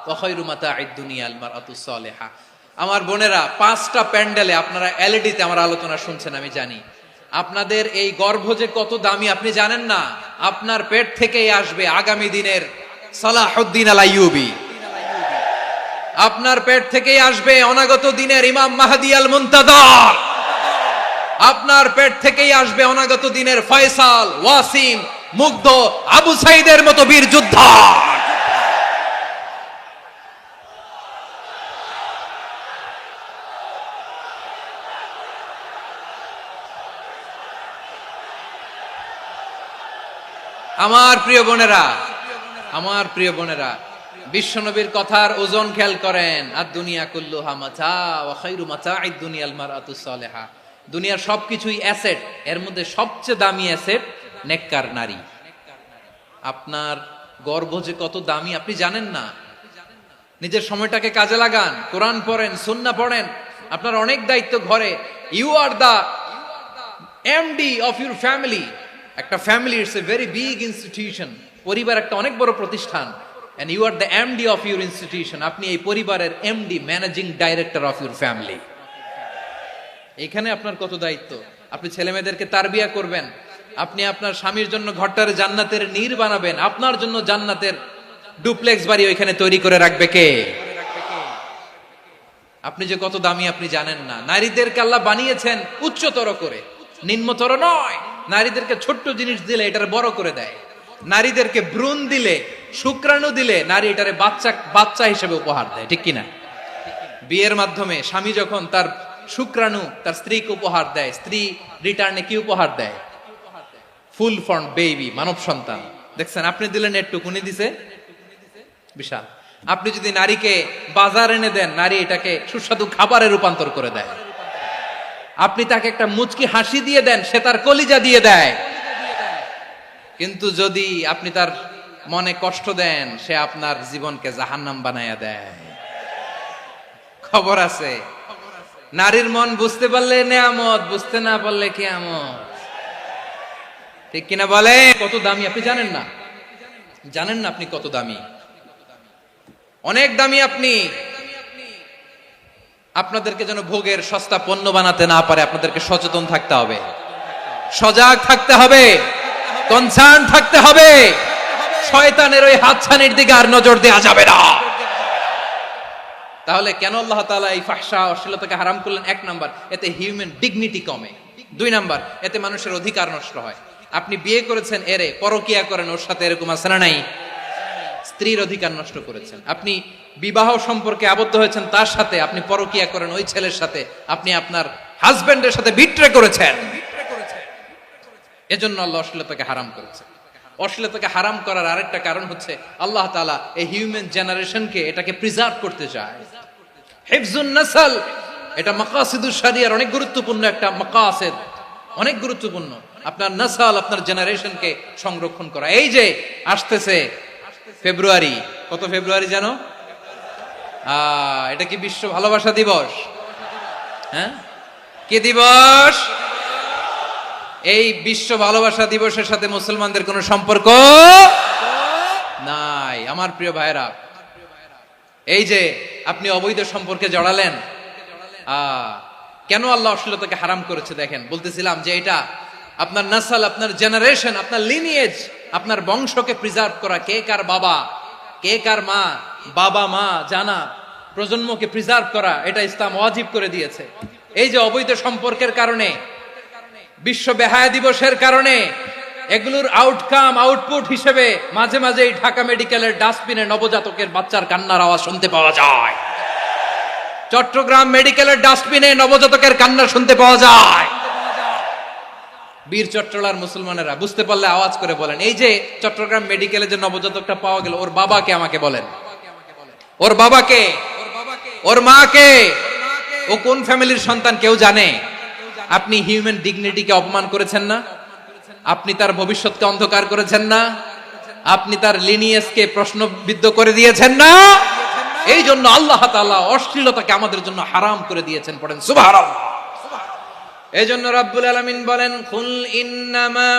ওয়া খায়রু মাতা'আদ দুনিয়া আল মারআতুস সালিহা। আমার বোনেরা, 5টা প্যান্ডেলে আপনারা এলইডিতে আমার আলোচনা শুনছেন, আমি জানি। আপনাদের এই গর্ভ যে কত দামি আপনি জানেন না। আপনার পেট থেকেই আসবে আগামী দিনের সালাহুদ্দিন আল আইয়ুবী। আপনার পেট থেকেই আসবে অনাগত দিনের ইমাম মাহদী আল মুনতাযর। আপনার পেট থেকেই আসবে অনাগত দিনের ফয়সাল, ওয়াসিম, মুগ্ধ, আবু সাইদের মতো বীর যোদ্ধা। আমার প্রিয় বোনেরা, আমার প্রিয় বোনেরা, বিশ্বনবীর কথার ওজন খেয়াল করেন। আর দুনিয়া কুল্লুহা মাতা ওয়া খায়রু মাতা'আদ দুনিয়া আল মারআতুস সালিহা। দুনিয়ার সবকিছুই অ্যাসেট, এর মধ্যে সবচেয়ে দামি অ্যাসেট নেককার নারী। আপনার গর্ভ যে কত দামি আপনি জানেন না। নিজের সময়টাকে কাজে লাগান, কোরআন পড়েন, সুন্নাহ পড়েন। আপনার অনেক দায়িত্ব ঘরে। You are the MD of your family. একটা family it's a very big institution. পরিবার একটা অনেক বড় প্রতিষ্ঠান। and you are the MD of your institution. আপনি এই পরিবারের MD, managing director of your family. এখানে আপনার কত দায়িত্ব। আপনি ছেলে মেয়েদেরকে তারবিয়া করবেন। আপনি আপনার স্বামীর জন্য ঘরটার জান্নাতের নীর বানাবেন। আপনার জন্য জান্নাতের ডুপ্লেক্স বাড়ি ওইখানে তৈরি করে রাখবে কে? আপনি যে কত দামি আপনি জানেন না। নারীদেরকে আল্লাহ বানিয়েছেন উচ্চতর করে, নিম্নতর নয়। নারীদেরকে ছোট্ট জিনিস দিলে এটার বড় করে দেয়। নারীদেরকে ভ্রূণ দিলে, শুক্রাণু দিলে নারী এটারে বাচ্চা হিসেবে উপহার দেয়। ঠিক কিনা? বিয়ের মাধ্যমে স্বামী যখন তার শুক্রাণু তার স্ত্রীকে উপহার দেয়, স্ত্রী রিটার্নে কি উপহার দেয়? ফুল ফর্ম বেবি, মানব সন্তান। দেখছেন, আপনি দিলেন একটুকুনি, দিছে বিশাল। আপনি যদি নারীকে বাজার এনে দেন, নারী এটাকে সুস্বাদু খাবারে রূপান্তর করে দেয়। আপনি তাকে একটা মুচকি হাসি দিয়ে দেন, সে তার কলিজা দিয়ে দেয়। কিন্তু যদি আপনি তার মনে কষ্ট দেন, সে আপনার জীবনকে জাহান্নাম বানায়া দেয়। খবর আছে। নারীর মন বুঝতে পারলে নেয়ামত, বুঝতে না পারলে কিয়ামত। ঠিক কিনা বলে? কত দামি আপনি জানেন না, জানেন না আপনি কত দামি, অনেক দামি আপনি। আপনাদেরকে যেন ভোগের সস্তা পণ্য বানাতে না পারে, আপনাদেরকে সচেতন থাকতে হবে, সজাগ থাকতে হবে, কনসার্ন থাকতে হবে। শয়তানের ওই হাতছানির দিকে আর নজর দেওয়া যাবে না। তাহলে কেন আল্লাহ তাআলা এই ফাহশা অশ্লীলতাকে হারাম করলেন? এক নাম্বার, এতে হিউম্যান ডিগনিটি কমে। দুই নাম্বার, এতে মানুষের অধিকার নষ্ট হয়। আপনি বিয়ে করেছেন এরে, পরকিয়া করেন ওর সাথে, এরকম আছে না নাই? স্ত্রীর অধিকার নষ্ট করেছেন। আপনি বিবাহ সম্পর্কে আবদ্ধ হয়েছেন তার সাথে, আপনি পরকিয়া করেন ওই ছেলের সাথে, আপনি আপনার হাজবেন্ডের সাথে বিট্রে করেছেন। এজন্য আল্লাহ অশ্লীলতাকে হারাম করেছে। অশ্লীলতাকে হারাম করার আরেকটা কারণ হচ্ছে আল্লাহ তাআলা এই হিউম্যান জেনারেশনকে, এটাকে প্রিজার্ভ করতে চায়। হিফজুন নাসল, এটা মাকাসিদুশ শরিয়ার অনেক গুরুত্বপূর্ণ একটা মাকাসিদ, অনেক গুরুত্বপূর্ণ। আপনার নাসল, আপনার জেনারেশনকে সংরক্ষণ করা। এই যে আসতেছে ফেব্রুয়ারি, কত ফেব্রুয়ারি জানো? এটা কি বিশ্ব ভালোবাসা দিবস? হ্যাঁ, কি দিবস? এই বিশ্ব ভালোবাসা দিবসের সাথে মুসলমানদের কোনো সম্পর্ক নাই। আমার প্রিয় ভাইরা, এই যে আপনি অবৈধ সম্পর্কে জড়ালেন, কেন আল্লাহ অশ্লীলতাকে হারাম করেছে দেখেন। বলতেছিলাম যে এটা আপনার নাসল, আপনার জেনারেশন, আপনার লিনিয়েজ, আপনার বংশকে প্রিজার্ভ করা। কে কার বাবা, কে কার মা, বাবা মা জানা, প্রজন্মকে প্রিজার্ভ করা, এটা ইসলাম ওয়াজিব করে দিয়েছে। এই যে অবৈধ সম্পর্কের কারণে, বিশ্ব বেহায়া দিবসের কারণে, এগুলোর আউটকাম, আউটপুট হিসেবে মাঝে মাঝে ঢাকা মেডিকেলের ডাস্টবিনে নবজাতকের বাচ্চার কান্নার আওয়াজ শুনতে পাওয়া যায়। চট্টগ্রাম মেডিকেলের ডাস্টবিনে নবজাতকের কান্না শুনতে পাওয়া যায়। বীর চট্টলার মুসলমানেরা বুঝতে পারলে আওয়াজ করে বলেন, এই যে চট্টগ্রাম মেডিকেলে যে নবজাতকটা পাওয়া গেল, ওর বাবাকে আমাকে বলেন, ওর বাবাকে, ওর মাকে, ও কোন ফ্যামিলির সন্তান কেউ জানে? আপনি হিউম্যান ডিগনিটিকে অপমান করেছেন না? আপনি তার ভবিষ্যৎকে অন্ধকার করেছেন না? আপনি তার লিনিয়েজকে প্রশ্নবিদ্ধ করে দিয়েছেন না? এই জন্য আল্লাহ তাআলা অশ্লীলতাকে আমাদের জন্য হারাম করে দিয়েছেন। পড়েন সুবহানাল্লাহ। এই জন্য রাব্বুল আলামিন বলেন, কুল ইন্নামা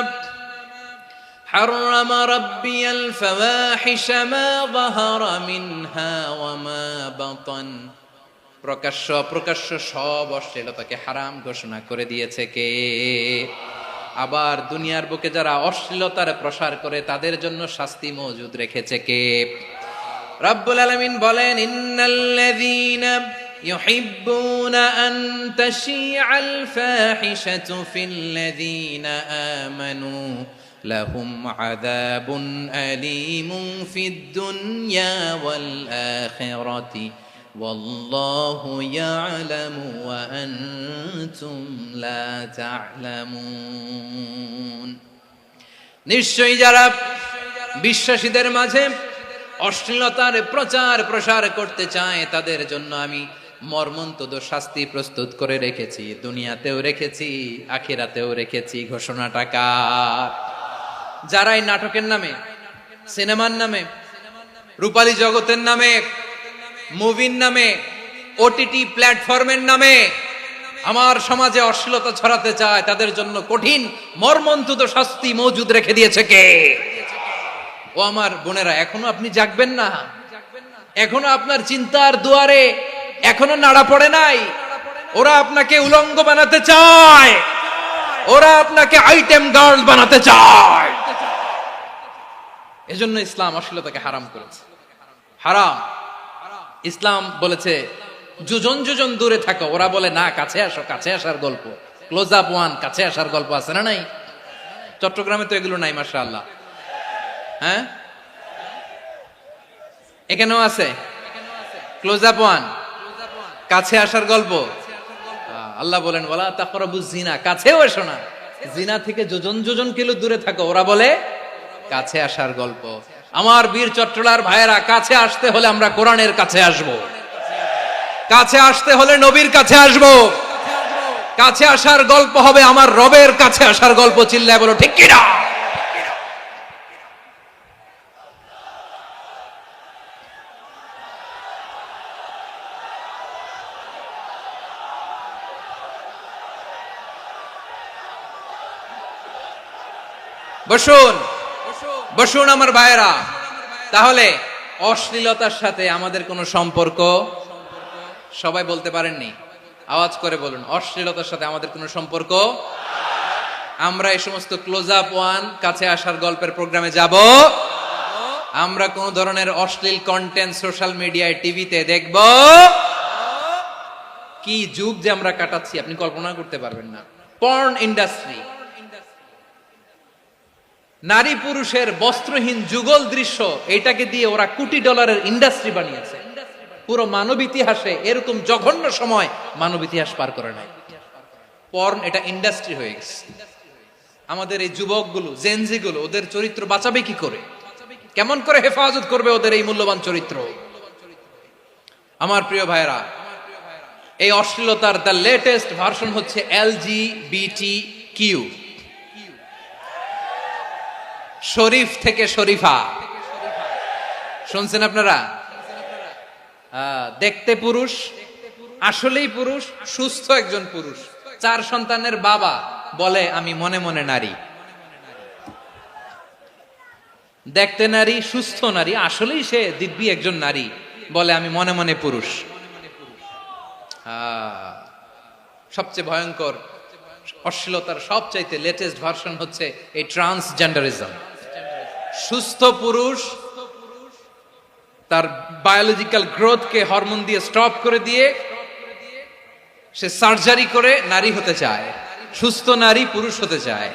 হাররামা রাব্বিয়াল ফাওয়াহিশা মা যাহারা মিনহা ওয়া মা বাতান। প্রকাশ্য অপ্রকাশ্য সব অশ্লীলতাকে হারাম ঘোষণা করে দিয়েছে কে? আবার দুনিয়ার বুকে যারা অশ্লীলতার প্রসার করে তাদের জন্য শাস্তি মজুদ রেখেছে কে? রাব্বুল আলামিন বলেন, ইন্নাল্লাযীনা ইউহিব্বুনা আন তাশিআল ফাহিশাতু ফিল্লাযীনা আমানু লাহুম আযাবুন আলীমুন ফিদ দুনিয়া ওয়াল আখিরাতি ওয়াল্লাহু ইয়ালামু ওয়া আনতুম লা তা'লামুন। নিশ্চয়ই যারা বিশ্বাসীদের মাঝে অশ্লীলতার প্রচার প্রসার করতে চায় তাদের জন্য আমি মর্মন্তুদ শাস্তি প্রস্তুত করে রেখেছি, দুনিয়াতেও রেখেছি, আখিরাতেও রেখেছি। ঘোষণাটা কার? যারাই নাটকের নামে, সিনেমার নামে, রূপালী জগতের নামে, মুভির নামে, ওটিটি প্ল্যাটফর্মের নামে আমার সমাজে অশ্লীলতা ছড়াতে চায় তাদের জন্য কঠিন মর্মন্তুদ শাস্তি মজুদ রেখে দিয়েছে কে? ও আমার বোনেরা, এখনো আপনি জাগবেন না? এখনো আপনার চিন্তার দুয়ারে এখনো নাড়া পড়ে নাই? ওরা আপনাকে উলঙ্গ বানাতে চায়, ওরা আপনাকে আইটেম গার্ল বানাতে চায়। এজন্য ইসলাম অশ্লীলতাকে হারাম করেছে। হারাম। ইসলাম বলেছে যোজন যোজন দূরে থাকো। ওরা বলে না, কাছে আসো, কাছে আসার গল্প, ক্লোজ আপ ওয়ান, কাছে আসার গল্প আছে না নাই? চট্টগ্রামে তো এগুলো নাই মাশাআল্লাহ। হ্যাঁ, এখানেও আছে ক্লোজ আপ ওয়ান, কাছে আসার গল্প। আল্লাহ বলেন ওয়ালা তাকরাবুজ জিনা, কাছেও এসো না, জিনা থেকে যোজন যোজন কিলো দূরে থাকো। ওরা বলে কাছে আসার গল্প। আমার বীর চট্টলার ভাইয়েরা, কাছে আসতে হলে আমরা কোরআনের কাছে আসব, কাছে আসতে হলে নবীর কাছে আসব, কাছে আসার গল্প হবে আমার রবের কাছে আসার গল্প। চিল্লায় বলো ঠিক কিনা? বসুন, বসুন আমার ভাইয়েরা। তাহলে অশ্লীলতার সাথে আমাদের কোনো সম্পর্ক? সবাই বলতে পারেননি, আওয়াজ করে বলুন, অশ্লীলতার সাথে আমাদের কোনো সম্পর্ক? আমরা এই সমস্ত ক্লোজ আপ ওয়ান, কাছে আসার গল্পের প্রোগ্রামে যাব? আমরা কোন ধরনের অশ্লীল কন্টেন্ট সোশ্যাল মিডিয়ায়, টিভিতে দেখব? কি যুগ যে আমরা কাটাচ্ছি আপনি কল্পনা করতে পারবেন না। পর্ন ইন্ডাস্ট্রি, নারী পুরুষের বস্ত্রহীন যুগল দৃশ্য, এটাকে দিয়ে ওরা কোটি ডলারের ইন্ডাস্ট্রি বানিয়েছে। পুরো মানব ইতিহাসে এরকম জঘন্য সময় মানব ইতিহাস পার করে নাই। পর্ন এটা ইন্ডাস্ট্রি হয়ে গেছে। আমাদের এই যুবকগুলো, জেনজি গুলো, ওদের চরিত্র বাঁচাবে কি করে? কেমন করে হেফাজত করবে ওদের এই মূল্যবান চরিত্র? আমার প্রিয় ভাইরা, এই অশ্লীলতার দ্য লেটেস্ট ভার্সন হচ্ছে LGBTQ, শরীফ থেকে শরীফা। শুনছেন আপনারা? দেখতে পুরুষ, আসলেই পুরুষ, সুস্থ একজন পুরুষ, 4 সন্তানের বাবা, বলে আমি মনে মনে নারী। দেখতে নারী, সুস্থ নারী, আসলেই সে দিব্যি একজন নারী, বলে আমি মনে মনে পুরুষ। সবচেয়ে ভয়ঙ্কর অশ্লীলতার সবচাইতে লেটেস্ট ভার্সন হচ্ছে এই ট্রান্সজেন্ডারিজম। সুস্থ পুরুষ তার বায়োলজিক্যাল গ্রোথকে হরমোন দিয়ে স্টপ করে দিয়ে সে সার্জারি করে নারী হতে চায়। সুস্থ নারী পুরুষ হতে চায়।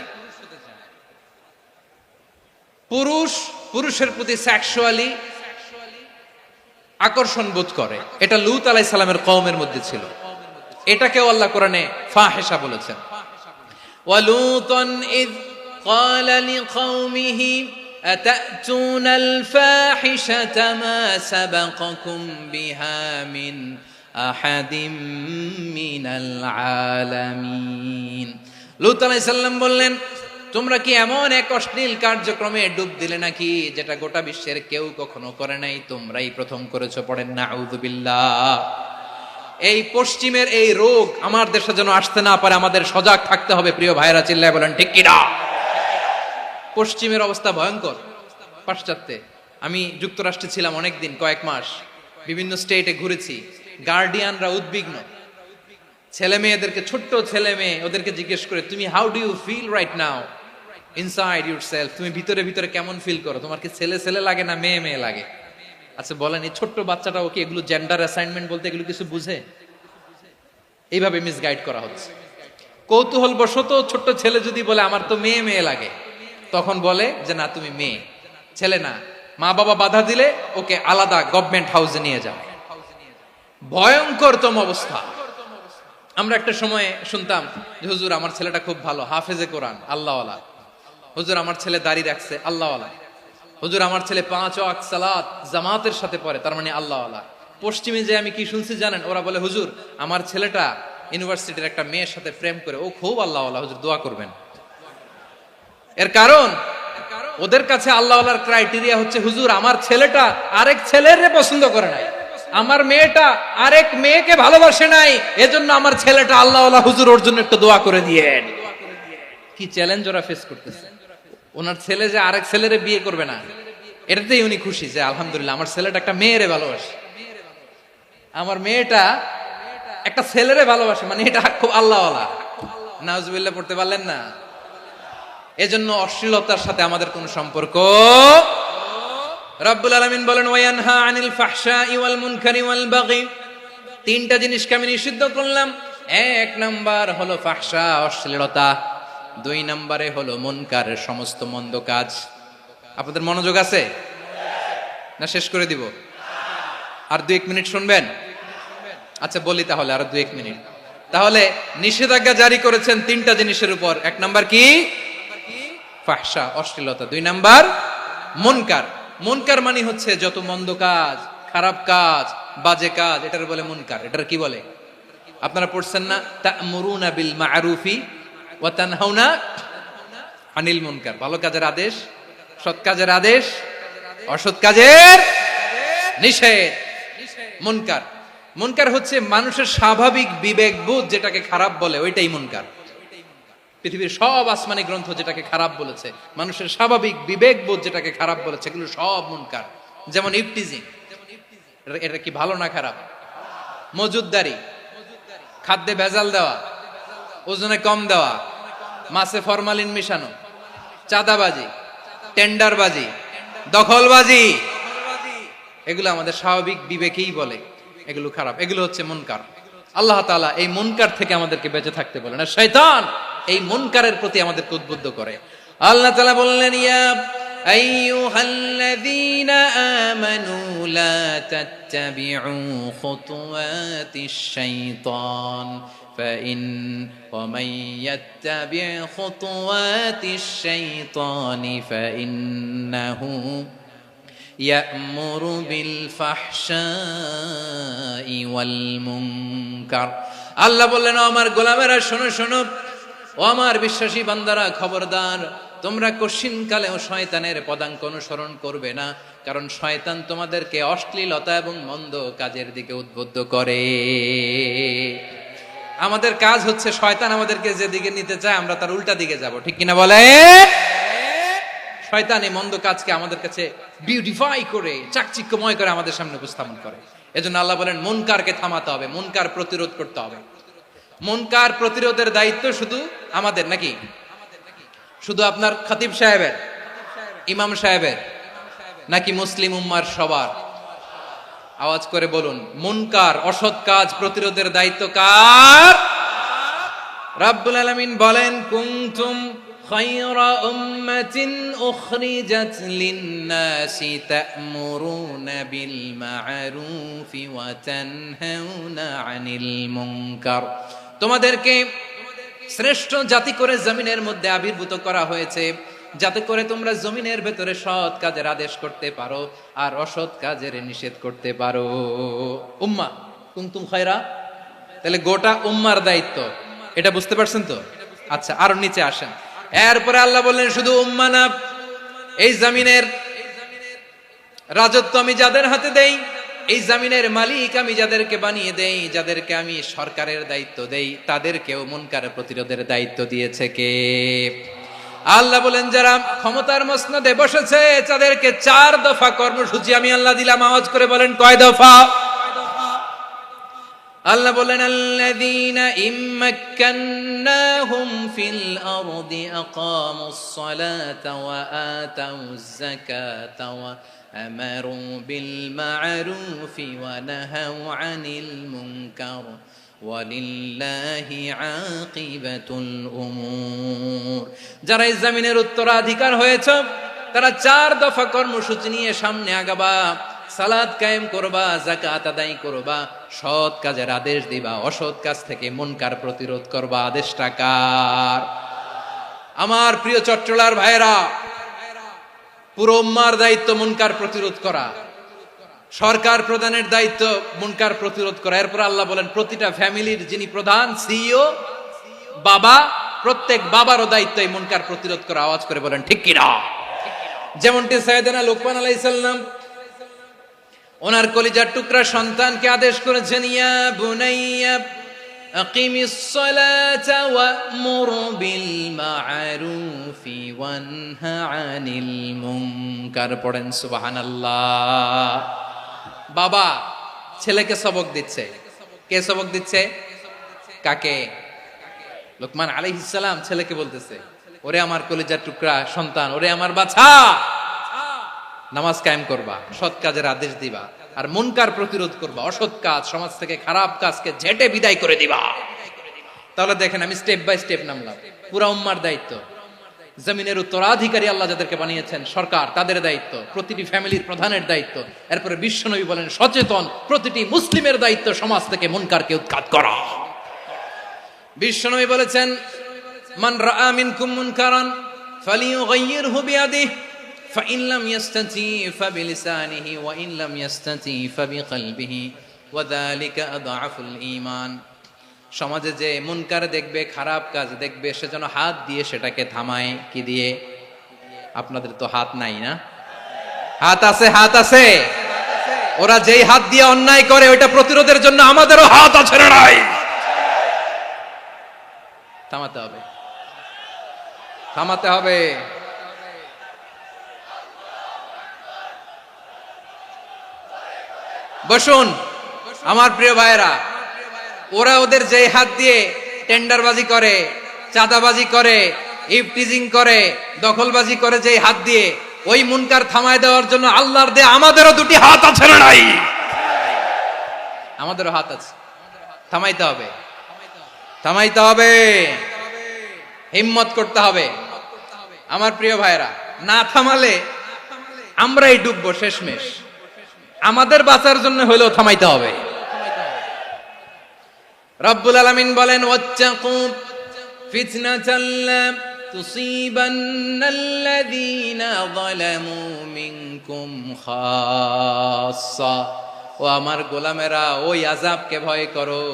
পুরুষ পুরুষের প্রতি সেক্সুয়ালি আকর্ষণ বোধ করে। এটা লূত আলাইহিস সালামের কওমের মধ্যে ছিল। এটাকেও আল্লাহ কোরআনে ফাহিশা বলেছেন। ওয়ালুতান ইয ক্বালা লিকাওমিহি আতাতুনাল ফাহিশাতা মা সাবাকাকুম বিহা মিন আহাদিম মিনাল আলামিন। লূত আলাইহিস সালাম বললেন, তোমরা কি এমন এক অশ্লীল কার্যক্রমে ডুব দিলে নাকি যেটা গোটা বিশ্বের কেউ কখনো করে নাই? তোমরাই প্রথম করেছো। পড়েন নাউযুবিল্লাহ। এই পশ্চিমের এই রোগ আমার দেশে যেন আসতে না পারে, আমাদের সজাগ থাকতে হবে। প্রিয় ভাইরা, চিল্লায় বলেন ঠিক কিনা? পশ্চিমের অবস্থা ভয়ঙ্কর। পাশ্চাত্যে, আমি যুক্তরাষ্ট্রে ছিলাম অনেকদিন, কয়েক মাস, বিভিন্ন স্টেটে ঘুরেছি। গার্ডিয়ানরা উদ্বিগ্ন। ছেলে মেয়েদেরকে, ছোট্ট ছেলে মেয়ে, ওদেরকে জিজ্ঞেস করে, তুমি how do you feel right now inside yourself? তুমি ভিতরে ভিতরে কেমন ফিল করো? তোমার কি ছেলে ছেলে লাগে না মেয়ে মেয়ে লাগে? আচ্ছা বলেন, এই ছোট্ট বাচ্চাটাও কি এগুলো জেন্ডার অ্যাসাইনমেন্ট বলতে এগুলো কিছু বুঝে? এইভাবে মিসগাইড করা হচ্ছে। কৌতূহল বশত ছোট্ট ছেলে যদি বলে আমার তো মেয়ে মেয়ে লাগে, তখন বলে যে না, তুমি মেয়ে, ছেলে না। মা বাবা বাধা দিলে ওকে আলাদা গভর্নমেন্ট হাউসে নিয়ে যাও। ভয়ঙ্করতম অবস্থা। আমরা একটা সময়ে শুনতাম যে হুজুর আমার ছেলেটা খুব ভালো, হাফেজে কোরআন, আল্লাহওয়ালা। হুজুর আমার ছেলে দাড়ি রাখছে, আল্লাহওয়ালা। হুজুর আমার ছেলে 5 ওয়াক্ত সালাত জামাতের সাথে পড়ে, তার মানে আল্লাহওয়ালা। পশ্চিমে যে আমি কি শুনছি জানেন? ওরা বলে হুজুর আমার ছেলেটা ইউনিভার্সিটির একটা মেয়ের সাথে প্রেম করে, ও খুব আল্লাহওয়ালা, হুজুর দোয়া করবেন। এর কারণ ওদের কাছে আল্লাহওয়ালার ক্রাইটেরিয়া হচ্ছে হুজুর আমার ছেলেটা আরেক ছেলের পছন্দ করে নাই, আমার মেয়েটা আরেক মেয়েকে ভালোবাসে নাই, এজন্য আমার ছেলেটা আল্লাহওয়ালা, হুজুর ওর জন্য একটু দোয়া করে দিয়েন। কি চ্যালেঞ্জ ওরা ফেস করতেছে। ওনার ছেলে যে আরেক ছেলেরে বিয়ে করবে না, এটাতেই উনি খুশি যে আলহামদুলিল্লাহ আমার ছেলেটা একটা মেয়েরে ভালোবাসে, আমার মেয়েটা একটা ছেলেরে ভালোবাসে, মানে এটা খুব আল্লাহওয়ালা। নাউজুবিল্লাহ পড়তে পারলেন না? এজন্য অশ্লীলতার সাথে আমাদের কোনো সম্পর্ক। রব্বুল আলামিন বলেন ওয়ায়ানহা আনিল ফাহশাই ওয়াল মুনকারি ওয়াল বাগি। 3টা জিনিসকে আমি নিষিদ্ধ করলাম। 1 নাম্বার হলো ফাহশা, অশ্লীলতা। 2 নম্বরে হলো মুনকার, সমস্ত মন্দ কাজ। আপনাদের মনোযোগ আছে না? শেষ করে দিব? আর 2-1 মিনিট শুনবেন? আচ্ছা বলি তাহলে, আর 2-1 মিনিট। তাহলে নিষেধাজ্ঞা জারি করেছেন 3টা জিনিসের উপর। 1 নাম্বার কি? ফাহশা, অশ্লীলতা। 2 নাম্বার মুনকার। মুনকার মানে হচ্ছে যত মন্দ কাজ, খারাপ কাজ, বাজে কাজ, এটার বলে মুনকার। এটার কি বলে? আপনারা পড়ছেন না? তা'মুরুনা বিল মা'রুফি ওয়া তানহাউনা আনিল মুনকার। ভালো কাজের আদেশ, সৎ কাজের আদেশ, অসৎ কাজের নিষেধ। মুনকার, মুনকার হচ্ছে মানুষের স্বাভাবিক বিবেকবোধ যেটাকে খারাপ বলে, ওইটাই মুনকার। পৃথিবীর সব আসমানি গ্রন্থ যেটাকে খারাপ বলেছে, মানুষের স্বাভাবিক বিবেকবোধ যেটাকে খারাপ বলেছে, এগুলো সব মুনকার। যেমন ইফটিজিং, এটা কি ভালো না খারাপ? মজুদদারি, খাদ্যে ভেজাল দেওয়া, ওজনে কম দেওয়া, মাছে ফরমালিন মিশানো, চাঁদাবাজি, টেন্ডারবাজি, দখলবাজি, এগুলো আমাদের স্বাভাবিক বিবেকেই বলে এগুলো খারাপ, এগুলো হচ্ছে মুনকার। আল্লাহ তাআলা এই মুনকার থেকে আমাদেরকে বেঁচে থাকতে বলেন, আর শয়তান এই মুনকারের প্রতি আমাদেরকে উদ্বুদ্ধ করে। আল্লাহ তাআলা বললেন, ইয়া আইয়ুহাল্লাযীনা আমানু লা তাত্তাবিউ খুতুওয়াতিশ শাইতান ফাইন ওয়া মান ইয়াত্তাবি' খুতুওয়াতিশ শাইতানি ফাইন্নাহু ইয়া'মুরু বিল ফাহশাই ওয়াল মুনকার। আল্লাহ বললেন, ও আমার গোলামেরা শোনো শোনো, ও আমার বিশ্বাসী বান্দারা খবরদার, তোমরা কশিনকালেও শয়তানের পদাঙ্ক অনুসরণ করবে না, কারণ শয়তান তোমাদেরকে অশ্লীলতা এবং মন্দ কাজের দিকে উদ্বুদ্ধ করে। আমাদের কাজ হচ্ছে শয়তান আমাদেরকে যেদিকে নিতে চায় আমরা তার উল্টা দিকে যাব, ঠিক কিনা বলে? শয়তান এই মন্দ কাজকে আমাদের কাছে বিউটিফাই করে, চাকচিক্যময় করে আমাদের সামনে উপস্থাপন করে। এজন্য আল্লাহ বলেন, মুনকারকে থামাতে হবে, মুনকার প্রতিরোধ করতে হবে। মুনকার প্রতিরোধের দায়িত্ব শুধু আমাদের নাকি? শুধু আপনার খতিব সাহেবের, ইমাম সাহেবের, নাকি মুসলিম উম্মার সবার? আওয়াজ করে বলুন, মুনকার অসৎ কাজ প্রতিরোধের দায়িত্ব কার? রাব্বুল আলামিন বলেন, কুনতুম খায়রা উম্মাতিন উখরিজাত লিন-নাসি তা'মুরুনা বিল মা'রুফি ওয়া তানহাউনা আনিল মুনকার। তোমাদেরকে শ্রেষ্ঠ জাতি করে জমিনের মধ্যে আবির্ভূত করা হয়েছে, যাতে করে তোমরা জমিনের ভেতরে সৎ কাজের আদেশ করতে পারো আর অসৎ কাজের নিষেধ করতে পারো। উম্মাহ কুনতুম খায়রা, তাহলে গোটা উম্মার দায়িত্ব, এটা বুঝতে পারছেন তো? আচ্ছা, আরো নিচে আসেন। এরপরে আল্লাহ বললেন, শুধু উম্মাহ না, এই জমিনের রাজত্ব আমি যাদের হাতে দেই, এই জমিনের মালিক আমি যাদেরকে বানিয়ে দেই, যাদেরকে আমি সরকারের দায়িত্ব দেই, তাদেরকেও মুনকার প্রতিরোধের দায়িত্ব দিয়েছে কে? আল্লাহ বলেন, যারা ক্ষমতার মসনদে বসেছে তাদেরকে 4 দফা কর্মসূচি আমি আল্লাহ দিলাম। আওয়াজ করে বলেন, কয় দফা? আল্লাহ বলেন, আল্লাযীনা ইম্মাক্কান্নাহুম ফিল আরদি আকামুস সালাতা ওয়া আতাউয যাকাতা ওয়া আমারু বিল মা'রুফি ওয়া নাহাউ আনিল মুনকার ওয়ালিল্লাহি আকিবাতুল উমুর। যারা এই জমিনের উত্তরাধিকার হয়েছে তারা 4 দফা কর্মসূচি নিয়ে সামনে আগাবা। সালাত কায়েম করবা, যাকাত আদায় করবা, সৎ কাজের আদেশ দিবা, অসৎ কাজ থেকে মুনকার প্রতিরোধ করবা। আদেশটা কার? আমার প্রিয় চট্টলার ভাইরা, পুরো উম্মার দায়িত্ব মুনকার প্রতিরোধ করা, সরকার প্রধানের দায়িত্ব মুনকার প্রতিরোধ করা। এরপর আল্লাহ বলেন, প্রতিটা ফ্যামিলির যিনি প্রধান সিইও বাবা, প্রত্যেক বাবারও দায়িত্ব এই মুনকার প্রতিরোধ করা। আওয়াজ করে বলেন ঠিক কিনা? যেমনটি সাইয়েদনা লোকমান আলাইহিস সালাম ওনার কলিজার টুকরা সন্তানকে আদেশ করেছেন, ইয়া বুনাইয়া আকিমিস সালাতা ওয়া'মুর বিল মা'রুফি ওয়ানহা আনিল মুনকার। পড়েন সুবহানাল্লাহ। বাবা ছেলেকে সবক দিচ্ছে। কে সবক দিচ্ছে? কাকে? লোকমান আলাইহিস সালাম ছেলেকে বলতেছে, ওরে আমার কলিজার টুকরা সন্তান, ওরে আমার বাছা, নামাজ কায়েম করবা, সৎ কাজের আদেশ দিবা, আর মুনকার প্রতিরোধ করবা, অসৎ কাজ, সমাজ থেকে খারাপ কাজকে ঝেঁটে বিদায় করে দিবা। তাহলে দেখেন, আমি স্টেপ বাই স্টেপ নামলাম। পুরা উম্মার দায়িত্ব, জমিনের উত্তরাধিকারী আল্লাহ যাদেরকে বানিয়েছেন সরকার, তাদের দায়িত্ব, প্রতিটি ফ্যামিলির প্রধানের দায়িত্ব। এরপরে বিশ্বনবী বলেন, সচেতন প্রতিটি মুসলিমের দায়িত্ব সমাজ থেকে মুনকারকে উৎখাত করা। বিশ্বনবী বলেছেন, মান রাআ মিনকুম মুনকারান ফালিয়ুগাইয়িরহু বিয়াদিহি ফাইন লাম ইয়াস্তাতি ফাবিলিসানিহি ওয়া ইন লাম ইয়াস্তাতি ফাবিকলবিহি ওয়া যালিকা আযআফুল ঈমান। সমাজে যে মুনকার দেখবে, খারাপ কাজ দেখবে, সে যেন হাত দিয়ে সেটাকে থামায়। কি দিয়ে? আপনাদের তো হাত নাই না? হাত আছে, হাত আছে। ওরা যেই হাত দিয়ে অন্যায় করে ওইটা প্রতিরোধের জন্য আমাদেরও হাত আছে না নাই? থামাতে হবে। থামাতে হবে। বসুন আমার প্রিয় ভাইয়েরা, ওরা ওদের যে হাত দিয়ে টেন্ডারবাজি করে, চাঁদাবাজি করে, ইফটিজিং করে, দখলবাজি করে, যে হাত দিয়ে, ওই মুনকার থামায় দেওয়ার জন্য আল্লাহর দে আমাদেরও দুটি হাত আছে না নাই? আমাদেরও হাত আছে, থামাইতে হবে, থামাইতে হবে, হিম্মত করতে হবে। আমার প্রিয় ভাইয়েরা, না থামালে আমরাই ডুববো শেষমেশ। আমাদের বাঁচার জন্য হলেও থামাইতে হবে। রব্বুল আলামিন বলেন, ওয়াত্তাকু ফিতনাতাল লা তুসিবান্নাল্লাযীনা যালামু মিনকুম খাসসা। ও আমার গোলামেরা, ওই আযাবকে ভয় করো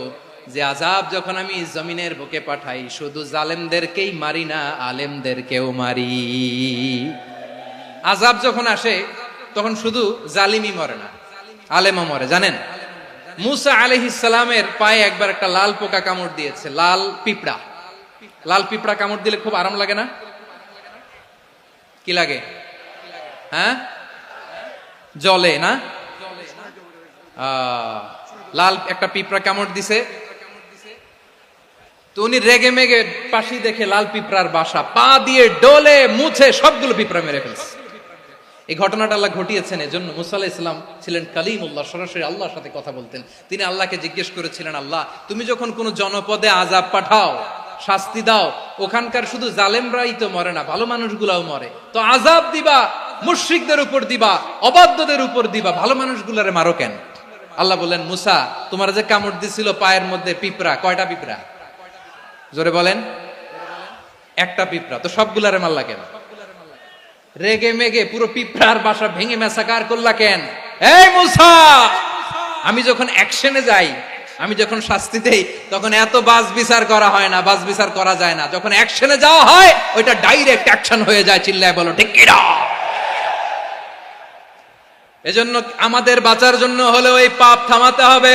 যে আযাব যখন আমি জমিনের বুকে পাঠাই, শুধু জালেমদেরকেই মারি না, আলেমদেরকেও মারি। আযাব যখন আসে তখন শুধু জালিমই মরে না, আলেমও মরে। জানেন, মুসা আলাইহিস সালামের পায়ে একবার একটা লাল পোকা কামড় দিয়েছে, লাল পিঁপড়া। লাল পিঁপড়া কামড় দিলে খুব আরাম লাগে না? কি লাগে? হ্যাঁ, জলে না? লাল একটা পিঁপড়া কামড় দিছে, তো উনি রেগে মেগে পাশি দেখে লাল পিঁপড়ার বাসা, পা দিয়ে ডলে মুছে সবগুলো পিঁপড়া মেরে ফেলছে। এই ঘটনাটা আল্লাহ ঘটিয়েছেন এজন্য মুসা আলাইহিস সালাম ছিলেন কালিমুল্লাহ, সরাসরি আল্লাহর সাথে কথা বলতেন। তিনি আল্লাহকে জিজ্ঞেস করেছিলেন, আল্লাহ তুমি যখন কোনো জনপদে আযাব পাঠাও, শাস্তি দাও, ওখানকার শুধু জালেমরাই তো মরে না, ভালো মানুষগুলাও মরে, তো আযাব দিবা মুশরিকদের উপর দিবা, অবাধ্যদের উপর দিবা, ভালো মানুষগুলারে মারো কেন? আল্লাহ বললেন, মুসা তোমার যে কামড় দিছিল পায়ের মধ্যে পিঁপড়া, কয়টা পিঁপড়া? জোরে বলেন। একটা পিঁপড়া, তো সবগুলারে মারলা কেন? রেগে মেগে পুরো পিঁপড়ার বাসা ভেঙে মেসাকার করলা কেন? এই মুসা, আমি যখন অ্যাকশনে যাই, আমি যখন শাস্তি দেই, তখন এত বাস বিচার করা হয় না, বাস বিচার করা যায় না। যখন অ্যাকশনে যাওয়া হয়, ওইটা ডাইরেক্ট অ্যাকশন হয়ে যায়। চিল্লায় বলো ঠিক কি না? এজন্য আমাদের বাঁচার জন্য হলেও এই পাপ থামাতে হবে,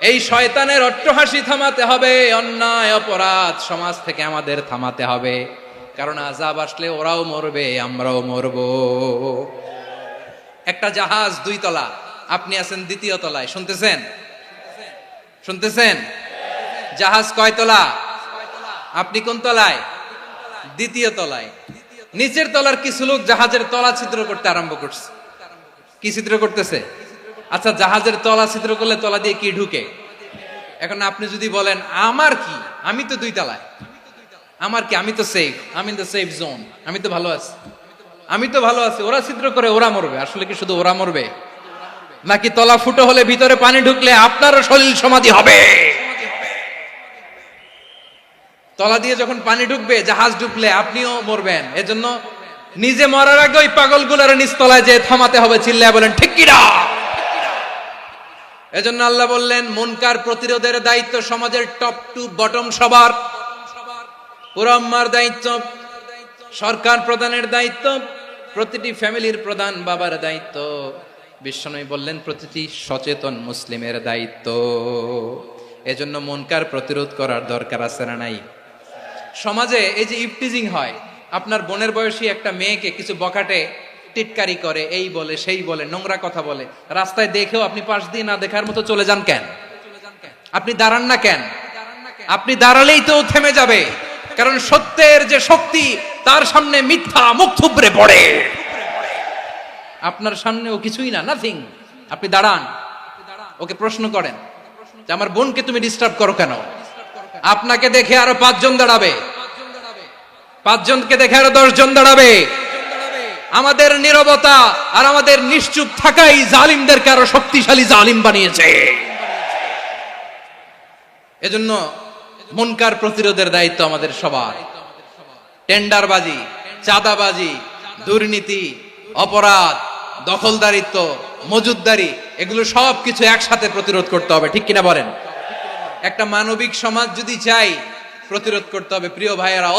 এই শয়তানের অট্টহাসি থামাতে হবে, অন্যায় অপরাধ সমাজ থেকে আমাদের থামাতে হবে। কারণ আযাব আসলে ওরাও মরবে, আমরাও মরব। একটা জাহাজ 2 তলা, আপনি আছেন 2য় তলায়, শুনতেছেন? শুনতেছেন? জাহাজ কয় তলা? আপনি কোন তলায়? 2য় তলায়। নিচের তলার কিছু লোক জাহাজের তলা ছিদ্র করতে আরম্ভ করছে। কি ছিদ্র করতেছে? আচ্ছা, জাহাজের তলা ছিদ্র করলে তলা দিয়ে কি ঢুকে? এখন আপনি যদি বলেন আমার কি, আমি তো 2 তলায়, আমার কি, আমি তো সেফ, আমি ইন দ্য সেফ জোন, আমি তো ভালো আছি, আমি তো ভালো আছি, ওরা ছিদ্র করে ওরা মরবে। আসলে কি শুধু ওরা মরবে, নাকি তলা ফুটো হলে ভিতরে পানি ঢুকলে আপনারও সলিল সমাধি হবে? তলা দিয়ে যখন পানি ঢুকবে, জাহাজ ঢুকলে আপনিও মরবেন। এজন্য নিজে মরার আগে ওই পাগলগুলোর নিচতলায় যে থামাতে হবে। চিল্লায় বলেন ঠিক কি না? এজন্য আল্লাহ বললেন, মুনকার প্রতিরোধের দায়িত্ব সমাজের টপ টু বটম সবার। পুরো আম্মার দায়িত্ব, সরকার প্রধানের দায়িত্ব, প্রতিটি ফ্যামিলির প্রধান বাবার দায়িত্ব, বিশ্বনবী বললেন প্রতিটি সচেতন মুসলিমের দায়িত্ব। এজন্য মুনকার প্রতিরোধ করার দরকার আছে না নাই? সমাজে এই যে ইফটিজিং হয়, আপনার বোনের বয়সী একটা মেয়েকে কিছু বকাটে টিটকারি করে, এই বলে সেই বলে, নোংরা কথা বলে, রাস্তায় দেখেও আপনি পাশ দিয়ে না দেখার মতো চলে যান কেন? আপনি দাঁড়ান না কেন? আপনি দাঁড়ালেই তো থেমে যাবে, কারণ সত্যের যে শক্তি, তার সামনে মিথ্যা মুখ থুবড়ে পড়ে। আপনার সামনে ও কিছুই না, নাথিং। আপনি দাঁড়ান, ওকে প্রশ্ন করেন যে আমার বোনকে তুমি ডিস্টার্ব করো কেন? আপনাকে দেখে আরো 5 জন দাঁড়াবে, 5 জনকে দেখে আরো 10 জন দাঁড়াবে। আমাদের নীরবতা আর আমাদের নিশ্চুপ থাকাই জালিমদেরকে আরো শক্তিশালী জালিম বানিয়েছে। এজন্য মুনকার প্রতিরোধের দায়িত্ব আমাদের সবার। টেন্ডারবাজি, চাঁদাবাজি, দুর্নীতি, অপরাধ, দখলদারিত্ব, মজুদদারি, এগুলো সব কিছু একসাথে প্রতিরোধ করতে হবে। ঠিক কিনা বলেন? একটা মানবিক সমাজ যদি চাই, প্রতিরোধ করতে হবে। প্রিয় ভাইয়েরা,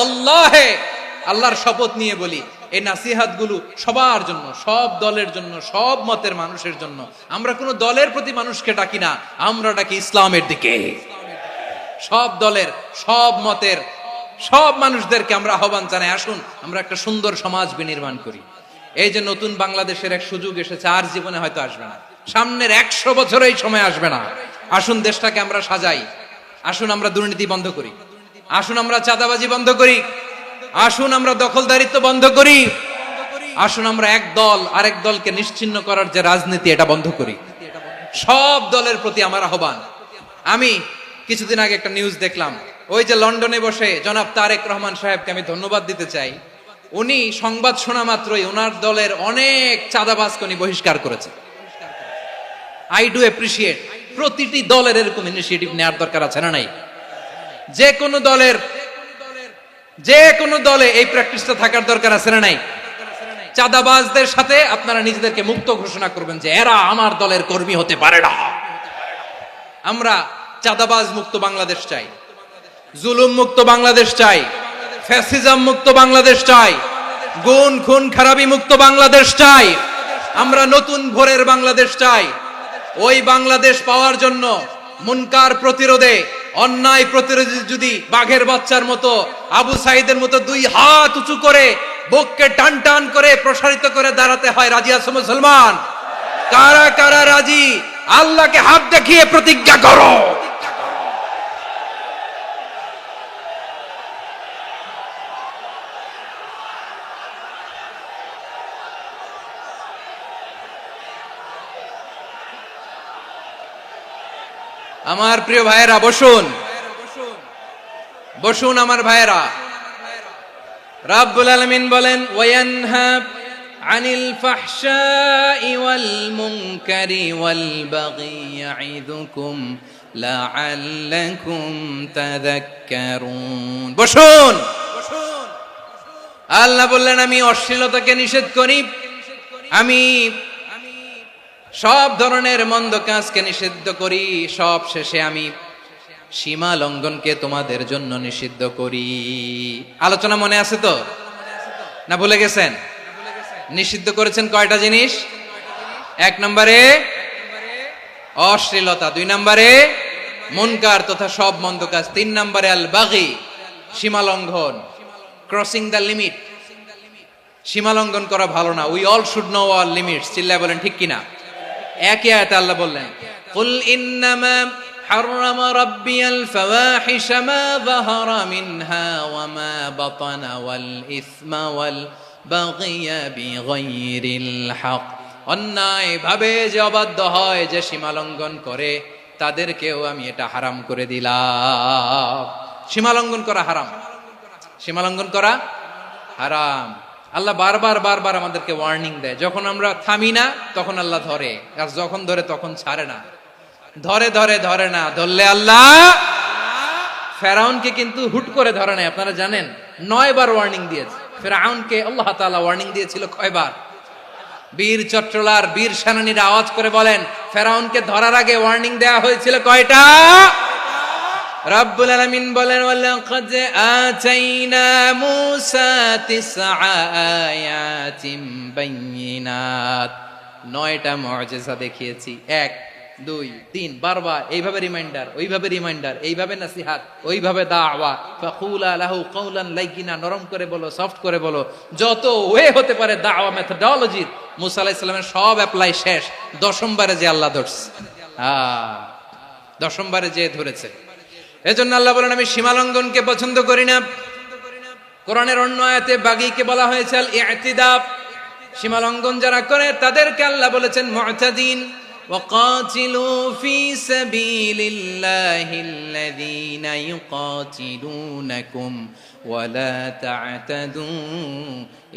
আল্লাহর শপথ নিয়ে বলি, এই নাসিহাত গুলো সবার জন্য, সব দলের জন্য, সব মতের মানুষের জন্য। আমরা কোনো দলের প্রতি মানুষকে ডাকি না, আমরা ডাকি ইসলামের দিকে। সব দলের, সব মতের, সব মানুষদেরকে আমরা আহ্বান জানাই, আসুন আমরা একটা সুন্দর সমাজ বিনির্মাণ করি। এই যে নতুন বাংলাদেশের এক সুযোগ এসেছে, আর জীবনে হয়তো আসবে না, সামনের 100 বছর এই সময় আসবে না। আসুন দেশটাকে আমরা সাজাই, আসুন আমরা দুর্নীতি বন্ধ করি, আসুন আমরা চাঁদাবাজি বন্ধ করি, আসুন আমরা দখলদারিত্ব বন্ধ করি, আসুন আমরা এক দল আরেক দলকে নিশ্চিহ্ন করার যে রাজনীতি এটা বন্ধ করি। সব দলের প্রতি আমার আহ্বান। আমি কিছুদিন আগে একটা নিউজ দেখলাম, ওই যে লন্ডনে বসে জনাব তারেক রহমান সাহেবকে আমি ধন্যবাদ দিতে চাই। উনি সংবাদ শোনা মাত্রই ওনার দলের অনেক চাঁদাবাজকে উনি বহিষ্কার করেছে। I do appreciate. প্রতিটি দলের এরকম ইনিশিয়েটিভ নেওয়ার দরকার আছে না নাই? যে কোনো দলে এই প্র্যাকটিসটা থাকার দরকার আছে না নাই? চাঁদাবাজদের সাথে আপনারা নিজেদেরকে মুক্ত ঘোষণা করবেন যে এরা আমার দলের কর্মী হতে পারে না। আমরা চাঁদাবাজ মুক্ত বাংলাদেশ চাই, জুলুম মুক্ত বাংলাদেশ চাই, ফ্যাসিজম মুক্ত বাংলাদেশ চাই, গুণ খুন খারাপি মুক্ত বাংলাদেশ চাই। আমরা নতুন ভোরের বাংলাদেশ চাই। ওই বাংলাদেশ পাওয়ার জন্য মুনকার প্রতিরোধে, অন্যায় প্রতিরোধে যদি বাঘের বাচ্চার মতো, আবু সাইদের মতো 2 হাত উঁচু করে বুককে টান টান করে প্রসারিত করে দাঁড়াতে হয়, রাজি আছো মুসলমান? কারা কারা রাজি? আল্লাহকে হাত দেখিয়ে প্রতিজ্ঞা করো। আমার প্রিয় ভাইয়েরা, বসুন বসুন আমার ভাইয়েরা। রাব্বুল আলামিন বলেন, ওয়ায়ানহা আনিল ফাহশাই ওয়াল মুনকারি ওয়াল বাগি ইয়াইদুকুম লাআল্লাকুম তাযাক্কারুন। বসুন। আল্লাহ বললেন, আমি অশ্লীলতাকে নিষেধ করি, আমি সব ধরনের মন্দ কাজকে নিষিদ্ধ করি, সব শেষে আমি সীমা লঙ্ঘনকে তোমাদের জন্য নিষিদ্ধ করি। আলোচনা মনে আছে তো, না ভুলে গেছেন? নিষিদ্ধ করেছেন কয়টা জিনিস? 1 নম্বরে অশ্লীলতা, 2 নম্বরে মুনকার তথা সব মন্দ কাজ, 3 নম্বরে আল বাগি, সীমা লঙ্ঘন, ক্রসিং দ্য লিমিট। সীমা লঙ্ঘন করা ভালো না। We all should know our limits. চিল্লায় বলেন ঠিক কিনা? একই আয়াতে আল্লাহ বললেন, কুল ইন্নামা হাররামা রাব্বিয়াল ফাওয়াহিশা মা যাহারা মিনহা ওয়া মা বাতানা ওয়াল ইসমা ওয়াল বাগিয়া বিগাইরিল হক। অন্যায় ভাবে যে অবাধ্য হয়, যে সীমা লঙ্ঘন করে, তাদেরকেও আমি এটা হারাম করে দিলাম। সীমা লঙ্ঘন করা হারাম, সীমা লঙ্ঘন করা হারাম। আল্লাহ বারবার বারবার আমাদেরকে ওয়ার্নিং দেয়। যখন আমরা থামি না তখন আল্লাহ ধরে, আর যখন ধরে তখন ছাড়ে না। ধরে ধরে ধরে না, ধরলে আল্লাহ। ফেরাউনকে কিন্তু হুট করে ধরে নাই, আপনারা জানেন 9 বার ওয়ার্নিং দিয়েছে। ফেরাউনকে আল্লাহ তাআলা ওয়ার্নিং দিয়েছিল কয়বার? বীর চট্টলার বীর সেনানীরা আওয়াজ করে বলেন, ফেরাউনকে ধরার আগে ওয়ার্নিং দেয়া হয়েছিল কয়টা? রাব্বুল আলামিন বলেন, ওয়ালাকাদ আতাইনা মূসা 9 আয়াতিন বাইয়িনাত। 9টা মুআজিজা দেখিয়েছি। 1 2 3 বারবার এইভাবে রিমাইন্ডার, ওইভাবে রিমাইন্ডার, এইভাবে নসিহত, ওইভাবে দাওয়া। ফাকুলা লাহু কাওলান লাইয়িনা, নরম করে বলো, সফট করে বলো, যত ওয়ে হতে পারে দাওয়া মেথডোলজি। মূসা আলাইহিস সালামের সব অ্যাপ্লাই শেষ। 10ম বারে যে আল্লাহ ধরছে, 10ম বারে যে ধরেছে। এজন্য আল্লাহ বলেন, আমি সীমা লঙ্ঘনকে পছন্দ করি না। কোরআনের অন্য আয়াতে বাগীকে বলা হয়েছে আল ইতিদা। সীমা লঙ্ঘন যারা করে তাদেরকে আল্লাহ বলেছেন মুতাদিন। ওয়াকাতিলু ফি সাবিলিল্লাহিল্লাযীনা ইউকাতিলুনাকুম ওয়া লা তা'তাদু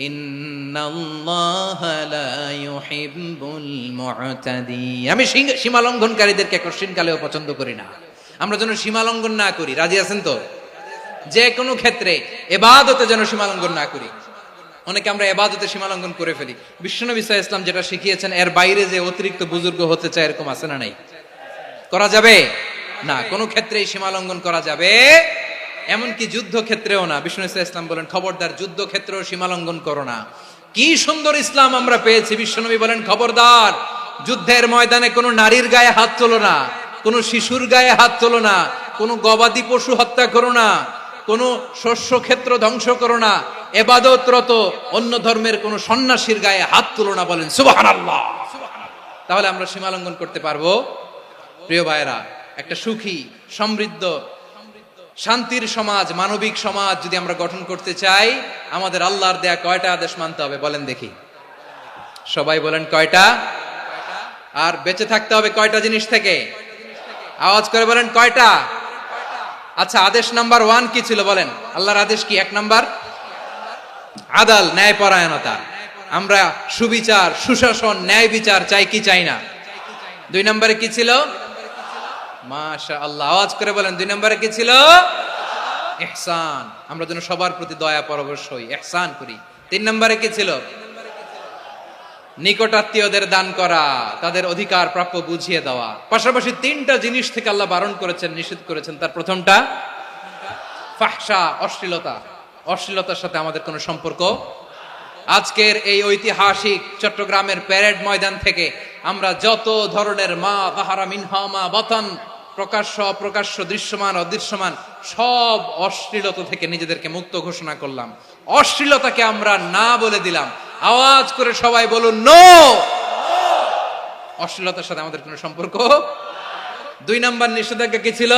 ইন্নাল্লাহা লা ইউহিব্বুল মুতাদিন। আমি সীমা লঙ্ঘনকারীদেরকে কোশ্চিনকালেও পছন্দ করি না। আমরা যেন সীমা লঙ্ঘন না করি। রাজি আছেন তো? যে কোনো ক্ষেত্রে ইবাদতে যেন সীমা লঙ্ঘন না করি। অনেকে আমরা ইবাদতে সীমা লঙ্ঘন করে ফেলি। বিশ্বনবী সাল্লাল্লাহু আলাইহি ওয়াসাল্লাম যেটা শিখিয়েছেন এর বাইরে যে অতিরিক্ত বুজুর্গ হতে চায়, এরকম আছে না নাই? করা যাবে না, কোনো ক্ষেত্রেই সীমা লঙ্ঘন করা যাবে, এমনকি যুদ্ধ ক্ষেত্রেও না। বিশ্বনবী সাল্লাল্লাহু আলাইহি ওয়াসাল্লাম বলেন, খবরদার যুদ্ধ ক্ষেত্রেও সীমা লঙ্ঘন করো না। কি সুন্দর ইসলাম আমরা পেয়েছি। বিশ্বনবী বলেন, খবরদার যুদ্ধের ময়দানে কোনো নারীর গায়ে হাত তোলো না, কোনো শিশুর গায়ে হাত তোলো না, কোনো গবাদি পশু হত্যা করো না, কোনো শস্য ক্ষেত্র ধ্বংস করো না, ইবাদতরত অন্য ধর্মের কোনো সন্ন্যাসীর গায়ে হাত তুলো না, বলেন সুবহানাল্লাহ। তাহলে আমরা সীমা লঙ্ঘন করতে পারবো? প্রিয় ভাইরা, একটা সুখী, সমৃদ্ধ, শান্তির সমাজ, মানবিক সমাজ যদি আমরা গঠন করতে চাই, আমাদের আল্লাহর দেয়া কয়টা আদেশ মানতে হবে বলেন দেখি? সবাই বলেন কয়টা? আর বেঁচে থাকতে হবে কয়টা জিনিস থেকে? আওয়াজ করে বলেন কয়টা? আচ্ছা, আদেশ নাম্বার 1 কি ছিল বলেন? আল্লাহর আদেশ কি? 1 নাম্বার আদাল, ন্যায়পরায়ণতা। আমরা সুবিচার, সুশাসন, ন্যায় বিচার চাই কি চাই না? 2 নম্বরে কি ছিল? মাশাআল্লাহ, আওয়াজ করে বলেন 2 নম্বরে কি ছিল? ইহসান, আমরা যেন সবার প্রতি দয়া পরবশ হই, ইহসান করি। 3 নম্বরে কি ছিল? নিকটাত্মীয়দের দান করা, তাদের অধিকার প্রাপ্য বুঝিয়ে দেওয়া। পাশাপাশি 3টা জিনিস থেকে আল্লাহ বারণ করেছেন, নিষেধ করেছেন। তার প্রথমটা ফাহশা, অশ্লীলতা। অশ্লীলতার সাথে আমাদের কোনো সম্পর্ক। আজকের এই ঐতিহাসিক চট্টগ্রামের প্যারেড ময়দান থেকে আমরা যত ধরনের মা তাহারা মিনহা মা বাতান, প্রকাশ্য অপ্রকাশ্য, দৃশ্যমান অদৃশ্যমান, সব অশ্লীলতা থেকে নিজেদেরকে মুক্ত ঘোষণা করলাম। অশ্লীলতাকে আমরা না বলে দিলাম। আওয়াজ করে সবাই বলুন নো। অশ্লীলতার সাথে আমাদের কোনো সম্পর্ক। 2 নম্বর নিষেধাজ্ঞা কি ছিল?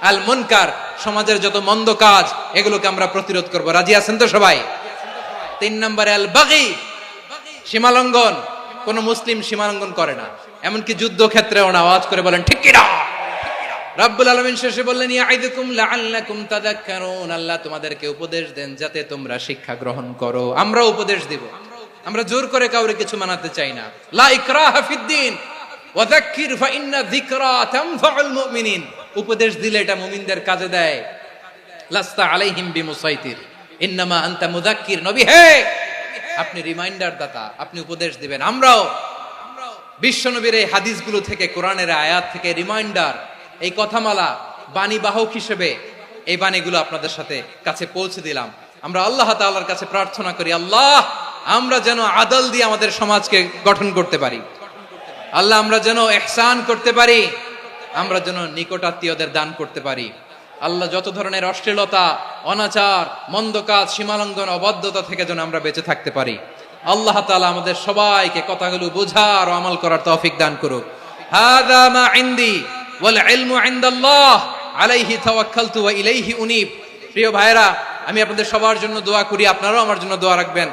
আল মুনকার, সমাজের যত মন্দ কাজ এগুলোকে আমরা প্রতিরোধ করব। রাজি আছেন তো সবাই? 3 নম্বরে আল বাগি, সীমালঙ্ঘন। কোন মুসলিম সীমালঙ্ঘন করে না, এমনকি যুদ্ধক্ষেত্রেও না। আওয়াজ করে বলেন ঠিক কিনা? রব্বুল আলামিন শেষে বললেন ইয়াইদুকুম লাআল্লাকুম তাযাক্কারুন, আল্লাহ তোমাদেরকে উপদেশ দেন যাতে তোমরা শিক্ষা গ্রহণ করো। আমরা উপদেশ দিব, আমরা জোর করে কাউরে কিছু মানাতে চাই না। লা ইকরাহা ফিদ্দিন ওয়া যাক্কির ফা ইন্না যিকরা তানফাউল মুমিনিন। উপদেশ দিলে এটা মুমিনদের কাজে দেয়। লাস্তা আলাইহিম বিমুসাইতির ইন্নামা আনতা মুযাক্কির। নবী হে, আপনি রিমাইন্ডার দাতা, আপনি উপদেশ দিবেন। আমরাও বিশ্বনবীর এই হাদিসগুলো থেকে, কোরআনের আয়াত থেকে রিমাইন্ডার, এই কথামালা, বাণী বাহক হিসেবে এই বাণীগুলো আপনাদের সাথে কাছে পৌঁছে দিলাম। আমরা আল্লাহ তাআলার কাছে প্রার্থনা করি, আল্লাহ আমরা যেন আদল দিয়ে আমাদের সমাজকে গঠন করতে পারি। আল্লাহ আমরা যেন ইহসান করতে পারি, আমরা যেন নিকটাত্মীয়দের দান করতে পারি। আল্লাহ যত ধরনের অশ্লীলতা, অনাচার, মন্দ কাজ, সীমালঙ্ঘন, অবাধ্যতা থেকে যেন আমরা বেঁচে থাকতে পারি। আল্লাহ তাআলা আমাদের সবাইকে কথাগুলো বোঝার ও আমল করার তৌফিক দান করুক। হাযা মা ইনদি ওয়াল ইলমু ইনদাল্লাহ আলাইহি তাওয়াক্কালতু ওয়া ইলাইহি উনীব। প্রিয় ভাইরা, আমি আপনাদের সবার জন্য দোয়া করি, আপনারাও আমার জন্য দোয়া রাখবেন।